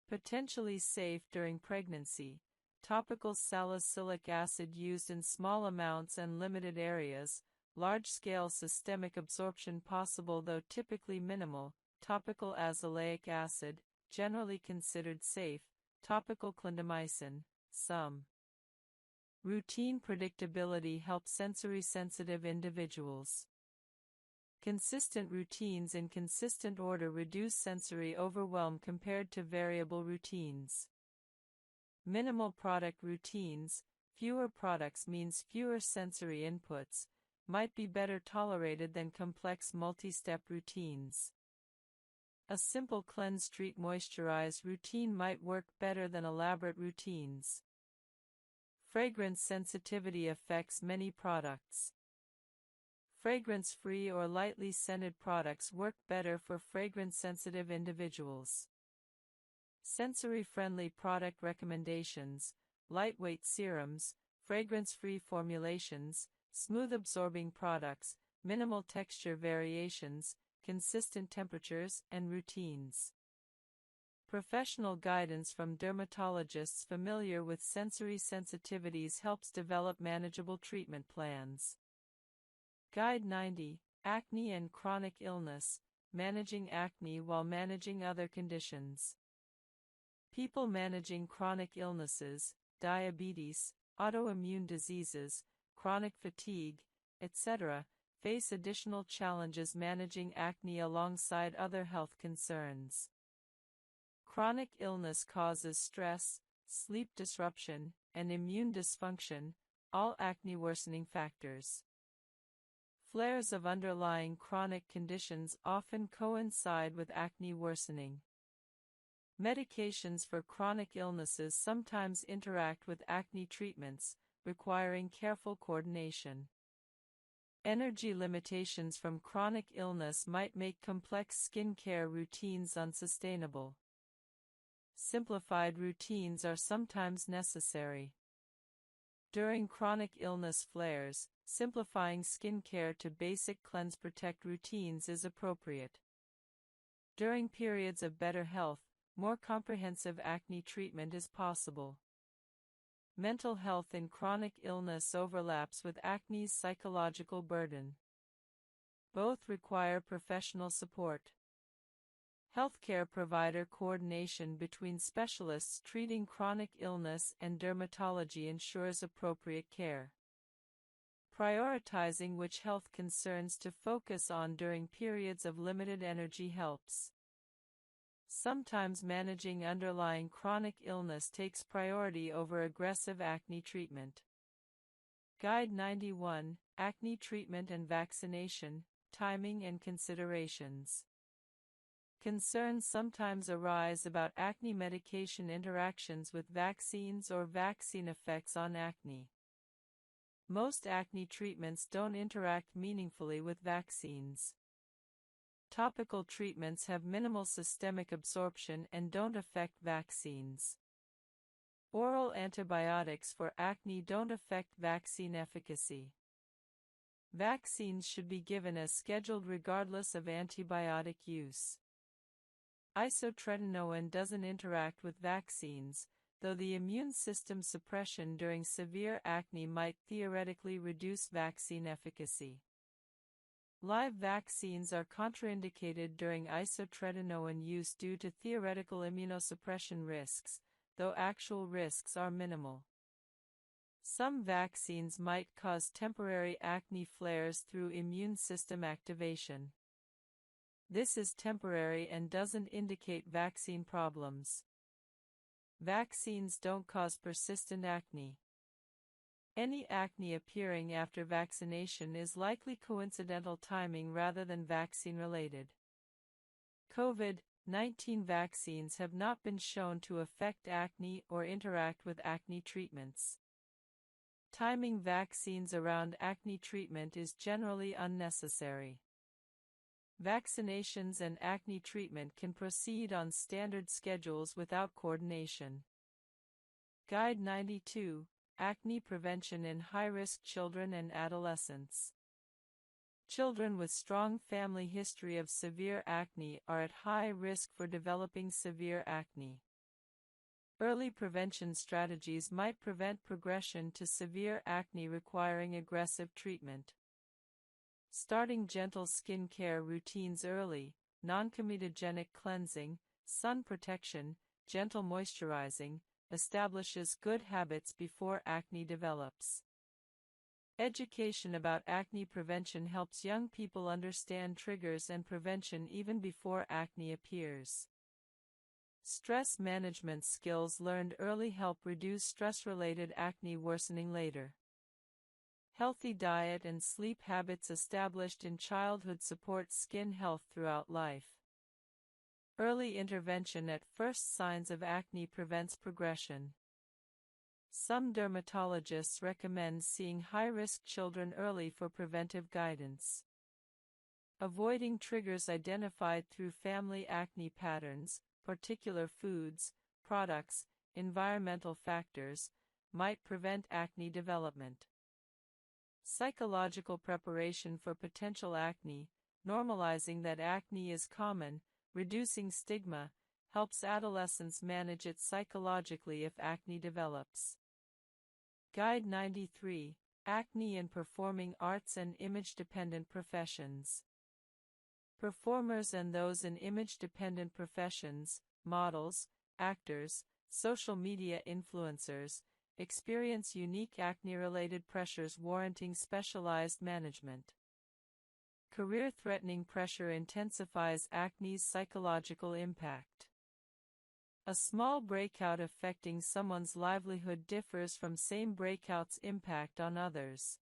Potentially safe during pregnancy. Topical salicylic acid used in small amounts and limited areas. Large-scale systemic absorption possible though typically minimal. Topical azelaic acid, generally considered safe. Topical clindamycin, some. Routine predictability helps sensory-sensitive individuals. Consistent routines in consistent order reduce sensory overwhelm compared to variable routines. Minimal product routines, fewer products means fewer sensory inputs, might be better tolerated than complex multi-step routines. A simple cleanse, treat, moisturize routine might work better than elaborate routines. Fragrance sensitivity affects many products. Fragrance-free or lightly scented products work better for fragrance-sensitive individuals. Sensory-friendly product recommendations: lightweight serums, fragrance-free formulations, smooth-absorbing products, minimal texture variations, consistent temperatures, and routines. Professional guidance from dermatologists familiar with sensory sensitivities helps develop manageable treatment plans. Guide 90, Acne and Chronic Illness, Managing Acne while Managing Other Conditions. People managing chronic illnesses, diabetes, autoimmune diseases, chronic fatigue, etc., face additional challenges managing acne alongside other health concerns. Chronic illness causes stress, sleep disruption, and immune dysfunction, all acne-worsening factors. Flares of underlying chronic conditions often coincide with acne worsening. Medications for chronic illnesses sometimes interact with acne treatments, requiring careful coordination. Energy limitations from chronic illness might make complex skincare routines unsustainable. Simplified routines are sometimes necessary. During chronic illness flares, simplifying skincare to basic cleanse protect routines is appropriate. During periods of better health, more comprehensive acne treatment is possible. Mental health in chronic illness overlaps with acne's psychological burden. Both require professional support. Healthcare provider coordination between specialists treating chronic illness and dermatology ensures appropriate care. Prioritizing which health concerns to focus on during periods of limited energy helps. Sometimes managing underlying chronic illness takes priority over aggressive acne treatment. Guide 91, Acne Treatment and Vaccination, Timing and Considerations. Concerns sometimes arise about acne medication interactions with vaccines or vaccine effects on acne. Most acne treatments don't interact meaningfully with vaccines. Topical treatments have minimal systemic absorption and don't affect vaccines. Oral antibiotics for acne don't affect vaccine efficacy. Vaccines should be given as scheduled regardless of antibiotic use. Isotretinoin doesn't interact with vaccines, though the immune system suppression during severe acne might theoretically reduce vaccine efficacy. Live vaccines are contraindicated during isotretinoin use due to theoretical immunosuppression risks, though actual risks are minimal. Some vaccines might cause temporary acne flares through immune system activation. This is temporary and doesn't indicate vaccine problems. Vaccines don't cause persistent acne. Any acne appearing after vaccination is likely coincidental timing rather than vaccine-related. COVID-19 vaccines have not been shown to affect acne or interact with acne treatments. Timing vaccines around acne treatment is generally unnecessary. Vaccinations and acne treatment can proceed on standard schedules without coordination. Guide 92, Acne Prevention in High-Risk Children and Adolescents. Children with strong family history of severe acne are at high risk for developing severe acne. Early prevention strategies might prevent progression to severe acne requiring aggressive treatment. Starting gentle skin care routines early, non-comedogenic cleansing, sun protection, gentle moisturizing, establishes good habits before acne develops. Education about acne prevention helps young people understand triggers and prevention even before acne appears. Stress management skills learned early help reduce stress-related acne worsening later. Healthy diet and sleep habits established in childhood support skin health throughout life. Early intervention at first signs of acne prevents progression. Some dermatologists recommend seeing high-risk children early for preventive guidance. Avoiding triggers identified through family acne patterns, particular foods, products, environmental factors, might prevent acne development. Psychological preparation for potential acne, normalizing that acne is common, reducing stigma, helps adolescents manage it psychologically if acne develops. Guide 93, Acne in Performing Arts and Image-Dependent Professions. Performers and those in image-dependent professions, models, actors, social media influencers, experience unique acne-related pressures warranting specialized management. Career-threatening pressure intensifies acne's psychological impact. A small breakout affecting someone's livelihood differs from same breakout's impact on others.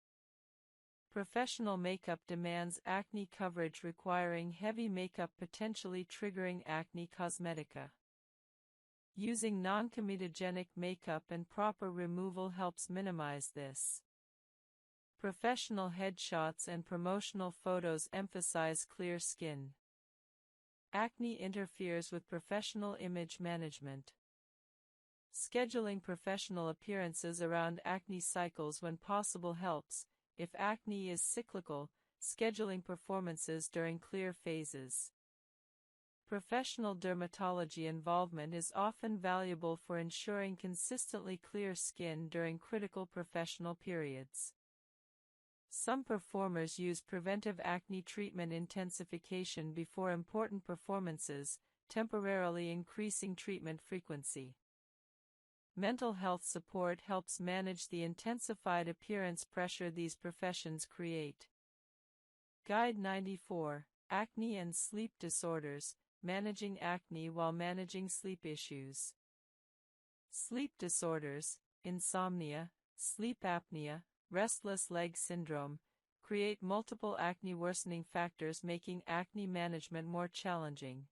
Professional makeup demands acne coverage requiring heavy makeup potentially triggering acne cosmetica. Using non-comedogenic makeup and proper removal helps minimize this. Professional headshots and promotional photos emphasize clear skin. Acne interferes with professional image management. Scheduling professional appearances around acne cycles when possible helps. If acne is cyclical, scheduling performances during clear phases. Professional dermatology involvement is often valuable for ensuring consistently clear skin during critical professional periods. Some performers use preventive acne treatment intensification before important performances, temporarily increasing treatment frequency. Mental health support helps manage the intensified appearance pressure these professions create. Guide 94, Acne and Sleep Disorders, Managing Acne while Managing Sleep Issues. Sleep disorders, insomnia, sleep apnea, restless leg syndrome, create multiple acne worsening factors making acne management more challenging.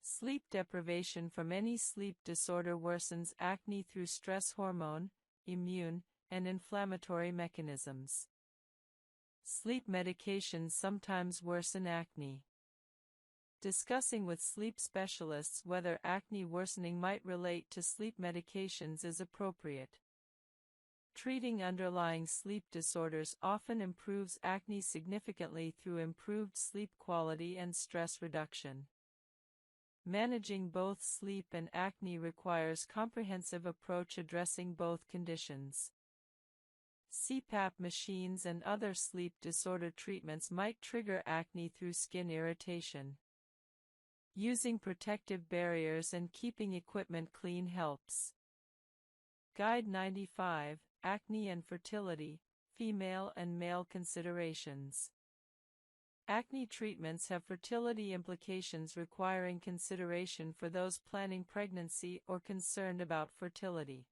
Sleep deprivation from any sleep disorder worsens acne through stress hormone, immune, and inflammatory mechanisms. Sleep medications sometimes worsen acne. Discussing with sleep specialists whether acne worsening might relate to sleep medications is appropriate. Treating underlying sleep disorders often improves acne significantly through improved sleep quality and stress reduction. Managing both sleep and acne requires comprehensive approach addressing both conditions. CPAP machines and other sleep disorder treatments might trigger acne through skin irritation. Using protective barriers and keeping equipment clean helps. Guide 95, Acne and Fertility, Female and Male Considerations. Acne treatments have fertility implications requiring consideration for those planning pregnancy or concerned about fertility.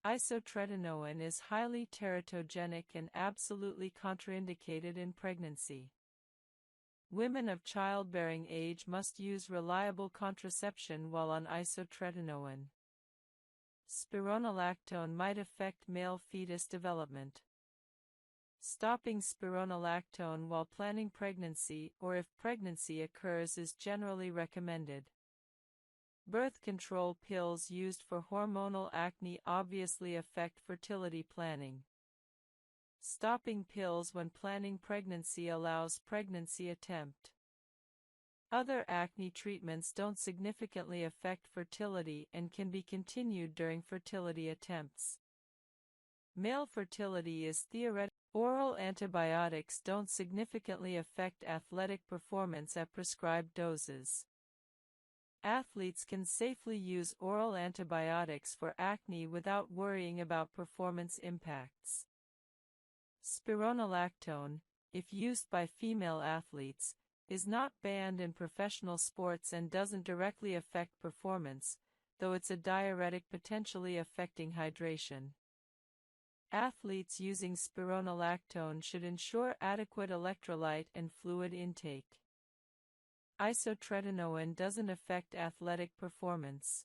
Isotretinoin is highly teratogenic and absolutely contraindicated in pregnancy. Women of childbearing age must use reliable contraception while on isotretinoin. Spironolactone might affect male fetus development. Stopping spironolactone while planning pregnancy or if pregnancy occurs is generally recommended. Birth control pills used for hormonal acne obviously affect fertility planning. Stopping pills when planning pregnancy allows pregnancy attempt. Other acne treatments don't significantly affect fertility and can be continued during fertility attempts. Male fertility is theoretical. Oral antibiotics don't significantly affect athletic performance at prescribed doses. Athletes can safely use oral antibiotics for acne without worrying about performance impacts. Spironolactone, if used by female athletes, is not banned in professional sports and doesn't directly affect performance, though it's a diuretic potentially affecting hydration. Athletes using spironolactone should ensure adequate electrolyte and fluid intake. Isotretinoin doesn't affect athletic performance.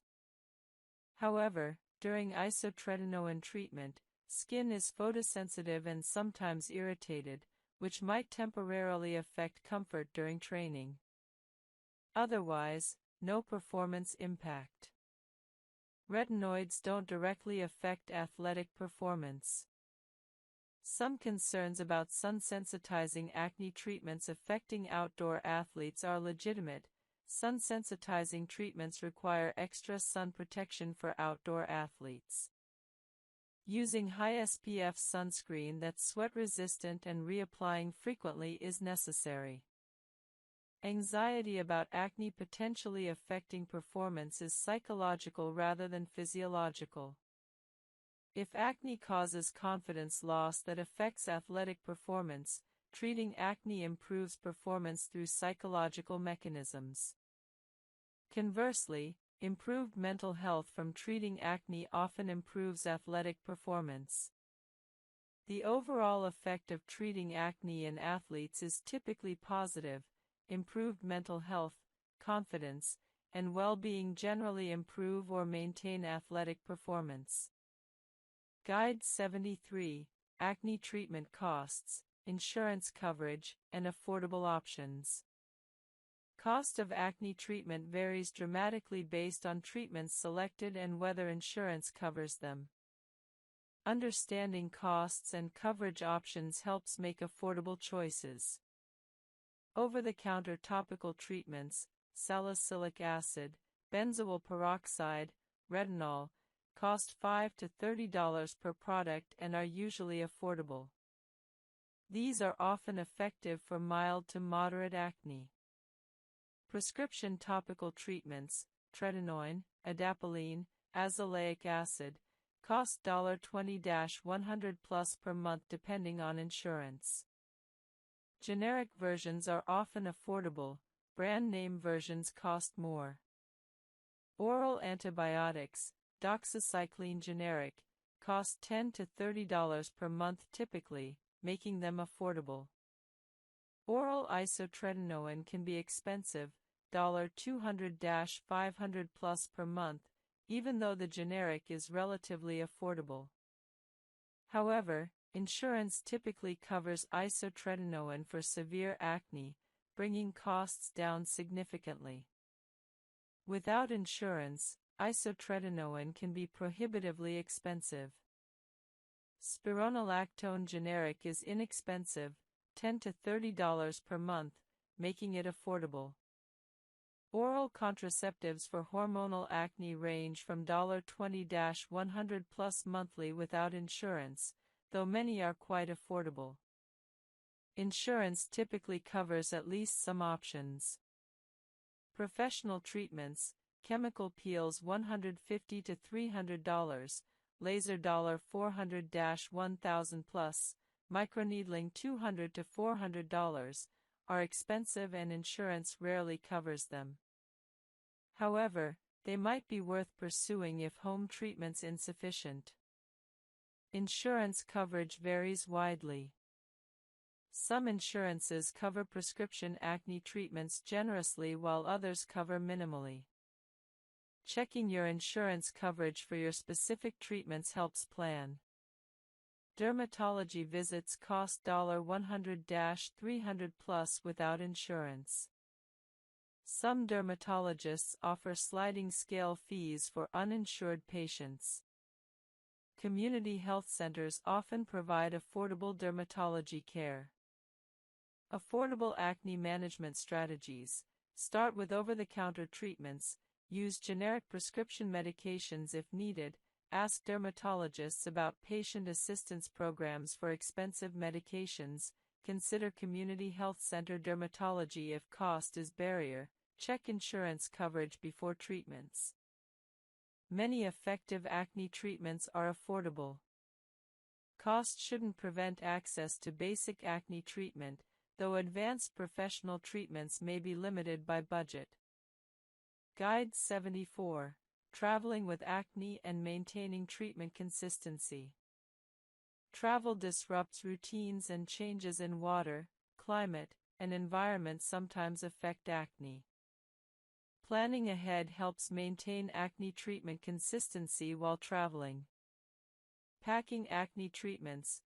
However, during isotretinoin treatment, skin is photosensitive and sometimes irritated, which might temporarily affect comfort during training. Otherwise, no performance impact. Retinoids don't directly affect athletic performance. Some concerns about sun-sensitizing acne treatments affecting outdoor athletes are legitimate. Sun-sensitizing treatments require extra sun protection for outdoor athletes. Using high SPF sunscreen that's sweat-resistant and reapplying frequently is necessary. Anxiety about acne potentially affecting performance is psychological rather than physiological. If acne causes confidence loss that affects athletic performance, treating acne improves performance through psychological mechanisms. Conversely, improved mental health from treating acne often improves athletic performance. The overall effect of treating acne in athletes is typically positive. Improved mental health, confidence, and well-being generally improve or maintain athletic performance. Guide 73, Acne Treatment Costs, Insurance Coverage, and Affordable Options. Cost of acne treatment varies dramatically based on treatments selected and whether insurance covers them. Understanding costs and coverage options helps make affordable choices. Over-the-counter topical treatments, salicylic acid, benzoyl peroxide, retinol, cost $5 to $30 per product and are usually affordable. These are often effective for mild to moderate acne. Prescription topical treatments, tretinoin, adapalene, azelaic acid, cost $20-$100 per month depending on insurance. Generic versions are often affordable, brand name versions cost more. Oral antibiotics, doxycycline generic, cost $10 to $30 per month typically, making them affordable. Oral isotretinoin can be expensive, $200-$500 per month, even though the generic is relatively affordable. However, insurance typically covers isotretinoin for severe acne, bringing costs down significantly. Without insurance, isotretinoin can be prohibitively expensive. Spironolactone generic is inexpensive, $10 to $30 per month, making it affordable. Oral contraceptives for hormonal acne range from $20-$100 monthly without insurance, though many are quite affordable. Insurance typically covers at least some options. Professional treatments, chemical peels $150 to $300, laser $400-$1,000+, microneedling $200 to $400, are expensive and insurance rarely covers them. However, they might be worth pursuing if home treatment's insufficient. Insurance coverage varies widely. Some insurances cover prescription acne treatments generously while others cover minimally. Checking your insurance coverage for your specific treatments helps plan. Dermatology visits cost $100-$300 plus without insurance. Some dermatologists offer sliding scale fees for uninsured patients. Community health centers often provide affordable dermatology care. Affordable acne management strategies. Start with over-the-counter treatments. Use generic prescription medications if needed. Ask dermatologists about patient assistance programs for expensive medications. Consider community health center dermatology if cost is barrier. Check insurance coverage before treatments. Many effective acne treatments are affordable. Cost shouldn't prevent access to basic acne treatment, though advanced professional treatments may be limited by budget. Guide 74. Traveling with acne and maintaining treatment consistency. Travel disrupts routines, and changes in water, climate, and environment sometimes affect acne. Planning ahead helps maintain acne treatment consistency while traveling. Packing acne treatments.